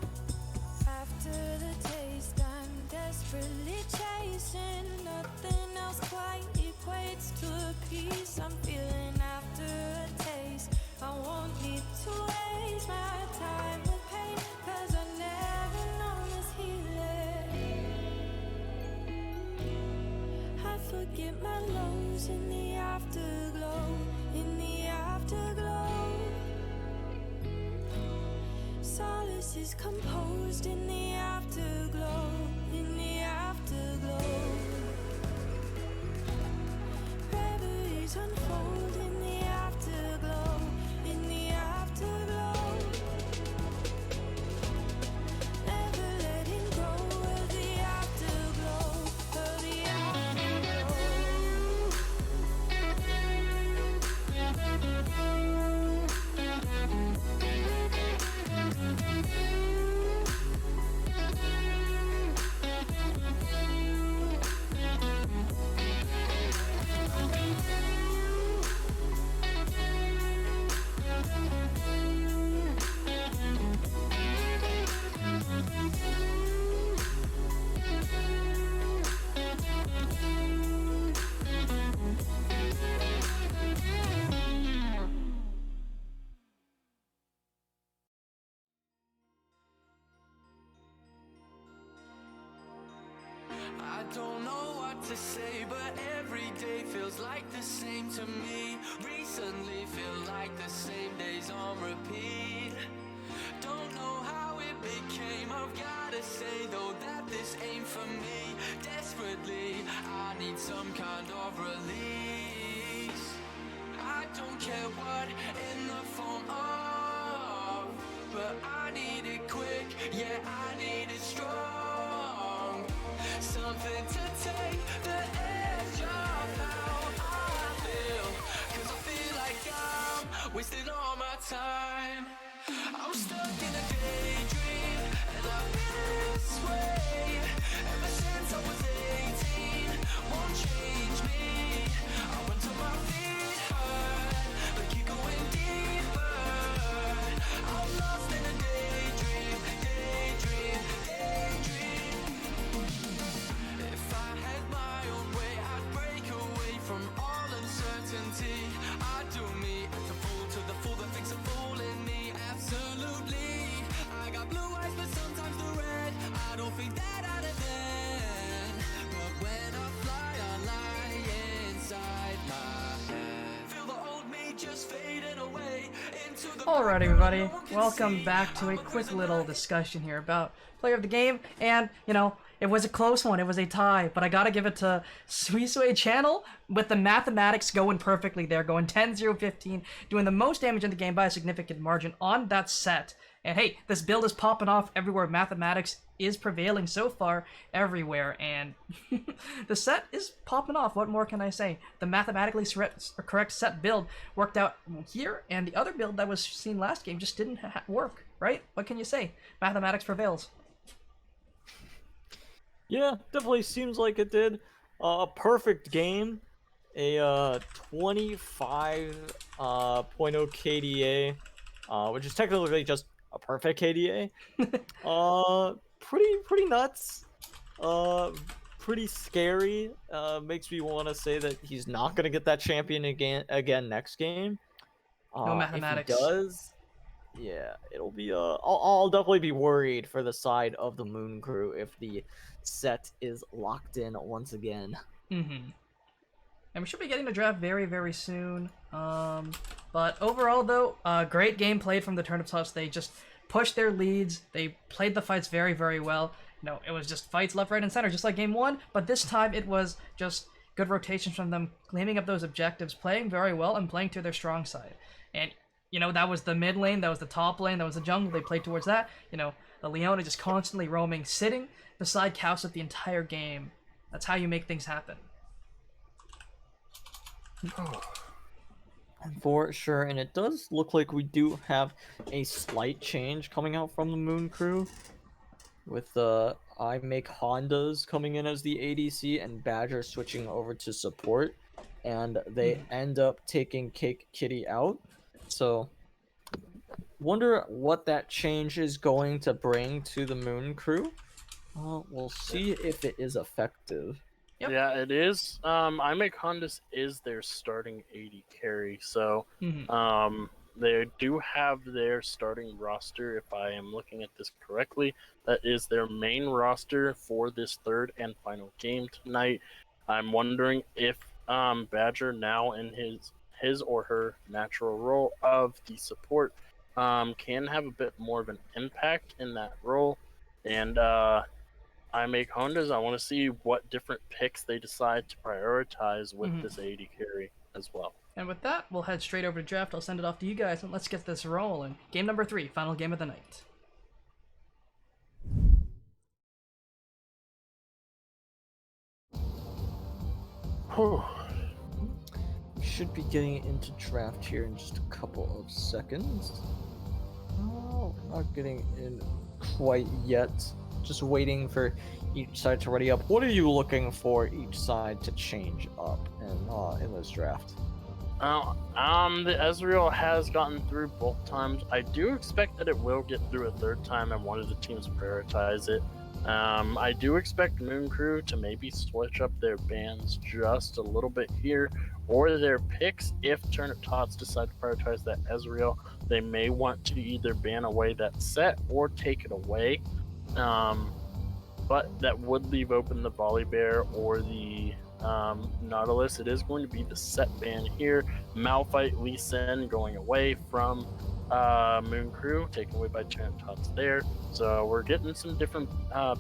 After the taste, I'm desperately chasing. Nothing else quite equates to peace. I'm feeling after a taste. I won't need to waste my time with pain, 'cause I never known this healing. I forget my lows in the afterglow, in the afterglow. Solace is composed in the afterglow, in the afterglow. Reveries unfold in the afterglow, in the afterglow. Never letting go of the afterglow, of the afterglow. I don't know what to say, but every day feels like the same to me. Recently feel like the same days on repeat. Don't know how it became, I've gotta say though that this ain't for me. Desperately, I need some kind of release. I don't care what in the form of, but I need it quick, yeah I need it strong. Something to take the edge off how I feel, 'cause I feel like I'm wasting all my time. I'm stuck in a daydream, and I've been this way ever since I was 18. Won't change me. I went to my feet hurt, but keep going deeper. I'm lost in a daydream, daydream, daydream. If I had my own way, I'd break away from all uncertainty. I'd do me, act a fool to the fool that thinks a fool in me. Absolutely, I got blue eyes, but sometimes the red. I don't think that out of then. But when I fly, I lie inside my head. Feel the old me just fading away into the. Alright, everybody, welcome back to a quick little discussion here about player of the game, and, you know, it was a close one, it was a tie, but I gotta give it to Suisue Channel with the mathematics going perfectly there, going 10-0-15, doing the most damage in the game by a significant margin on that set. And hey, this build is popping off everywhere. Mathematics is prevailing so far everywhere, and the set is popping off. What more can I say? The mathematically correct set build worked out here, and the other build that was seen last game just didn't work, right? What can you say? Mathematics prevails. Yeah, definitely seems like it did. A perfect game, a 25.0 KDA, which is technically just a perfect KDA. Pretty nuts. Pretty scary. Makes me want to say that he's not gonna get that champion again next game. No mathematics. If he does, yeah, it'll be I'll definitely be worried for the side of the Moon Crew if the set is locked in once again. And we should be getting the draft very, very soon. But overall, though, great game played from the Turnip Toss. They just pushed their leads. They played the fights very, very well. You know, it was just fights left, right, and center, just like game one. But this time, it was just good rotations from them, claiming up those objectives, playing very well, and playing to their strong side. And you know, that was the mid lane, that was the top lane, that was the jungle. They played towards that. You know, the Leona just constantly roaming, sitting beside Cowset the entire game. That's how you make things happen. For sure, and it does look like we do have a slight change coming out from the Moon Crew, with I Make Hondas coming in as the ADC and Badger switching over to support, and they end up taking Cake Kitty out. So, wonder what that change is going to bring to the Moon Crew. We'll see if it is effective. Yep. Yeah, it is. I Make Hondas is their starting AD carry, so they do have their starting roster, if I am looking at this correctly. That is their main roster for this third and final game tonight. I'm wondering if Badger, now in his or her natural role of the support, can have a bit more of an impact in that role. And I Make Hondas, I want to see what different picks they decide to prioritize with this AD carry as well. And with that, we'll head straight over to draft. I'll send it off to you guys, and let's get this rolling. Game number 3, final game of the night. We should be getting into draft here in just a couple of seconds. Oh, not getting in quite yet. Just waiting for each side to ready up. What are you looking for each side to change up in this draft? The Ezreal has gotten through both times. I do expect that it will get through a third time, and one of the teams prioritize it. I do expect Moon Crew to maybe switch up their bans just a little bit here, or their picks. If Turnip Tots decide to prioritize that Ezreal, they may want to either ban away that set or take it away. but that would leave open the Volley Bear or the Nautilus. It is going to be the set ban here. Malphite Lee Sin going away from Moon Crew, taken away by Chant Tots there. So we're getting some different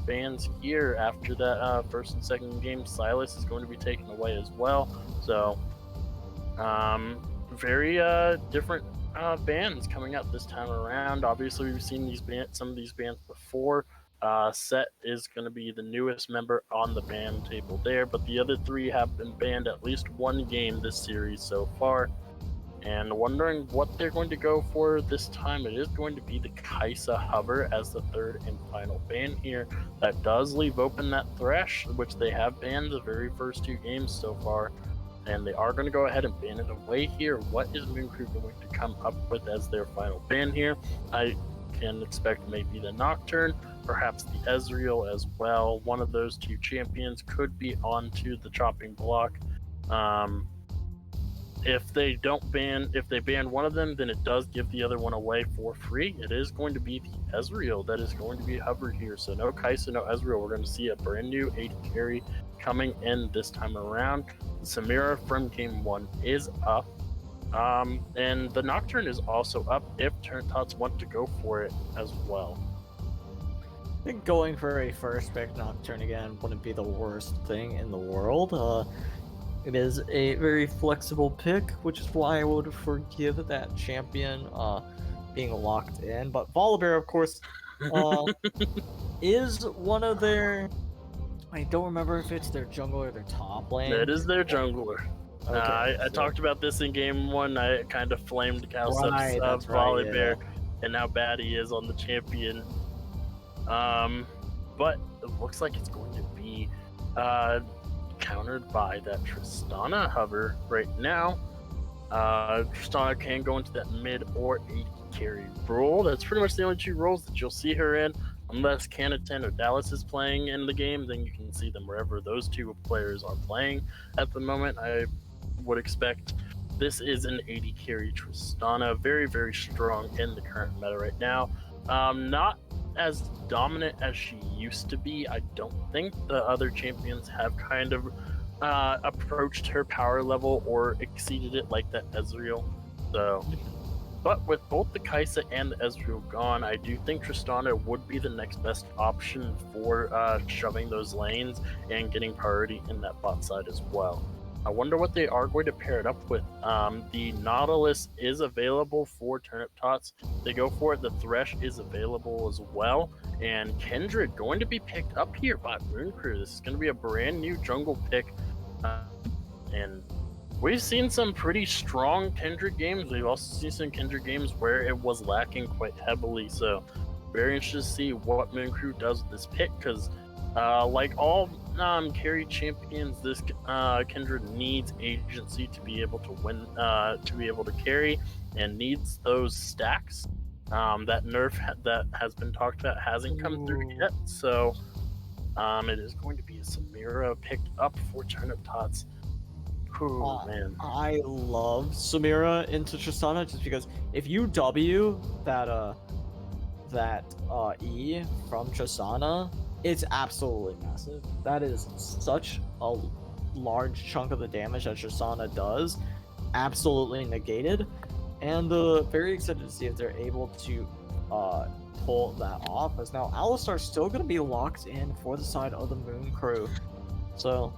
bans here after that first and second game. Silas is going to be taken away as well. So very different bans coming up this time around. Obviously, we've seen some of these bans before. Set is going to be the newest member on the ban table there, but the other three have been banned at least one game this series so far. And wondering what they're going to go for this time. It is going to be the Kaisa Hover as the third and final ban here. That does leave open that Thresh, which they have banned the very first two games so far. And they are going to go ahead and ban it away here. What is Moon Crew going to come up with as their final ban here? I can expect maybe the Nocturne, perhaps the Ezreal as well. One of those two champions could be onto the chopping block. If they ban one of them, then it does give the other one away for free. It is going to be the Ezreal that is going to be hovered here. So no Kaisa, no Ezreal. We're going to see a brand new AD carry coming in this time around. The Samira from game 1 is up. And the Nocturne is also up if Turntots want to go for it as well. I think going for a first pick Nocturne again wouldn't be the worst thing in the world. It is a very flexible pick, which is why I would forgive that champion being locked in. But Volibear, of course, is one of their... I don't remember if it's their jungle or their top lane. It is their jungler. Okay, I talked about this in game 1. I kind of flamed Calcep's Volibear and how bad he is on the champion. But it looks like it's going to be countered by that Tristana hover right now. Tristana can go into that mid or AD carry role. That's pretty much the only two roles that you'll see her in. Unless Canaton or Dallas is playing in the game, then you can see them wherever those two players are playing at the moment. I would expect this is an AD carry Tristana, very, very strong in the current meta right now. Not as dominant as she used to be. I don't think the other champions have kind of approached her power level or exceeded it like that Ezreal. So, but with both the Kaisa and the Ezreal gone, I do think Tristana would be the next best option for shoving those lanes and getting priority in that bot side as well. I wonder what they are going to pair it up with. The Nautilus is available for Turnip Tots. They go for it. The Thresh is available as well. And Kindred going to be picked up here by Moon Crew. This is going to be a brand new jungle pick. And we've seen some pretty strong Kindred games. We've also seen some Kindred games where it was lacking quite heavily. So very interested to see what Moon Crew does with this pick, because like all carry champions, this Kindred needs agency to be able to win, to be able to carry, and needs those stacks. That nerf that has been talked about hasn't come through yet, so it is going to be a Samira picked up for Turnip Tots. Man. I love Samira into Tristana just because if you W that E from Tristana, it's absolutely massive. That is such a large chunk of the damage that Tristana does, absolutely negated. And very excited to see if they're able to pull that off, as now Alistar's still going to be locked in for the side of the Moon Crew. So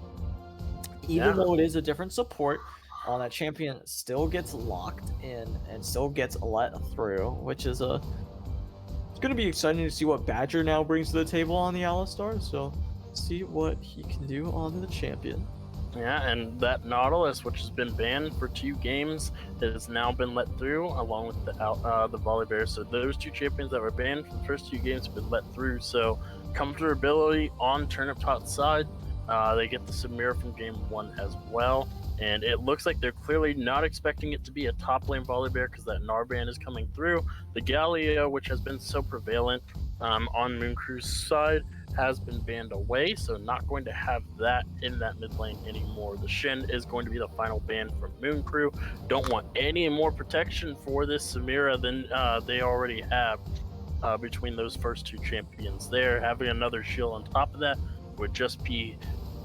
even though it is a different support, that champion still gets locked in and still gets let through, which is it's going to be exciting to see what Badger now brings to the table on the Alistar. So see what he can do on the champion. Yeah, and that Nautilus, which has been banned for 2 games, has now been let through, along with the Volibear. So those 2 champions that were banned for the first 2 games have been let through. So comfortability on Turnip Tot side. They get the Samira from game 1 as well. And it looks like they're clearly not expecting it to be a top lane Volibear, because that Narban is coming through. The Galio, which has been so prevalent on Moon Crew's side, has been banned away, so not going to have that in that mid lane anymore. The Shin is going to be the final ban from Moon Crew. Don't want any more protection for this Samira than they already have. between those first two champions there. Having another shield on top of that would just be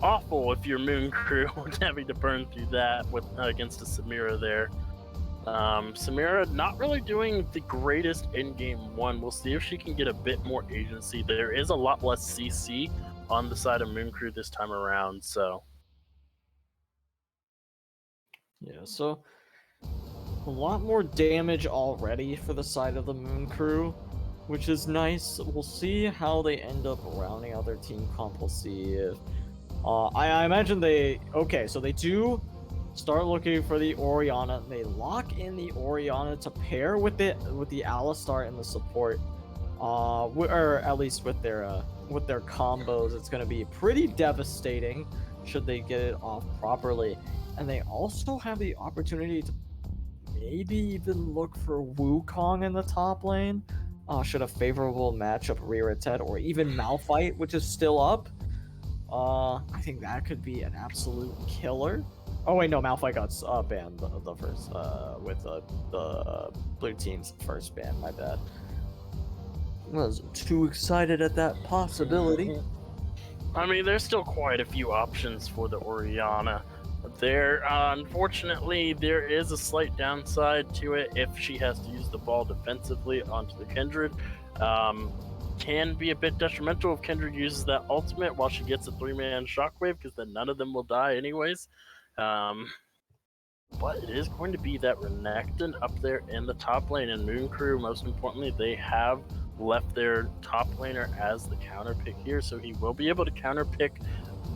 awful if you're Moon Crew having to burn through that with against a Samira there. Samira not really doing the greatest in game one. We'll see if she can get a bit more agency. There is a lot less CC on the side of Moon Crew this time around, so Yeah, so a lot more damage already for the side of the Moon Crew, which is nice. We'll see how they end up rounding out their team comp. We'll see if I imagine so they do start looking for the Orianna. They lock in the Orianna to pair with the Alistar in the support, or at least with their combos. It's going to be pretty devastating should they get it off properly. And they also have the opportunity to maybe even look for Wukong in the top lane. Should a favorable matchup rear its head, or even Malphite, which is still up. I think that could be an absolute killer. Oh wait, no, Malphite got banned the first with the blue team's first ban. My bad. Was too excited at that possibility. I mean, there's still quite a few options for the Orianna. There, unfortunately, there is a slight downside to it if she has to use the ball defensively onto the Kindred. Can be a bit detrimental if Kindred uses that ultimate while she gets a 3-man shockwave, because then none of them will die anyways. But it is going to be that Renekton up there in the top lane, and Moon Crew, most importantly, they have left their top laner as the counter pick here, so he will be able to counter pick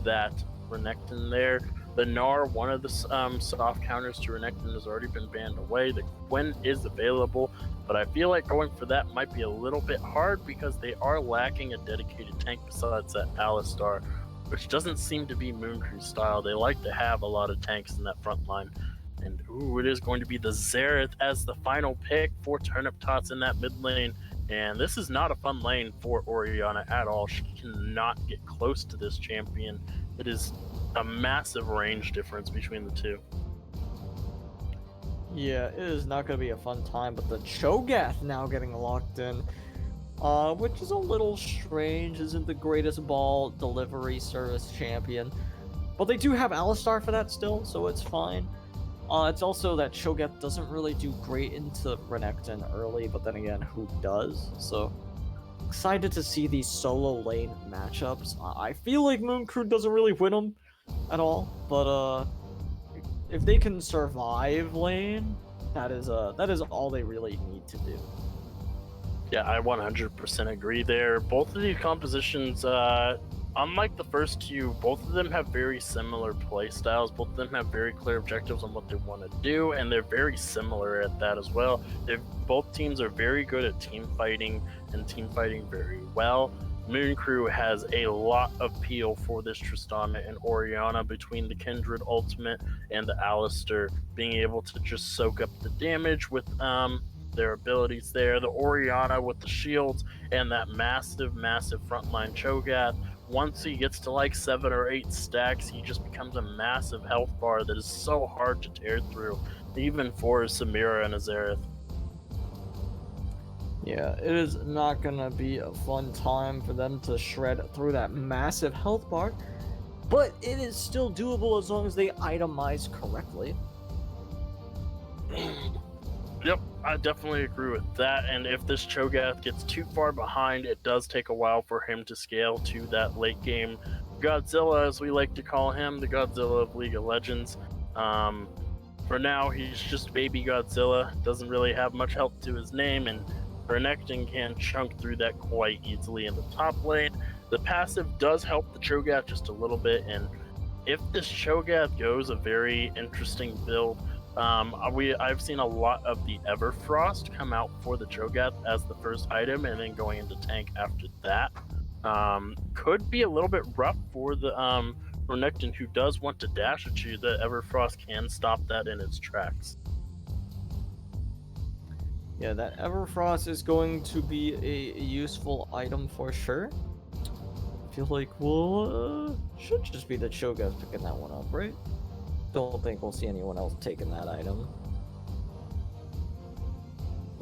that Renekton there. The Gnar, one of the soft counters to Renekton, has already been banned away. The Gwen is available, but I feel like going for that might be a little bit hard because they are lacking a dedicated tank besides that Alistar, which doesn't seem to be Moon Crew style. They like to have a lot of tanks in that front line. And ooh, it is going to be the Xerath as the final pick for Turnip Tots in that mid lane. And this is not a fun lane for Orianna at all. She cannot get close to this champion. It is a massive range difference between the two. Yeah, it is not going to be a fun time, but the Cho'Gath now getting locked in, which is a little strange. Isn't the greatest ball delivery service champion, but they do have Alistar for that still, so it's fine. It's also that Cho'Gath doesn't really do great into Renekton early, but then again, who does? So excited to see these solo lane matchups. I feel like Moon Crew doesn't really win them at all, but if they can survive lane, that is all they really need to do. Yeah, I 100% agree there. Both of these compositions, unlike the first two, both of them have very similar play styles. Both of them have very clear objectives on what they want to do, and they're very similar at that as well. Both teams are very good at team fighting and team fighting very well. Moon Crew has a lot of peel for this Tristana and Orianna between the Kindred ultimate and the Alistar being able to just soak up the damage with their abilities there. The Orianna with the shields and that massive frontline Cho'Gath. Once he gets to like 7 or 8 stacks, he just becomes a massive health bar that is so hard to tear through, even for Samira and a Xerath. Yeah, it is not gonna be a fun time for them to shred through that massive health bar, but it is still doable as long as they itemize correctly. Yep, I definitely agree with that, and if this Cho'Gath gets too far behind, it does take a while for him to scale to that late game Godzilla, as we like to call him, the Godzilla of League of Legends. For now, he's just baby Godzilla, doesn't really have much help to his name, and Renekton can chunk through that quite easily in the top lane. The passive does help the Cho'Gath just a little bit, and if this Cho'Gath goes a very interesting build, I've seen a lot of the Everfrost come out for the Cho'Gath as the first item, and then going into tank after that. Could be a little bit rough for the Renekton, who does want to dash at you. The Everfrost can stop that in its tracks. Yeah, that Everfrost is going to be a useful item for sure. I feel like should just be the Cho'Gath picking that one up, right? Don't think we'll see anyone else taking that item.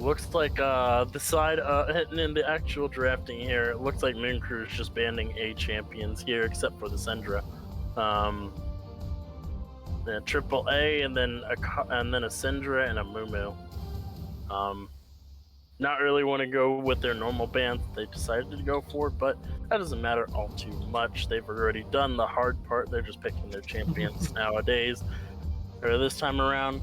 Looks like the side in the actual drafting here, it looks like Moon Crew is just banning A champions here, except for the Syndra. The triple A and then a Syndra and a Mumu. Not really want to go with their normal bans they decided to go for, but that doesn't matter all too much. They've already done the hard part. They're just picking their champions nowadays, or this time around.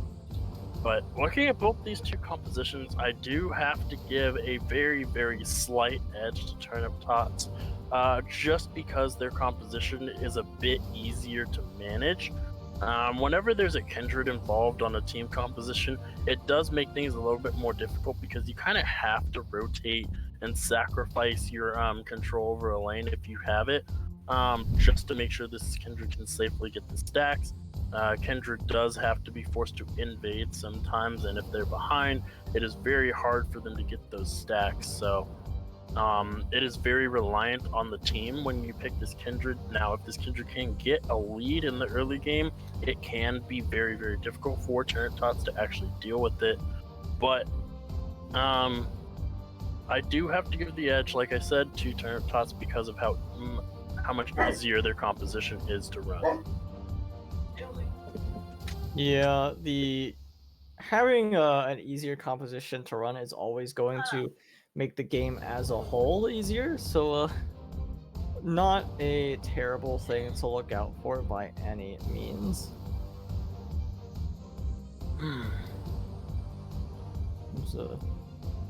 But looking at both these two compositions, I do have to give a very, very slight edge to Turnip Tots, just because their composition is a bit easier to manage. Whenever there's a Kindred involved on a team composition, it does make things a little bit more difficult because you kind of have to rotate and sacrifice your control over a lane if you have it, just to make sure this Kindred can safely get the stacks. Kindred does have to be forced to invade sometimes, and if they're behind, it is very hard for them to get those stacks. So it is very reliant on the team when you pick this Kindred. Now, if this Kindred can get a lead in the early game, it can be very, very difficult for Turnip Tots to actually deal with it. But I do have to give the edge, like I said, to Turnip Tots because of how much easier their composition is to run. Yeah, having an easier composition to run is always going to make the game as a whole easier. So not a terrible thing to look out for by any means. So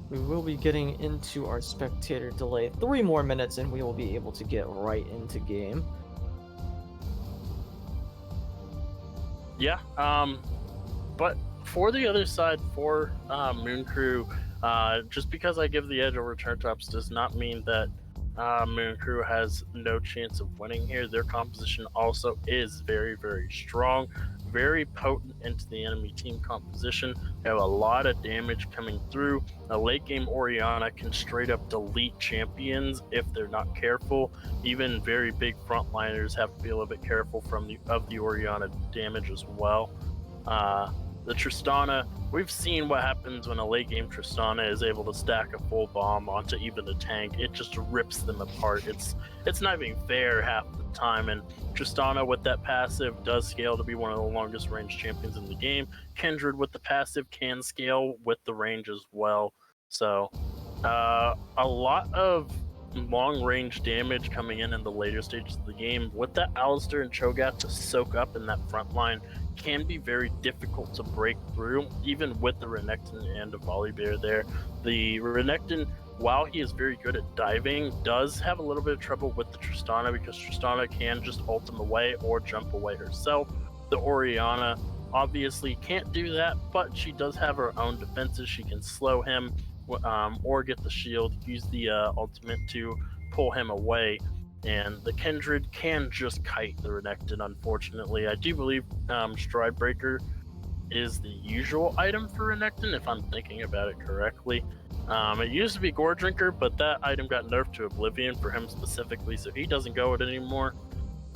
we will be getting into our spectator delay. 3 more minutes and we will be able to get right into game. Yeah, but for the other side, for Moon Crew, just because I give the edge over Turn Tops does not mean that Moon Crew has no chance of winning here. Their composition also is very, very strong, very potent into the enemy team composition. They have a lot of damage coming through. A late game Orianna can straight up delete champions if they're not careful. Even very big frontliners have to be a little bit careful of the Orianna damage as well. The Tristana, we've seen what happens when a late game Tristana is able to stack a full bomb onto even the tank. It just rips them apart. It's not even fair half the time, and Tristana with that passive does scale to be one of the longest range champions in the game. Kindred with the passive can scale with the range as well. So a lot of long range damage coming in the later stages of the game. With that Alistair and Cho'Gath to soak up in that front line can be very difficult to break through, even with the Renekton and a Volibear there. The Renekton, while he is very good at diving, does have a little bit of trouble with the Tristana because Tristana can just ult him away or jump away herself. The Orianna obviously can't do that, but she does have her own defenses. She can slow him or get the shield, use the ultimate to pull him away. And the Kindred can just kite the Renekton, unfortunately. I do believe Stride Breaker is the usual item for Renekton, if I'm thinking about it correctly. It used to be Gore Drinker, but that item got nerfed to Oblivion for him specifically, so he doesn't go it anymore.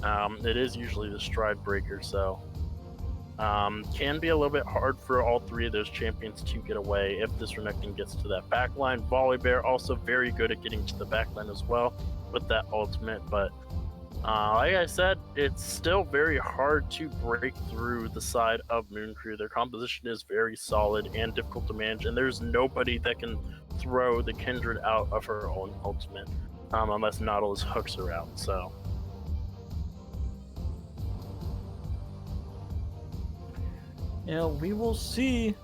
It is usually the Stride Breaker, so can be a little bit hard for all three of those champions to get away if this Renekton gets to that backline. Volibear also very good at getting to the backline as well with that ultimate, but like I said, it's still very hard to break through the side of Moon Crew. Their composition is very solid and difficult to manage, and there's nobody that can throw the Kindred out of her own ultimate unless Nautilus hooks her out. So Yeah, we will see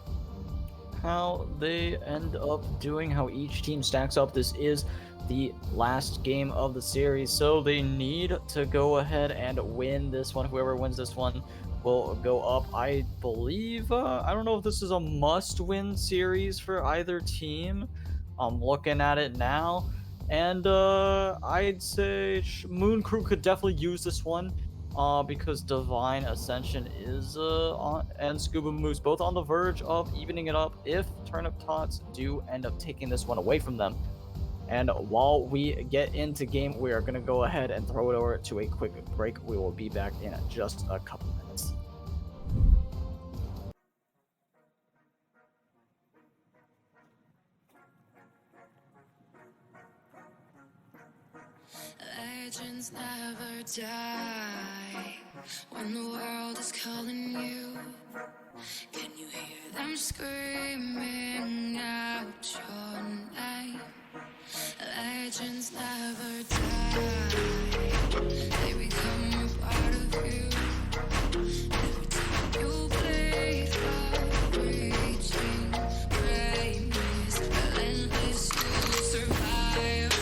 how they end up doing, how each team stacks up. This is the last game of the series, so they need to go ahead and win this one. Whoever wins this one will go up. I believe, I don't know if this is a must-win series for either team. I'm looking at it now, and I'd say Moon Crew could definitely use this one. Because Divine Ascension is on, and Scuba Moose both on the verge of evening it up if Turnip Tots do end up taking this one away from them. And while we get into game, we are going to go ahead and throw it over to a quick break. We will be back in just a couple minutes. die when the world is calling you. Can you hear them screaming out your name? Legends never die, they become a part of you. Every time you bleed, far reaching greatness, relentless, you survive.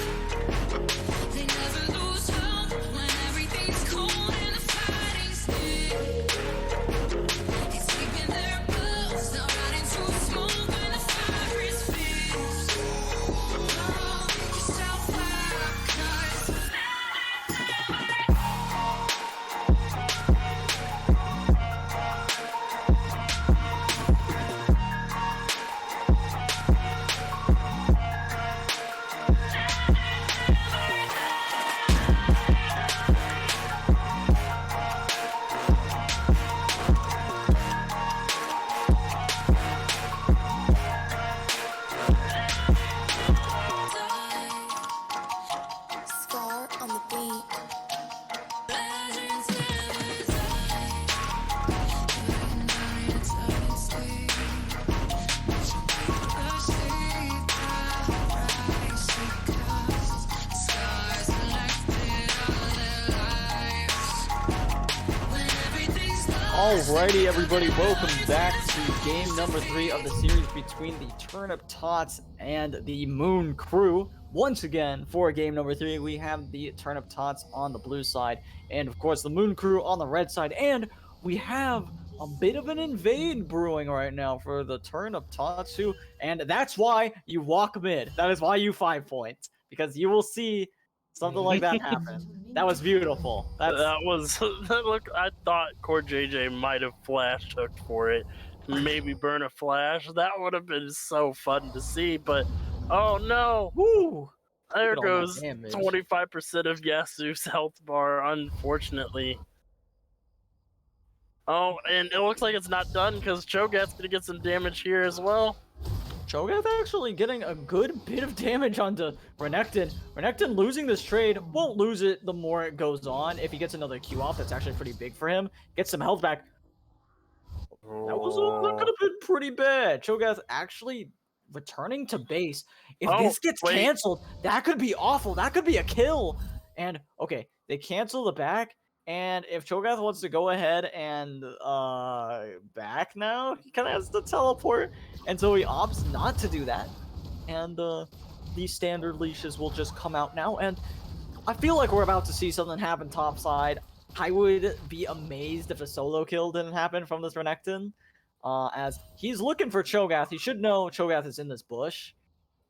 They never lose hope when everything's cold and the fighting's near. It's deep in their boots, they'll ride into smoke when the fire is fierce. Yourself up, 'cause Scar on the beat. Legends never die. Burning down your tongue, sleep. Sleep, rise, because scars are left all their lives. When everything's lost. Alrighty, everybody, welcome back to game number 3 of the series between the Turnip Tots and the Moon Crew. Once again, for game number 3, we have the Turnip Tots on the blue side, and of course the Moon Crew on the red side, and we have a bit of an invade brewing right now for the Turnip Tots, and that's why you walk mid. That is why you 5 points, because you will see something like that happen. That was beautiful. That was look. I thought Core JJ might have flash hooked for it, maybe burn a flash. That would have been so fun to see. But oh no, Woo! there Look at all that goes damage. 25% of Yasu's health bar. Unfortunately. Oh, and it looks like it's not done because Cho'Gath's gonna get some damage here as well. Cho'Gath actually getting a good bit of damage onto Renekton. Renekton losing this trade, won't lose it the more it goes on. If he gets another Q off, that's actually pretty big for him. Gets some health back. That could have been pretty bad. Cho'Gath actually returning to base. If Oh, this gets wait. canceled, that could be awful. That could be a kill. And okay, they cancel the back. And if Cho'Gath wants to go ahead and back now, he kind of has to teleport. And so he opts not to do that. And these standard leashes will just come out now. And I feel like we're about to see something happen topside. I would be amazed if a solo kill didn't happen from this Renekton. As he's looking for Cho'Gath. He should know Cho'Gath is in this bush.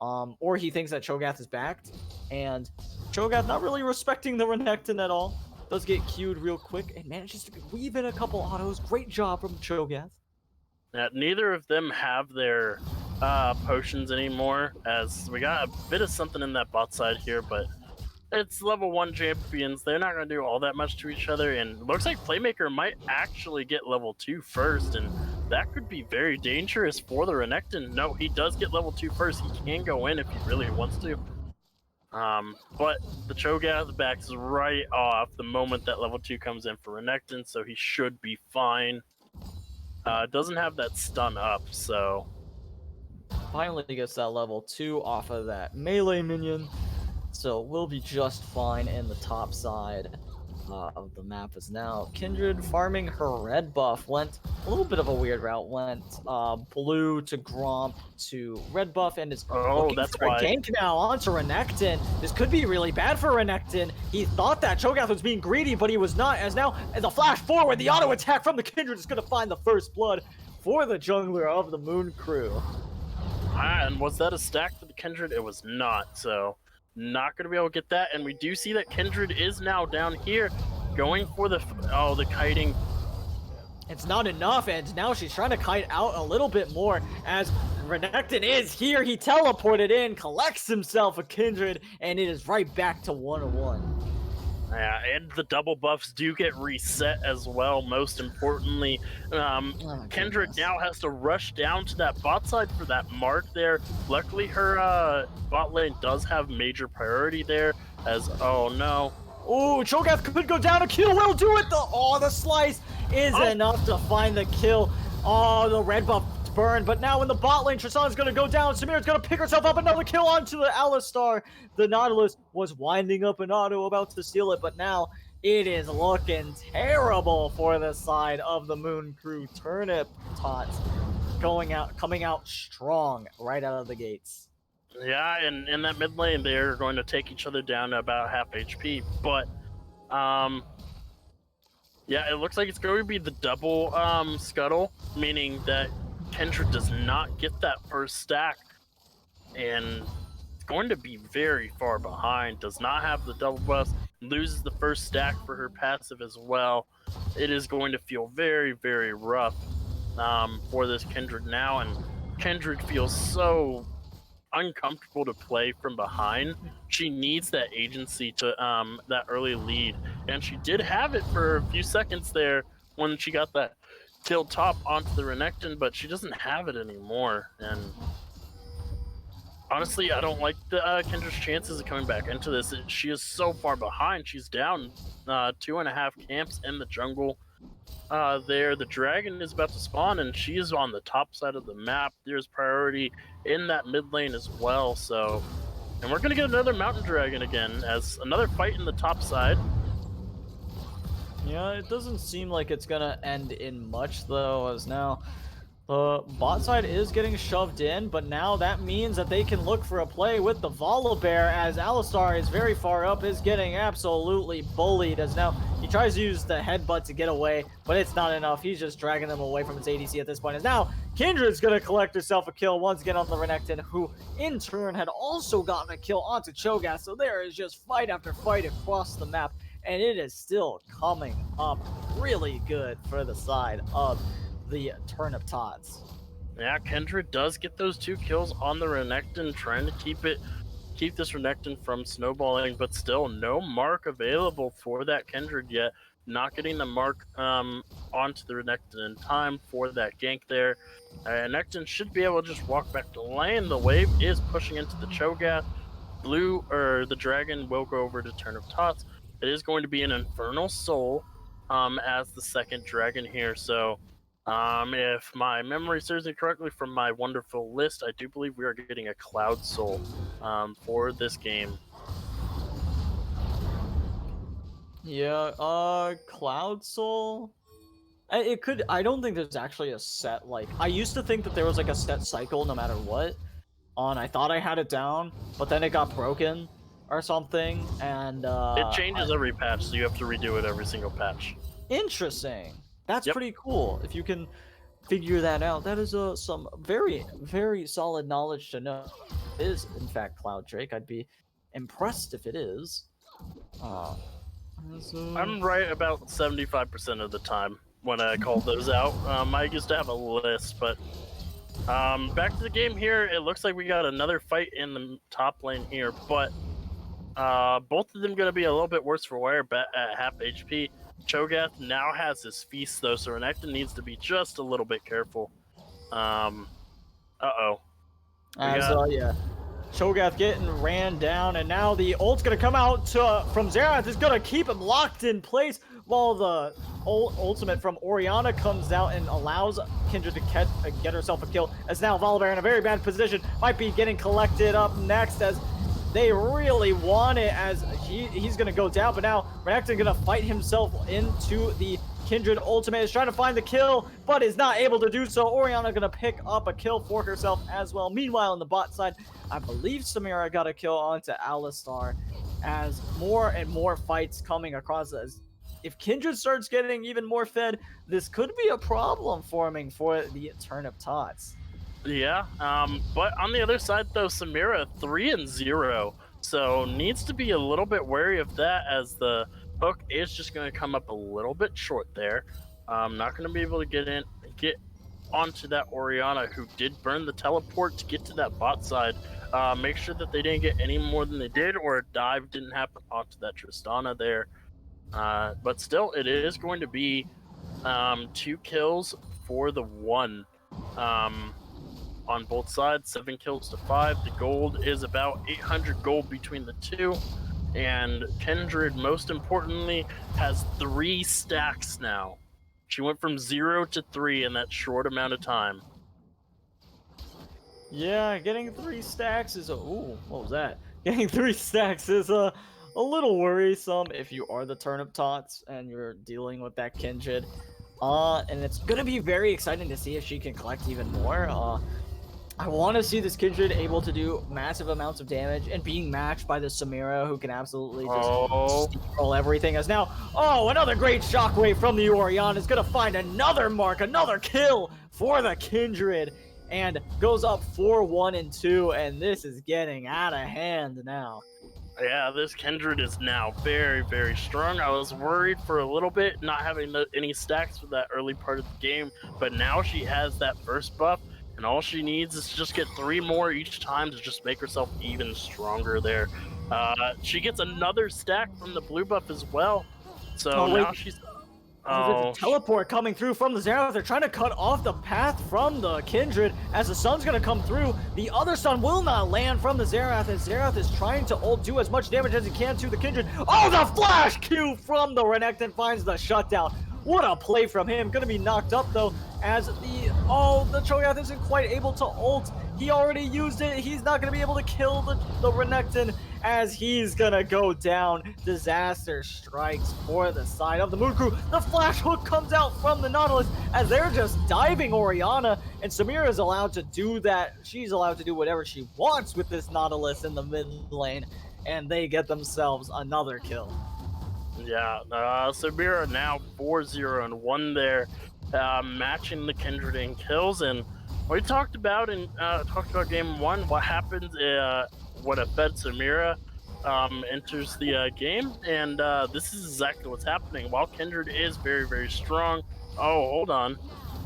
Or he thinks that Cho'Gath is backed. And Cho'Gath not really respecting the Renekton at all. Does get queued real quick and manages to weave in a couple autos. Great job from Cho'Gath. Now, neither of them have their potions anymore, as we got a bit of something in that bot side here, but it's level 1 champions. They're not going to do all that much to each other, and looks like Playmaker might actually get level 2 first, and that could be very dangerous for the Renekton. No, he does get level 2 first. He can go in if he really wants to. But the Cho'Gath backs right off the moment that level 2 comes in for Renekton, so he should be fine. Doesn't have that stun up, so Finally gets that level 2 off of that melee minion. So we'll be just fine in the top side of the map as now. Kindred farming her red buff went a little bit of a weird route. Went blue to Gromp to red buff and is looking that's for why. a gank now onto Renekton. This could be really bad for Renekton. He thought that Cho'Gath was being greedy, but he was not. As now, as a flash forward, the auto attack from the Kindred is going to find the first blood for the jungler of the Moon Crew. And was that a stack for the Kindred? It was not, so not going to be able to get that. And we do see that Kindred is now down here going for the kiting. It's not enough, and now she's trying to kite out a little bit more as Renekton is here. He teleported in, collects himself a Kindred, and it is right back to 1-1. Yeah, and the double buffs do get reset as well, most importantly. Kindred goodness. now has to rush down to that bot side for that mark there. Luckily, her bot lane does have major priority there, as, oh no, Oh, Cho'Gath could go down. A kill will do it. The slice is enough to find the kill. Oh, the red buff burned. But now in the bot lane, Tristan's going to go down. Samira's going to pick herself up. Another kill onto the Alistar. The Nautilus was winding up an auto, about to steal it. But now it is looking terrible for the side of the Moon Crew. Turnip Tots coming out strong right out of the gates. Yeah, and in that mid lane, they're going to take each other down to about half HP. But, yeah, it looks like it's going to be the double scuttle, meaning that Kendra does not get that first stack, and it's going to be very far behind. Does not have the double buff, loses the first stack for her passive as well. It is going to feel very, very rough for this Kindred now, and Kindred feels so uncomfortable to play from behind. She needs that agency to that early lead, and she did have it for a few seconds there when she got that kill top onto the Renekton, but she doesn't have it anymore. And honestly, I don't like the Kendra's chances of coming back into this. She is so far behind. She's down 2.5 camps in the jungle. There, the dragon is about to spawn, and she is on the top side of the map. There's priority in that mid lane as well. So, and we're gonna get another mountain dragon again, as another fight in the top side. Yeah, it doesn't seem like it's gonna end in much though, as now the bot side is getting shoved in, but now that means that they can look for a play with the Volibear, as Alistar is very far up, is getting absolutely bullied, as now he tries to use the headbutt to get away, but it's not enough. He's just dragging them away from his ADC at this point, as now Kindred's gonna collect herself a kill once again on the Renekton, who in turn had also gotten a kill onto Cho'Gath, so there is just fight after fight across the map, and it is still coming up really good for the side of the Turnip Tots. Yeah, Kendra does get those 2 kills on the Renekton, trying to keep this Renekton from snowballing, but still no mark available for that Kendra yet. Not getting the mark onto the Renekton in time for that gank there. Renekton should be able to just walk back to lane. The wave is pushing into the Cho'Gath. The dragon will go over to Turnip Tots. It is going to be an Infernal Soul as the second dragon here, so if my memory serves me correctly from my wonderful list, I do believe we are getting a Cloud Soul for this game. Yeah, Cloud Soul? It could, I don't think there's actually a set, like, I used to think that there was like a set cycle no matter what. I thought I had it down, but then it got broken or something, and it changes every patch, so you have to redo it every single patch. Interesting. That's Yep. pretty cool. If you can figure that out, that is some very, very solid knowledge to know. It is, in fact, Cloud Drake. I'd be impressed if it is. I'm right about 75% of the time when I call those out. I used to have a list, but back to the game here. It looks like we got another fight in the top lane here, but both of them going to be a little bit worse for wear at half HP. Cho'Gath now has his feast though, so Renekton needs to be just a little bit careful. Uh-oh. Yeah. Cho'Gath getting ran down, and now the ult's gonna come out from Xerath. Is gonna keep him locked in place while the ultimate from Orianna comes out and allows Kindred to get herself a kill. As now Volibear in a very bad position, might be getting collected up next, as they really want it, as he's gonna go down, but now Renekton gonna fight himself into the Kindred ultimate, is trying to find the kill, but is not able to do so. Orianna gonna pick up a kill for herself as well. Meanwhile, on the bot side, I believe Samira got a kill onto Alistar, as more and more fights coming across us. If Kindred starts getting even more fed, this could be a problem forming for the Turnip Tots. Yeah, but on the other side though, Samira 3-0, so needs to be a little bit wary of that, as the hook is just going to come up a little bit short there. Not going to be able to get onto that Orianna, who did burn the teleport to get to that bot side. Make sure that they didn't get any more than they did, or a dive didn't happen onto that Tristana there. But still, it is going to be 2 kills for the 1. On both sides, 7 kills to 5. The gold is about 800 gold between the two. And Kindred, most importantly, has 3 stacks now. She went from 0 to 3 in that short amount of time. Yeah, getting 3 stacks is ooh, what was that? Getting 3 stacks is a little worrisome if you are the turnip tots and you're dealing with that Kindred. And it's gonna be very exciting to see if she can collect even more. I want to see this Kindred able to do massive amounts of damage and being matched by the Samira, who can absolutely just steamroll everything. As now, another great shockwave from the Orion is gonna find another mark, another kill for the Kindred, and goes up 4-1 and 2, and this is getting out of hand now. Yeah, this Kindred is now very, very strong. I was worried for a little bit not having any stacks for that early part of the game, but now she has that burst buff, and all she needs is to just get 3 more each time to just make herself even stronger there. She gets another stack from the blue buff as well, so now she's... There's a teleport coming through from the Zerath. They're trying to cut off the path from the Kindred as the sun's going to come through. The other sun will not land from the Zerath as Zerath is trying to do as much damage as he can to the Kindred. Oh, the flash Q from the Renekton finds the shutdown. What a play from him. Going to be knocked up though as the Cho'Gath isn't quite able to ult. He already used it. He's not going to be able to kill the Renekton as he's going to go down. Disaster strikes for the side of the Moon Crew. The flash hook comes out from the Nautilus as they're just diving Oriana, and Samira is allowed to do that. She's allowed to do whatever she wants with this Nautilus in the mid lane, and they get themselves another kill. Yeah, Samira now 4-0 and 1 there, matching the Kindred in kills. And we talked about game 1, what happens when a fed Samira enters the game, and this is exactly what's happening. While Kindred is very, very strong. Oh, hold on.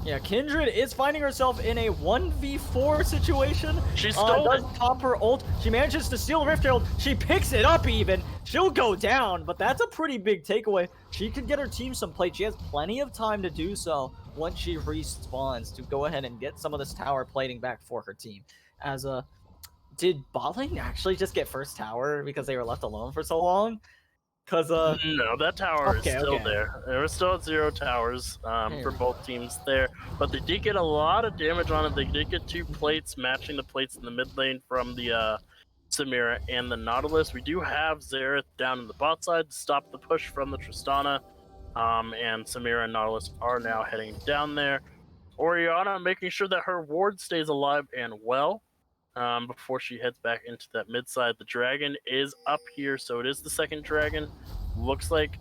Yeah, Kindred is finding herself in a 1v4 situation. She stole it. Does pop her ult. She manages to steal Rift Herald. She picks it up even. She'll go down, but that's a pretty big takeaway. She could get her team some plate. She has plenty of time to do so once she respawns to go ahead and get some of this tower plating back for her team. As did bot lane actually just get first tower because they were left alone for so long? Because no, that tower is still there. There were still 0 towers for both teams there, but they did get a lot of damage on it. They did get 2 plates, matching the plates in the mid lane from the Samira and the Nautilus. We do have Xerath down in the bot side to stop the push from the Tristana, and Samira and Nautilus are now heading down there. Oriana making sure that her ward stays alive and well before she heads back into that mid side. The dragon is up here, so it is the second dragon. Looks like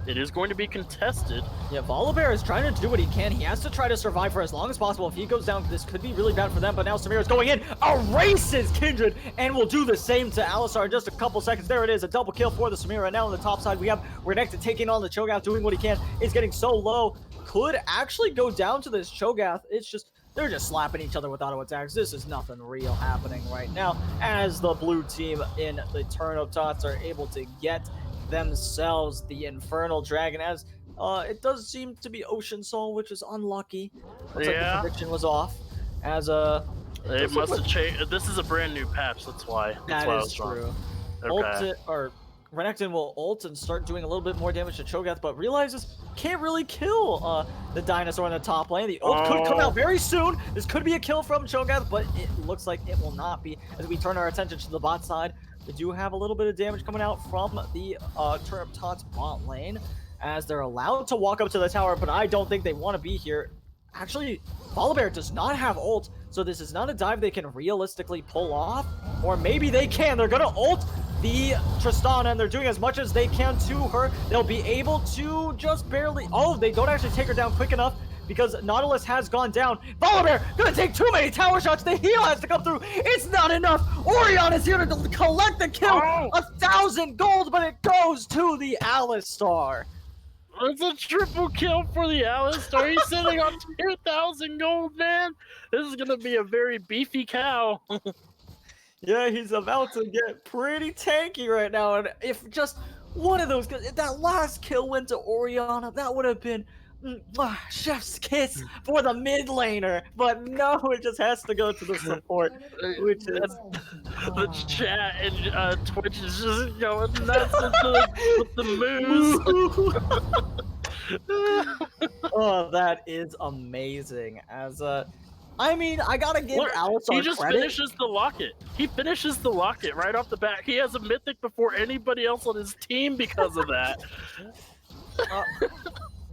it is going to be contested. Yeah, Volibear is trying to do what he can. He has to try to survive for as long as possible. If he goes down, this could be really bad for them, but now Samira's going in, erases Kindred, and will do the same to Alistar in just a couple seconds. There it is, a double kill for the Samira. Now on the top side, we have Renekton taking on the Cho'Gath, doing what he can. Is getting so low, could actually go down to this Cho'Gath. It's just, they're just slapping each other with auto attacks. This is nothing real happening right now as the blue team in the Turnip Tots are able to get themselves the Infernal Dragon, as it does seem to be Ocean Soul, which is unlucky. Looks like the prediction was off. As it must have changed. This is a brand new patch, that's why. That is true. Okay. Renekton will ult and start doing a little bit more damage to Cho'Gath, but realizes can't really kill the dinosaur in the top lane. The ult could come out very soon. This could be a kill from Cho'Gath, but it looks like it will not be. As we turn our attention to the bot side, we do have a little bit of damage coming out from the Turnip Tots bot lane, as they're allowed to walk up to the tower, but I don't think they want to be here. Actually, Volibear does not have ult, so this is not a dive they can realistically pull off. Or maybe they can. They're going to ult the Tristana, and they're doing as much as they can to her. They'll be able to just barely... Oh, they don't actually take her down quick enough because Nautilus has gone down. Volibear gonna take too many tower shots. The heal has to come through. It's not enough. Orion is here to collect the kill. 1,000 gold, but it goes to the Alistar. It's a triple kill for the Alistar. He's sitting on 2,000 gold, man. This is gonna be a very beefy cow. Yeah, he's about to get pretty tanky right now, and if just one of those, that last kill went to Oriana, that would have been chef's kiss for the mid laner, but no, it just has to go to the support, which is The chat and Twitch is just going nuts with the moves. Oh, that is amazing. I mean, I gotta give Look, Alistar he just credit. finishes the locket. He finishes the locket right off the bat. He has a mythic before anybody else on his team because of that.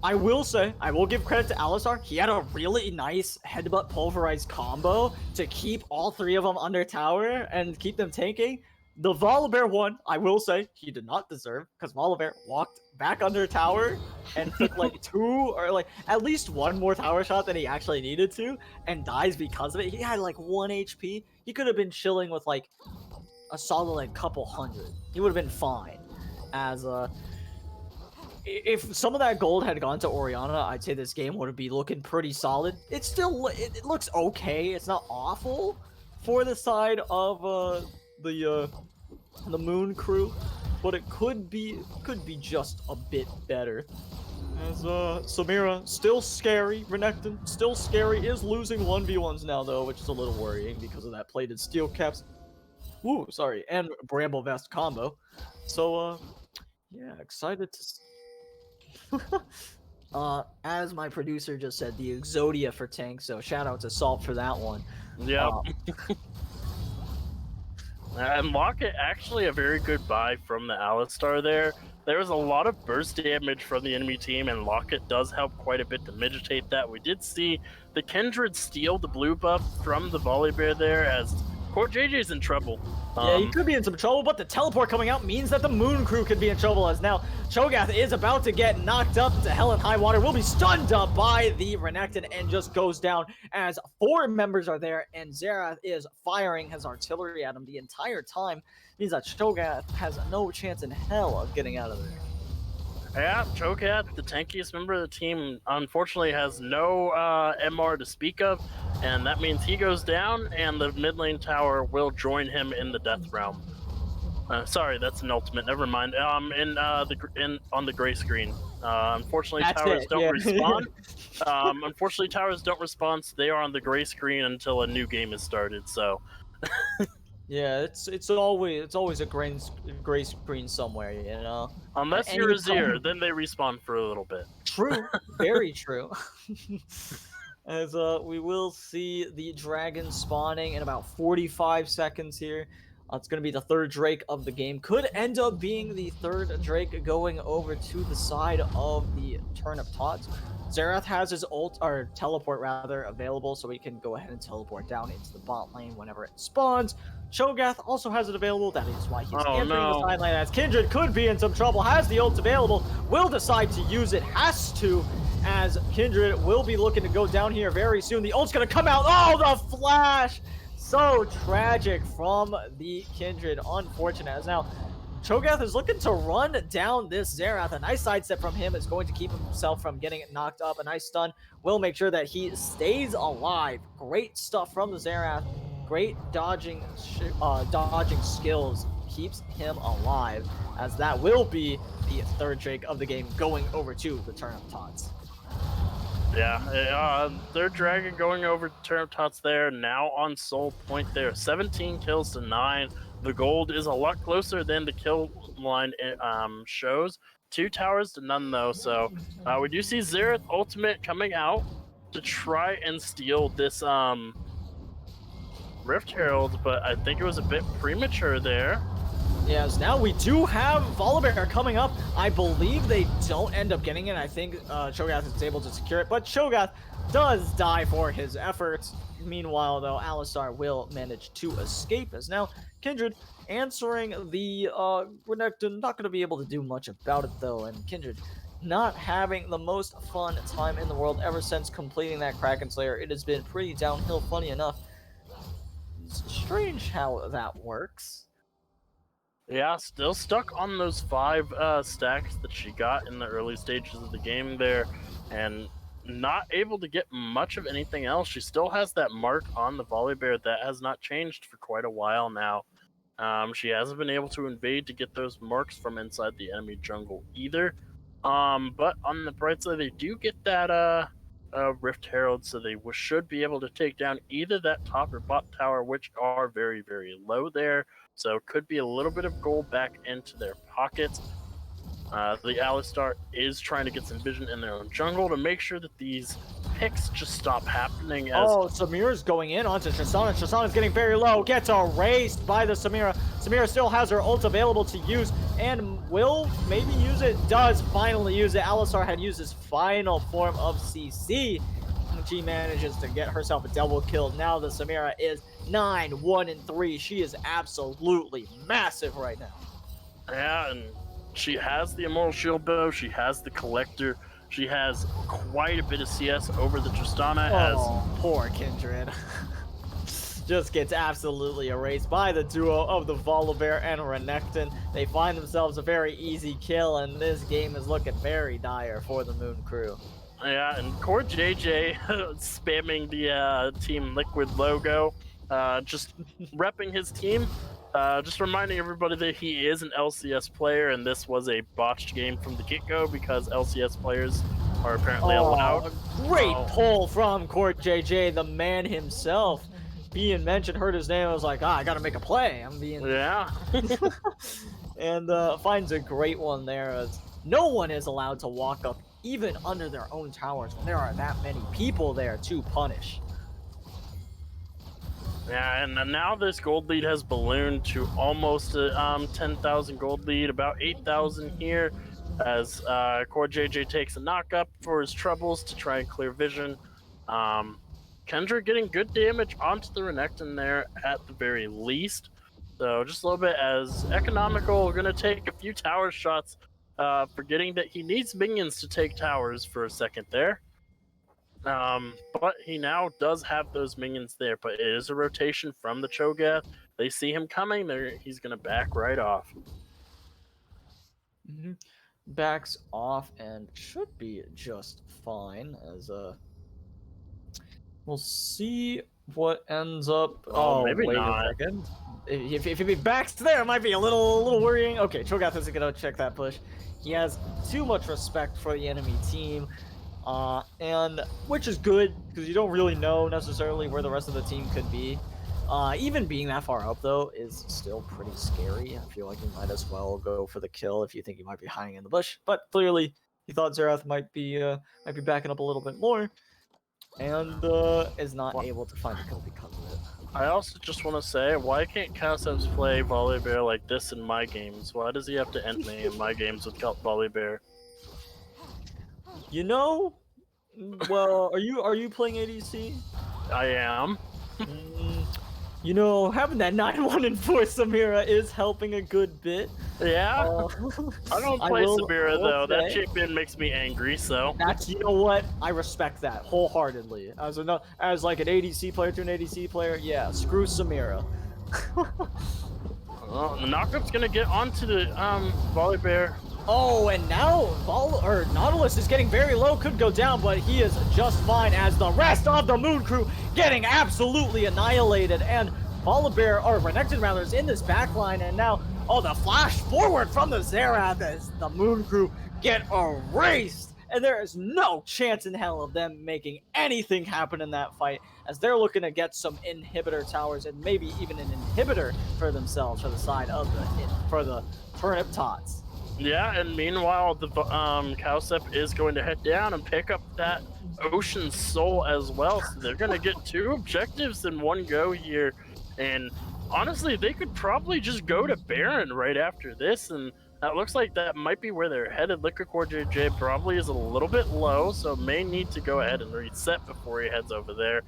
I will say, I will give credit to Alistar. He had a really nice headbutt pulverized combo to keep all three of them under tower and keep them tanking. The Volibear one, I will say, he did not deserve, because Volibear walked back under tower and took like 2 or like at least 1 more tower shot than he actually needed to, and dies because of it. He had like 1 HP. He could have been chilling with like a solid like couple hundred. He would have been fine. If some of that gold had gone to Orianna, I'd say this game would be looking pretty solid. It still it looks okay. It's not awful for the side of the Moon Crew, but it could be just a bit better. As Samira still scary, Renekton still scary, is losing 1v1s now though, which is a little worrying because of that plated steel caps. Ooh, sorry, and Bramble Vest combo. So yeah, excited to. As my producer just said, the Exodia for tank. So shout out to Salt for that one. Yeah. And Locket actually a very good buy from the Alistar there. There was a lot of burst damage from the enemy team, and Locket does help quite a bit to mitigate that. We did see the Kindred steal the blue buff from the Volibear there, as Court JJ's in trouble. Yeah, he could be in some trouble, but the teleport coming out means that the Moon Crew could be in trouble, as now Cho'Gath is about to get knocked up to hell and high water, will be stunned up by the Renekton, and just goes down as 4 members are there, and Xerath is firing his artillery at him the entire time. Means that Cho'Gath has no chance in hell of getting out of there. Yeah, Cho'Gath, the tankiest member of the team, unfortunately has no MR to speak of, and that means he goes down, and the mid lane tower will join him in the Death Realm. Sorry, that's an ultimate. Never mind. On the gray screen. Unfortunately, That's towers it, don't yeah. respond. Unfortunately, towers don't respond. So they are on the gray screen until a new game is started. So. Yeah, it's always a gray screen somewhere, you know. Unless you're Azir, then they respawn for a little bit. True, very true. As we will see the dragon spawning in about 45 seconds here. It's going to be the 3rd Drake of the game. Could end up being the 3rd Drake going over to the side of the Turnip Tots. Xerath has his ult, or teleport rather, available, so he can go ahead and teleport down into the bot lane whenever it spawns. Cho'Gath also has it available. That is why he's entering the sideline, as Kindred could be in some trouble. Has the ult available, will decide to use it, has to, as Kindred will be looking to go down here very soon. The ult's going to come out. Oh, the flash! So tragic from the Kindred. Unfortunate, as now Cho'Gath is looking to run down this Xerath. A nice sidestep from him is going to keep himself from getting knocked up. A nice stun will make sure that he stays alive. Great stuff from the Xerath. Great dodging skills keeps him alive, as that will be the 3rd Drake of the game going over to the Turnip Tots. Yeah, 3rd Dragon going over to Turnip Tots there, now on Soul Point there. 17 kills to 9. The gold is a lot closer than the kill line shows. 2 towers to none though, so we do see Xerath ultimate coming out to try and steal this Rift Herald, but I think it was a bit premature there. Yes, now we do have Volibear coming up. I believe they don't end up getting it. I think Cho'Gath is able to secure it, but Cho'Gath does die for his efforts. Meanwhile, though, Alistar will manage to escape, as now Kindred answering the Renekton. Not going to be able to do much about it, though, and Kindred not having the most fun time in the world ever since completing that Kraken Slayer. It has been pretty downhill, funny enough. It's strange how that works. Yeah, still stuck on those 5 stacks that she got in the early stages of the game there, and not able to get much of anything else. She still has that mark on the Volibear that has not changed for quite a while now. She hasn't been able to invade to get those marks from inside the enemy jungle either. But on the bright side, they do get that Rift Herald, so they should be able to take down either that top or bot tower, which are very, very low there. So could be a little bit of gold back into their pockets. The Alistar is trying to get some vision in their own jungle to make sure that these picks just stop happening. As Samira's going in onto Tristana. Tristana's getting very low, gets erased by the Samira. Samira still has her ult available to use and will maybe use it. Does finally use it. Alistar had used his final form of CC. And she manages to get herself a double kill. Now the Samira is 9-1-3. She is absolutely massive right now. Yeah, and she has the Immortal Shield Bow, she has the Collector, she has quite a bit of CS over the Tristana as... Poor Kindred. Just gets absolutely erased by the duo of the Volibear and Renekton. They find themselves a very easy kill, and this game is looking very dire for the Moon Crew. Yeah, and Core JJ spamming the Team Liquid logo, just repping his team. Just reminding everybody that he is an LCS player, and this was a botched game from the get-go because LCS players are apparently allowed. A great pull from Court JJ, the man himself. Being mentioned, heard his name, I was like, I gotta make a play. I'm being... Yeah. And finds a great one there, as no one is allowed to walk up even under their own towers when there are that many people there to punish. Yeah, and now this gold lead has ballooned to almost a 10,000 gold lead, about 8,000 here, as Core JJ takes a knock up for his troubles to try and clear vision. Kendra getting good damage onto the Renekton there at the very least. So just a little bit as economical. We're going to take a few tower shots, forgetting that he needs minions to take towers for a second there. But he now does have those minions there, but it is a rotation from the Cho'Gath. They see him coming, he's gonna back right off. Backs off and should be just fine, as we'll see what ends up. Maybe wait not. a second. If he backs there, it might be a little worrying. Okay, Cho'Gath isn't gonna check that push. He has too much respect for the enemy team. And which is good because you don't really know necessarily where the rest of the team could be. Even being that far up though is still pretty scary. I feel like you might as well go for the kill if you think you might be hiding in the bush. But clearly he thought Xerath might be backing up a little bit more, and is not able to find a kill because of it. I also just want to say, why can't Cowseps play Volibear like this in my games? Why does he have to end me in my games with Volibear? You know, well, are you playing ADC? I am. You know, having that 9-1-4 Samira is helping a good bit. Yeah? I don't play Samira though. say, That champion makes me angry, so... You know what? I respect that wholeheartedly. As like an ADC player to an ADC player, yeah, screw Samira. Well, the knockup's gonna get onto the Volibear. Oh, and now Nautilus is getting very low, could go down, but he is just fine as the rest of the Moon Crew getting absolutely annihilated. And Volibear, or Renekton rather, is in this backline, and now, the flash forward from the Xerath as the Moon Crew get erased. And there is no chance in hell of them making anything happen in that fight, as they're looking to get some inhibitor towers and maybe even an inhibitor for themselves for the side of the Turnip Tots. Yeah, and meanwhile, the Cowsep is going to head down and pick up that Ocean Soul as well. So they're going to get 2 objectives in one go here. And honestly, they could probably just go to Baron right after this. And it looks like that might be where they're headed. Liquor Core JJ probably is a little bit low, so may need to go ahead and reset before he heads over there.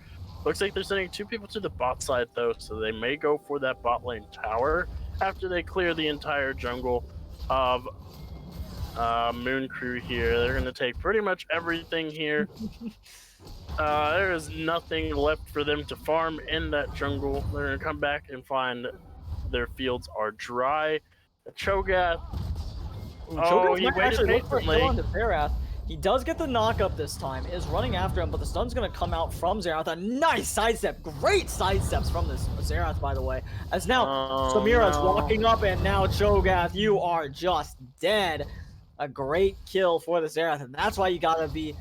Looks like they're sending 2 people to the bot side, though, so they may go for that bot lane tower after they clear the entire jungle of Moon Crew here. They're going to take pretty much everything here. There is nothing left for them to farm in that jungle. They're going to come back and find their fields are dry. Cho'Gath. He waited patiently. On to Xerath. He does get the knock-up this time, is running after him, but the stun's going to come out from Xerath. A nice sidestep. Great sidesteps from this Xerath, by the way. As now Samira's walking up, and now Cho'Gath, you are just dead. a great kill for the Xerath, and that's why you gotta be,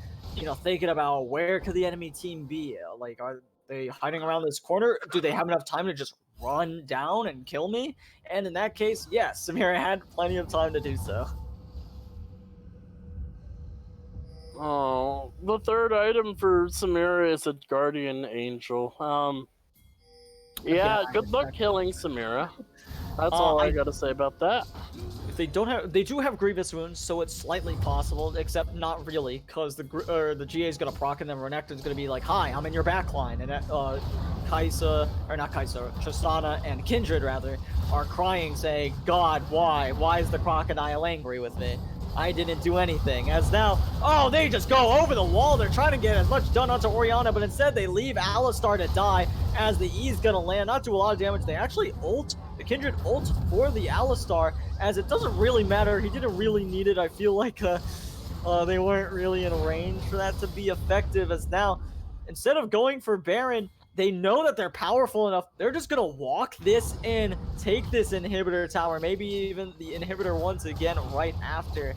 thinking about where could the enemy team be? Like, are they hiding around this corner? Do they have enough time to just run down and kill me? And in that case, yes, Samira had plenty of time to do so. Oh, the third item for Samira is a Guardian Angel. Yeah, good luck killing Samira. That's all I gotta say about that. If they don't have, they do have Grievous wounds, so it's slightly possible, except not really, because the GA is gonna proc and then Renekton's gonna be like, "Hi, I'm in your backline," and Kaisa, or not Kaisa, Tristana and Kindred rather are crying, saying, "God, why? Why is the crocodile angry with me? I didn't do anything." As now, they just go over the wall. They're trying to get as much done onto Orianna, but instead they leave Alistar to die as the E's gonna land, not do a lot of damage. They actually ult, the Kindred ult for the Alistar, as it doesn't really matter. He didn't really need it. I feel like they weren't really in range for that to be effective, as now, instead of going for Baron, they know that they're powerful enough. They're just gonna walk this in, take this inhibitor tower, maybe even the inhibitor once again right after,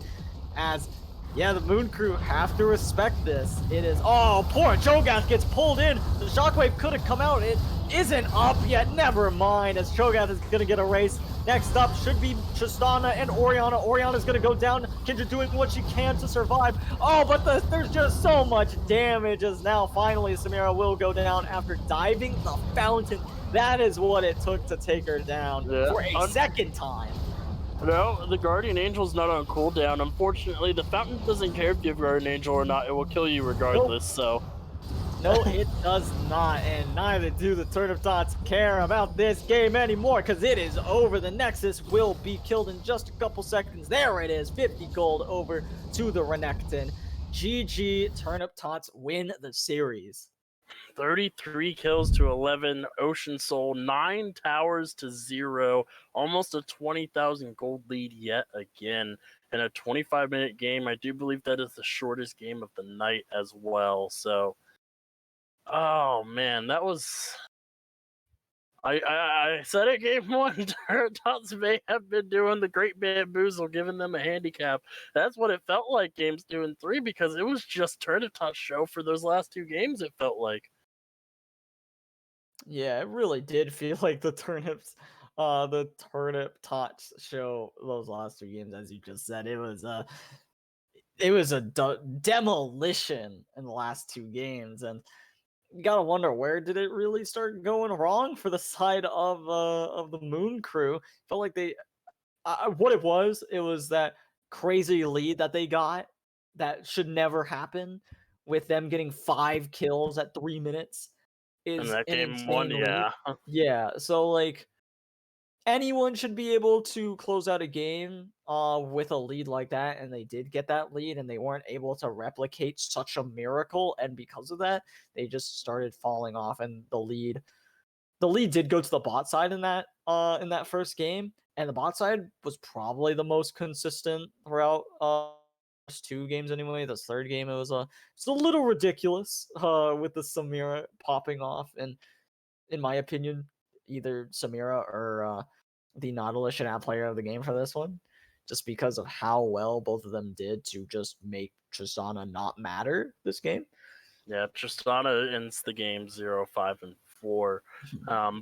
as the Moon Crew have to respect this. It is, poor Cho'Gath gets pulled in. The shockwave could have come out. It isn't up yet. Never mind, as Cho'Gath is gonna get erased. Next up should be Tristana and Orianna. Orianna's gonna go down. Kindred doing what she can to survive. But there's just so much damage, as now finally Samira will go down after diving the fountain. That is what it took to take her down for a second time. No, the Guardian Angel's not on cooldown. Unfortunately, the fountain doesn't care if you have Guardian Angel or not. It will kill you regardless, so... No, it does not, and neither do the Turnip Tots care about this game anymore, because it is over. The Nexus will be killed in just a couple seconds. There it is, 50 gold over to the Renekton. GG, Turnip Tots win the series. 33 kills to 11, Ocean Soul, 9 towers to 0, almost a 20,000 gold lead yet again. In a 25-minute game, I do believe that is the shortest game of the night as well, so... Oh man, that was. I said it game one. Tots may have been doing the Great Bamboozle, giving them a handicap. That's what it felt like games 2 and 3, because it was just Turnip Tots show for those last 2 games. It felt like. Yeah, it really did feel like the Turnip Tots show those last 2 games, as you just said. It was a demolition in the last 2 games, and you gotta wonder, where did it really start going wrong for the side of the Moon Crew? Felt like they, what it was that crazy lead that they got that should never happen, with them getting 5 kills at 3 minutes is In that an game insane 1, lead. yeah. Yeah, so like, anyone should be able to close out a game with a lead like that, and they did get that lead, and they weren't able to replicate such a miracle, and because of that, they just started falling off, and the lead did go to the bot side in that first game, and the bot side was probably the most consistent throughout first 2 games anyway. This third game, it's a little ridiculous with the Samira popping off, and in my opinion, either Samira or the Nautilus should have player of the game for this one, just because of how well both of them did to just make Tristana not matter this game. Yeah, Tristana ends the game 0-5 and 4.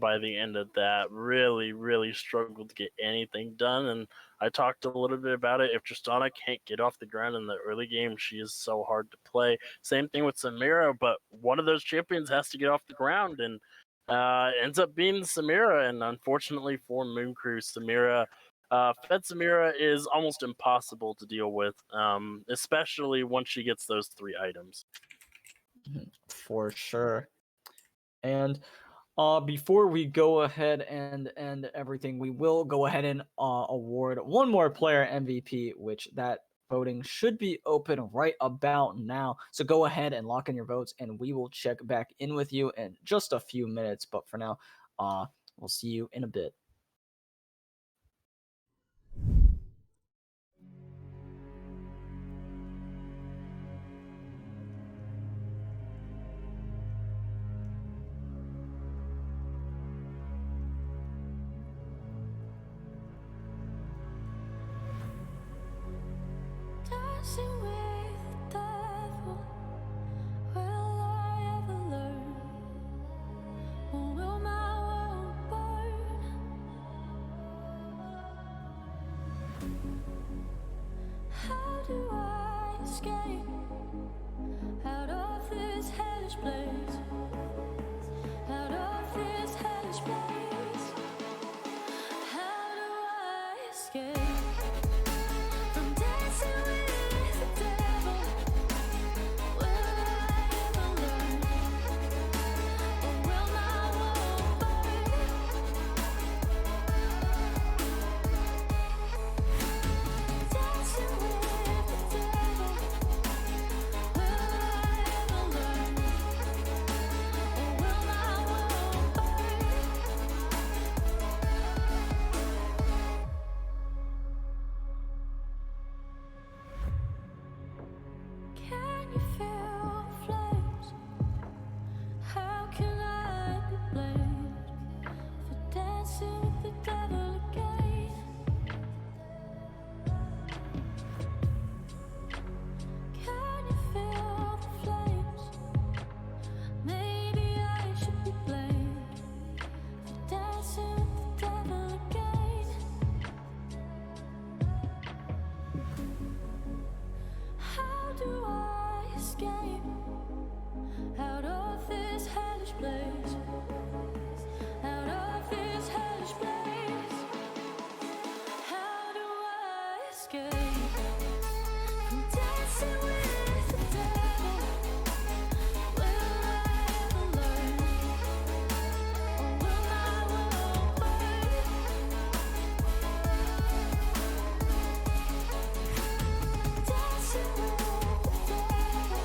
By the end of that, really struggled to get anything done. And I talked a little bit about it. If Tristana can't get off the ground in the early game, she is so hard to play. Same thing with Samira, but one of those champions has to get off the ground, and ends up being Samira. And unfortunately for Moon Crew, Samira, Fed Samira is almost impossible to deal with, especially once she gets those 3 items. For sure. And before we go ahead and end everything, we will go ahead and award one more player MVP, which that voting should be open right about now. So go ahead and lock in your votes, and we will check back in with you in just a few minutes. But for now, we'll see you in a bit. dancing with the devil. Will I ever learn? Or will my world burn? How do I escape out of this hellish place? Out of this hellish place. How do I escape from dancing with the devil? Will I ever learn? Or will my world burn? Dancing with the devil. Will I ever learn? Or will my world burn? Can you feel the flames? How can I be blamed for dancing with the devil again? Can you feel the flames? Maybe I should be blamed for dancing with the devil again. How do I escape out of this hellish place? Out of this hellish place. How do I escape from dancing with the devil? Will I ever learn? Or will my world burn? Dancing with the devil.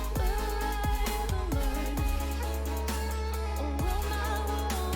Will I ever learn? Or will my world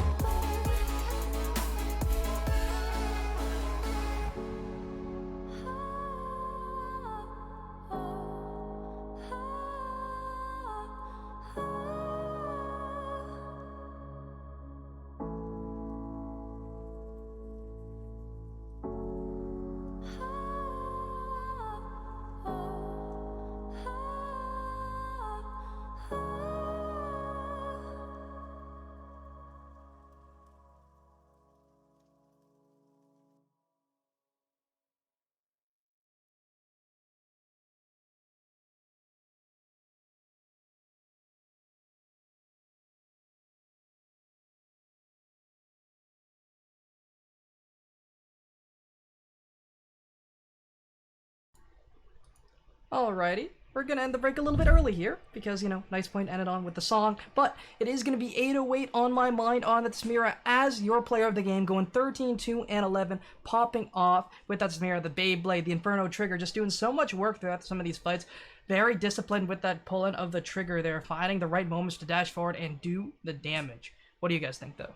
Alrighty, we're gonna end the break a little bit early here because, you know, Nice Point ended on with the song, but it is gonna be 808 on my mind on that Samira as your player of the game, going 13, 2, and 11, popping off with that Samira, the Beyblade, the Inferno trigger, just doing so much work throughout some of these fights. Very disciplined with that pulling of the trigger there, finding the right moments to dash forward and do the damage. What do you guys think, though?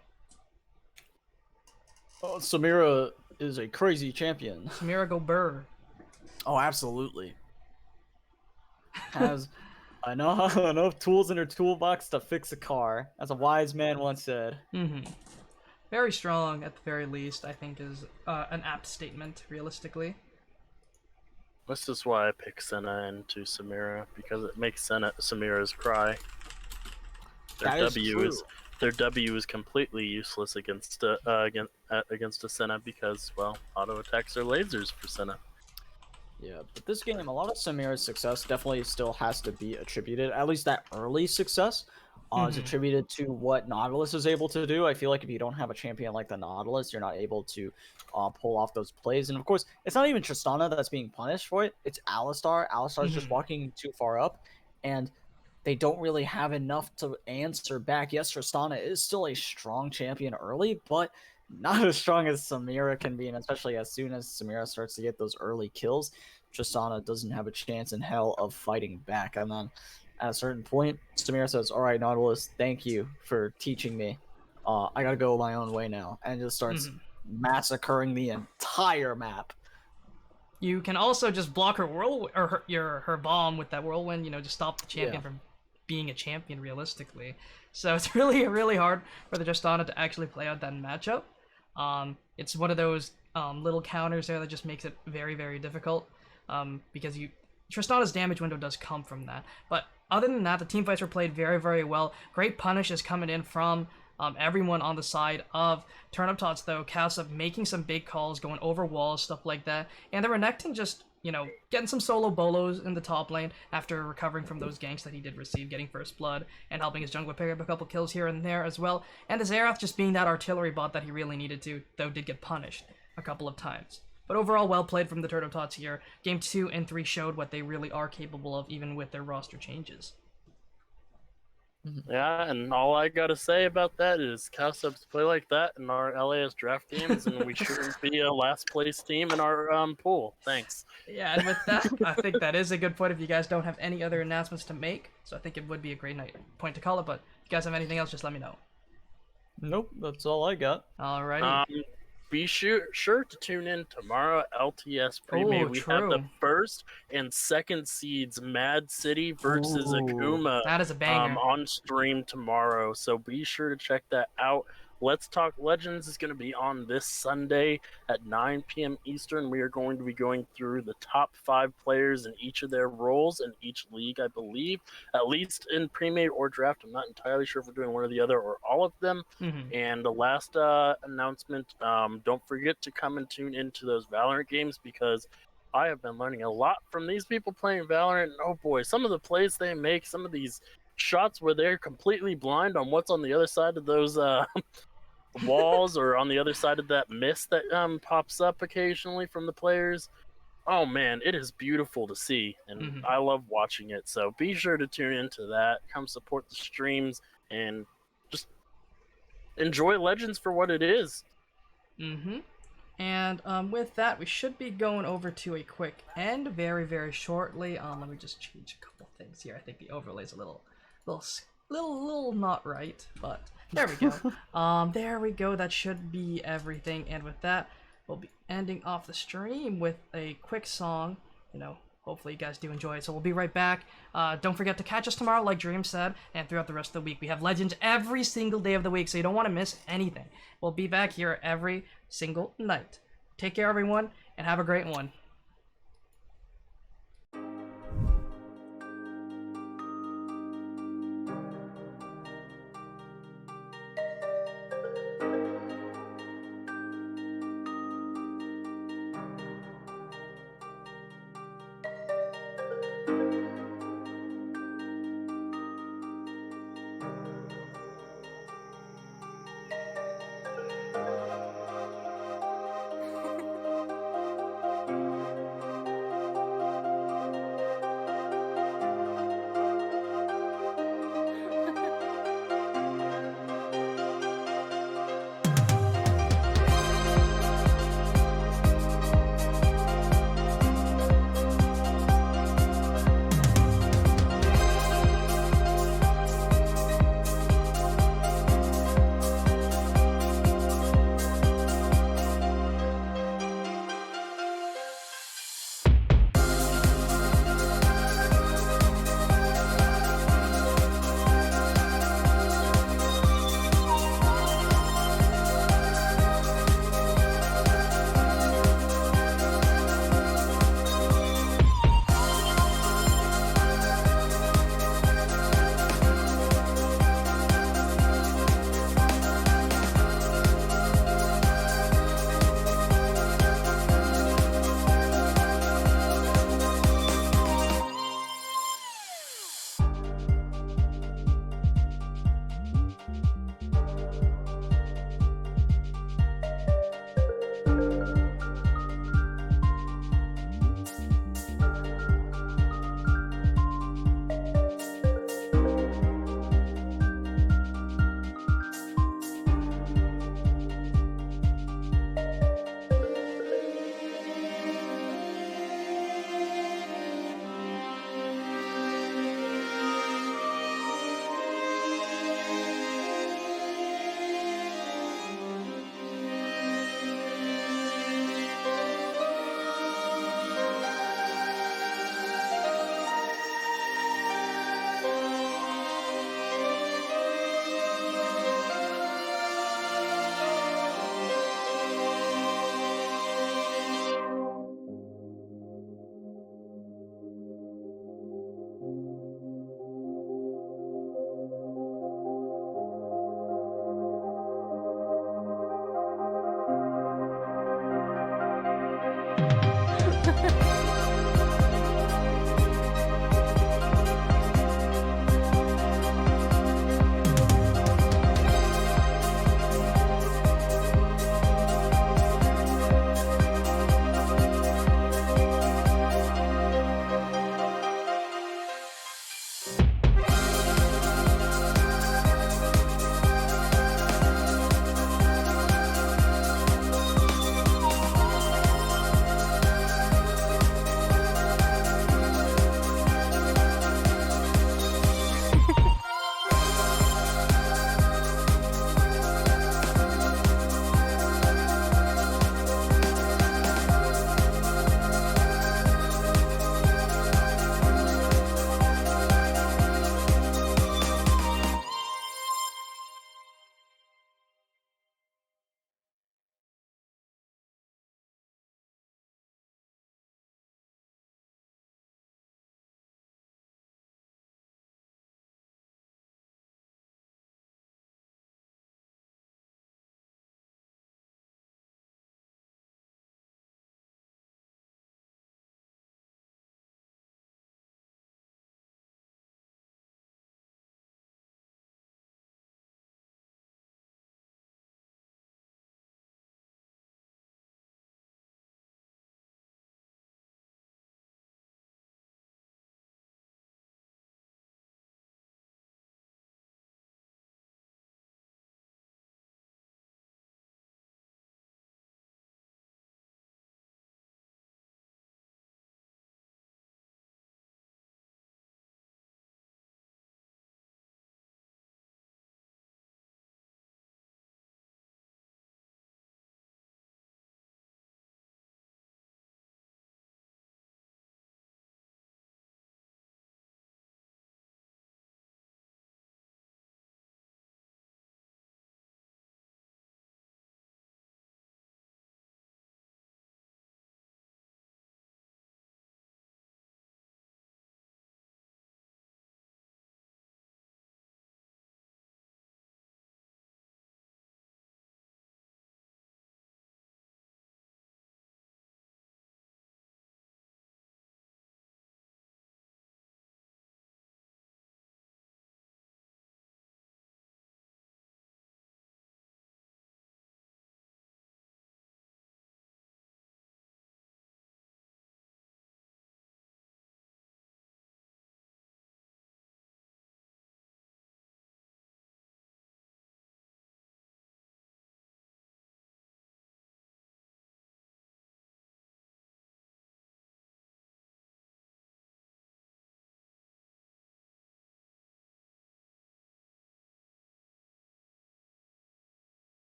Samira is a crazy champion. Samira go burr. Oh, absolutely. Has enough tools in her toolbox to fix a car, as a wise man once said. Very strong, at the very least, I think is an apt statement, realistically. This is why I pick Senna into Samira, because it makes Samira's cry. That is true. Their W is completely useless against a Senna because, well, auto attacks are lasers for Senna. Yeah, but this game, a lot of Samira's success definitely still has to be attributed, at least that early success, is attributed to what Nautilus is able to do. I feel like if you don't have a champion like the Nautilus, you're not able to pull off those plays. And of course, it's not even Tristana that's being punished for it. It's Alistar. Alistar's just walking too far up, and they don't really have enough to answer back. Yes, Tristana is still a strong champion early, but not as strong as Samira can be, and especially as soon as Samira starts to get those early kills, Tristana doesn't have a chance in hell of fighting back. And then at a certain point, Samira says, "All right, Nautilus, thank you for teaching me. I gotta go my own way now," and just starts massacring the entire map. You can also just block her her bomb with that whirlwind. You know, just stop the champion from being a champion realistically. So it's really hard for the Tristana to actually play out that matchup. It's one of those little counters there that just makes it very difficult. because Tristana's damage window does come from that. But other than that, the team fights were played very, very well. Great punish is coming in from everyone on the side of Turnip Tots, though. Casa making some big calls, going over walls, stuff like that. And the Renekton just, getting some solo bolos in the top lane after recovering from those ganks that he did receive, getting first blood, and helping his jungler pick up a couple kills here and there as well. And the Xerath just being that artillery bot that he really needed to, though did get punished a couple of times. But overall, well played from the Turnip Tots here. Game 2 and 3 showed what they really are capable of, even with their roster changes. Yeah, and all I gotta say about that is cowsubs play like that in our LAS draft games, and we shouldn't be a last place team in our pool. Thanks. Yeah, and with that, I think that is a good point if you guys don't have any other announcements to make. So I think it would be a great point to call it, but if you guys have anything else, just let me know. Nope, that's all I got. Alrighty. Be sure to tune in tomorrow at LTS Premade. We have the first and second seeds, Mad City versus Akuma. That is a banger. On stream tomorrow, so be sure to check that out. Let's Talk Legends is going to be on this Sunday at 9 p.m. Eastern. We are going to be going through the top 5 players in each of their roles in each league, I believe. At least in Premade or Draft. I'm not entirely sure if we're doing one or the other or all of them. And the last announcement, don't forget to come and tune into those Valorant games, because I have been learning a lot from these people playing Valorant. And oh boy, some of the plays they make, some of these shots where they're completely blind on what's on the other side of those walls or on the other side of that mist that pops up occasionally from the players. Oh man, it is beautiful to see, and I love watching it. So be sure to tune into that, come support the streams, and just enjoy Legends for what it is. And with that, we should be going over to a quick end very, very shortly. Let me just change a couple things here. I think the overlay's a little not right, but there we go. There we go. That should be everything. And with that, we'll be ending off the stream with a quick song. Hopefully you guys do enjoy it. So we'll be right back. Don't forget to catch us tomorrow, like Dream said, and throughout the rest of the week. We have Legends every single day of the week, so you don't want to miss anything. We'll be back here every single night. Take care, everyone, and have a great one.